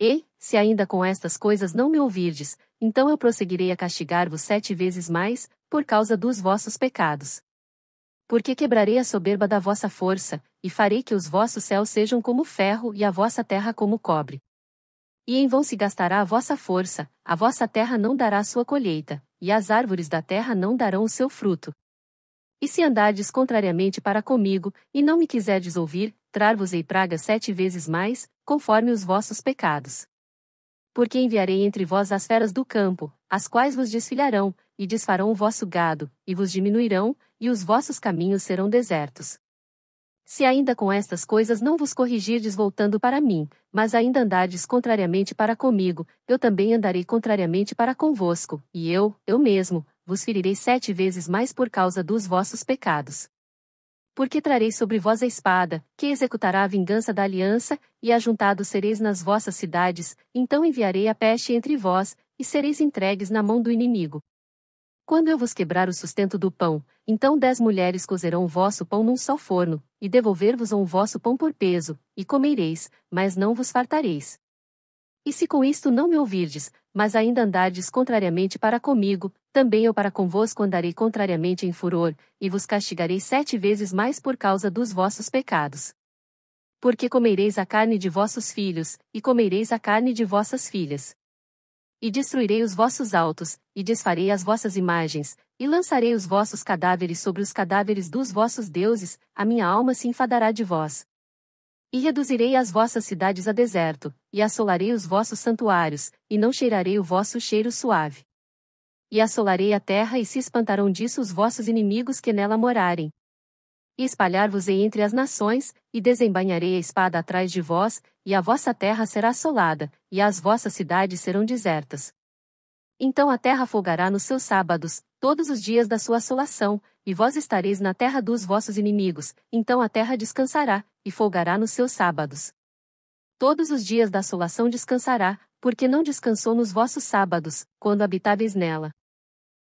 E, se ainda com estas coisas não me ouvirdes, então eu prosseguirei a castigar-vos 7 vezes mais, por causa dos vossos pecados. Porque quebrarei a soberba da vossa força, e farei que os vossos céus sejam como ferro e a vossa terra como cobre. E em vão se gastará a vossa força, a vossa terra não dará sua colheita, e as árvores da terra não darão o seu fruto. E se andardes contrariamente para comigo, e não me quiserdes ouvir, trar-vos-ei praga 7 vezes mais, conforme os vossos pecados. Porque enviarei entre vós as feras do campo, as quais vos desfilharão, e desfarão o vosso gado, e vos diminuirão, e os vossos caminhos serão desertos. Se ainda com estas coisas não vos corrigirdes voltando para mim, mas ainda andardes contrariamente para comigo, eu também andarei contrariamente para convosco, e eu mesmo, vos ferirei 7 vezes mais por causa dos vossos pecados. Porque trarei sobre vós a espada, que executará a vingança da aliança, e ajuntados sereis nas vossas cidades, então enviarei a peste entre vós, e sereis entregues na mão do inimigo. Quando eu vos quebrar o sustento do pão, então 10 mulheres cozerão o vosso pão num só forno, e devolver-vos-ão o vosso pão por peso, e comereis, mas não vos fartareis. E se com isto não me ouvirdes, mas ainda andardes contrariamente para comigo, também eu para convosco andarei contrariamente em furor, e vos castigarei 7 vezes mais por causa dos vossos pecados. Porque comereis a carne de vossos filhos, e comereis a carne de vossas filhas. E destruirei os vossos altos, e desfarei as vossas imagens, e lançarei os vossos cadáveres sobre os cadáveres dos vossos deuses, a minha alma se enfadará de vós. E reduzirei as vossas cidades a deserto, e assolarei os vossos santuários, e não cheirarei o vosso cheiro suave. E assolarei a terra e se espantarão disso os vossos inimigos que nela morarem. E espalhar-vos-ei entre as nações, e desembainharei a espada atrás de vós, e a vossa terra será assolada, e as vossas cidades serão desertas. Então a terra folgará nos seus sábados, todos os dias da sua assolação, e vós estareis na terra dos vossos inimigos, então a terra descansará, e folgará nos seus sábados. Todos os dias da assolação descansará, porque não descansou nos vossos sábados, quando habitáveis nela.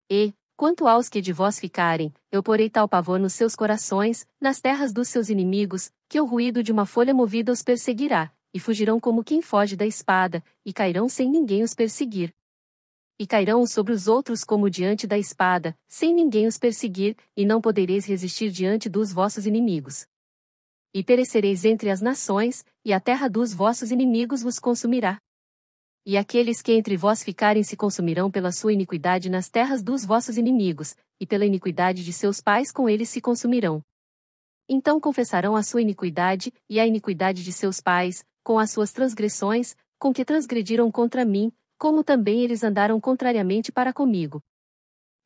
E, quanto aos que de vós ficarem, eu porei tal pavor nos seus corações, nas terras dos seus inimigos, que o ruído de uma folha movida os perseguirá, e fugirão como quem foge da espada, e cairão sem ninguém os perseguir. E cairão uns sobre os outros como diante da espada, sem ninguém os perseguir, e não podereis resistir diante dos vossos inimigos. E perecereis entre as nações, e a terra dos vossos inimigos vos consumirá. E aqueles que entre vós ficarem se consumirão pela sua iniquidade nas terras dos vossos inimigos, e pela iniquidade de seus pais com eles se consumirão. Então confessarão a sua iniquidade, e a iniquidade de seus pais, com as suas transgressões, com que transgrediram contra mim, como também eles andaram contrariamente para comigo.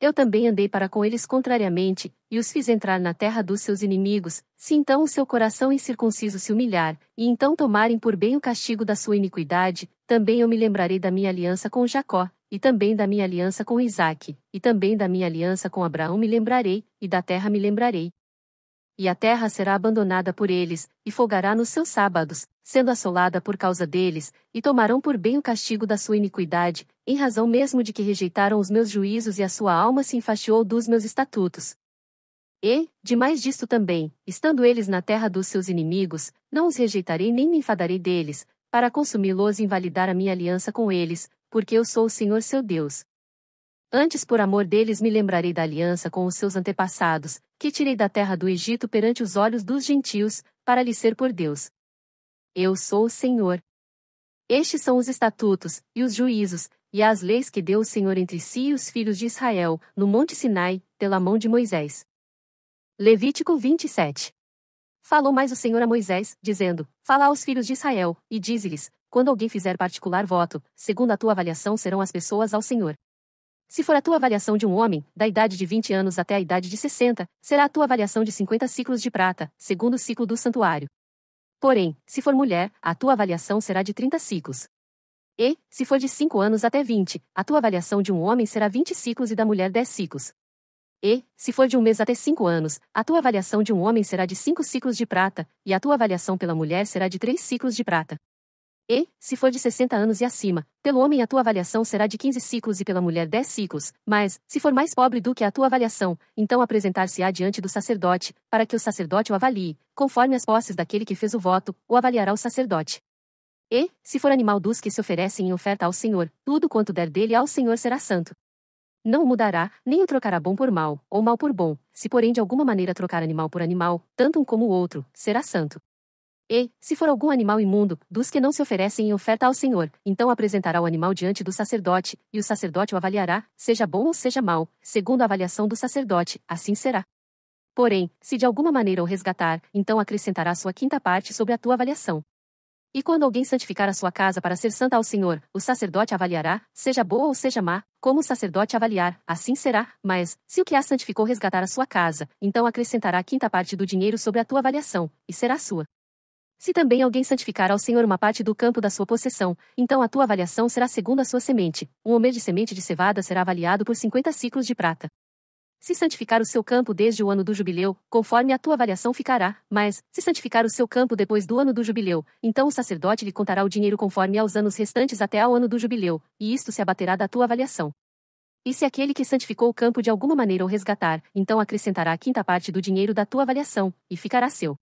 Eu também andei para com eles contrariamente, e os fiz entrar na terra dos seus inimigos, se então o seu coração incircunciso se humilhar, e então tomarem por bem o castigo da sua iniquidade, também eu me lembrarei da minha aliança com Jacó, e também da minha aliança com Isaque, e também da minha aliança com Abraão me lembrarei, e da terra me lembrarei. E a terra será abandonada por eles, e folgará nos seus sábados, sendo assolada por causa deles, e tomarão por bem o castigo da sua iniquidade, em razão mesmo de que rejeitaram os meus juízos e a sua alma se enfastiou dos meus estatutos. E, demais disto também, estando eles na terra dos seus inimigos, não os rejeitarei nem me enfadarei deles, para consumi-los e invalidar a minha aliança com eles, porque eu sou o Senhor seu Deus. Antes por amor deles me lembrarei da aliança com os seus antepassados, que tirei da terra do Egito perante os olhos dos gentios, para lhes ser por Deus. Eu sou o Senhor. Estes são os estatutos, e os juízos, e as leis que deu o Senhor entre si e os filhos de Israel, no monte Sinai, pela mão de Moisés. Levítico 27. Falou mais o Senhor a Moisés, dizendo: Fala aos filhos de Israel, e dize-lhes: quando alguém fizer particular voto, segundo a tua avaliação serão as pessoas ao Senhor. Se for a tua avaliação de um homem, da idade de 20 anos até a idade de 60, será a tua avaliação de 50 ciclos de prata, segundo o ciclo do santuário. Porém, se for mulher, a tua avaliação será de 30 ciclos. E, se for de 5 anos até 20, a tua avaliação de um homem será 20 ciclos e da mulher 10 ciclos. E, se for de um mês até 5 anos, a tua avaliação de um homem será de 5 ciclos de prata, e a tua avaliação pela mulher será de 3 ciclos de prata. E, se for de 60 anos e acima, pelo homem a tua avaliação será de 15 ciclos e pela mulher 10 ciclos, mas, se for mais pobre do que a tua avaliação, então apresentar-se-á diante do sacerdote, para que o sacerdote o avalie, conforme as posses daquele que fez o voto, o avaliará o sacerdote. E, se for animal dos que se oferecem em oferta ao Senhor, tudo quanto der dele ao Senhor será santo. Não o mudará, nem o trocará bom por mal, ou mal por bom, se porém de alguma maneira trocar animal por animal, tanto um como o outro, será santo. E, se for algum animal imundo, dos que não se oferecem em oferta ao Senhor, então apresentará o animal diante do sacerdote, e o sacerdote o avaliará, seja bom ou seja mau, segundo a avaliação do sacerdote, assim será. Porém, se de alguma maneira o resgatar, então acrescentará sua quinta parte sobre a tua avaliação. E quando alguém santificar a sua casa para ser santa ao Senhor, o sacerdote avaliará, seja boa ou seja má, como o sacerdote avaliar, assim será. Mas, se o que a santificou resgatar a sua casa, então acrescentará a quinta parte do dinheiro sobre a tua avaliação, e será sua. Se também alguém santificar ao Senhor uma parte do campo da sua possessão, então a tua avaliação será segundo a sua semente. Um homer de semente de cevada será avaliado por 50 ciclos de prata. Se santificar o seu campo desde o ano do jubileu, conforme a tua avaliação ficará, mas, se santificar o seu campo depois do ano do jubileu, então o sacerdote lhe contará o dinheiro conforme aos anos restantes até ao ano do jubileu, e isto se abaterá da tua avaliação. E se aquele que santificou o campo de alguma maneira o resgatar, então acrescentará a quinta parte do dinheiro da tua avaliação, e ficará seu.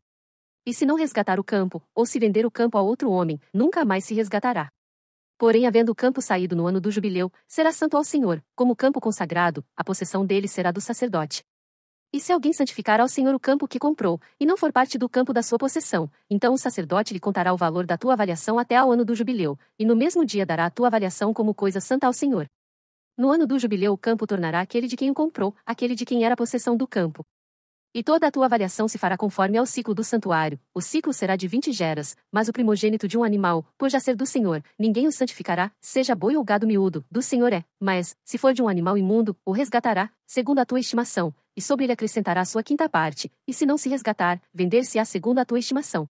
E se não resgatar o campo, ou se vender o campo a outro homem, nunca mais se resgatará. Porém, havendo o campo saído no ano do jubileu, será santo ao Senhor, como campo consagrado, a possessão dele será do sacerdote. E se alguém santificar ao Senhor o campo que comprou, e não for parte do campo da sua possessão, então o sacerdote lhe contará o valor da tua avaliação até ao ano do jubileu, e no mesmo dia dará a tua avaliação como coisa santa ao Senhor. No ano do jubileu o campo tornará aquele de quem o comprou, aquele de quem era a possessão do campo. E toda a tua avaliação se fará conforme ao ciclo do santuário. O ciclo será de 20 geras, mas o primogênito de um animal, por já ser do Senhor, ninguém o santificará, seja boi ou gado miúdo, do Senhor é. Mas, se for de um animal imundo, o resgatará, segundo a tua estimação, e sobre ele acrescentará a sua quinta parte, e se não se resgatar, vender-se-á segundo a tua estimação.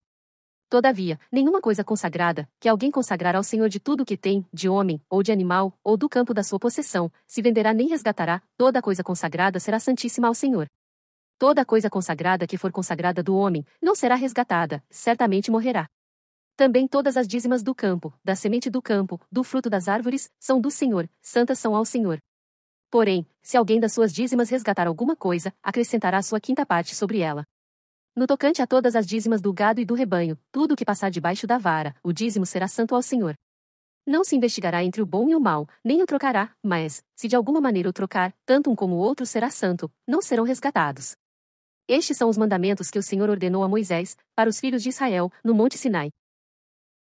Todavia, nenhuma coisa consagrada, que alguém consagrar ao Senhor de tudo o que tem, de homem, ou de animal, ou do campo da sua possessão, se venderá nem resgatará, toda coisa consagrada será santíssima ao Senhor. Toda coisa consagrada que for consagrada do homem, não será resgatada, certamente morrerá. Também todas as dízimas do campo, da semente do campo, do fruto das árvores, são do Senhor, santas são ao Senhor. Porém, se alguém das suas dízimas resgatar alguma coisa, acrescentará a sua quinta parte sobre ela. No tocante a todas as dízimas do gado e do rebanho, tudo o que passar debaixo da vara, o dízimo será santo ao Senhor. Não se investigará entre o bom e o mal, nem o trocará, mas, se de alguma maneira o trocar, tanto um como o outro será santo, não serão resgatados. Estes são os mandamentos que o Senhor ordenou a Moisés, para os filhos de Israel, no Monte Sinai.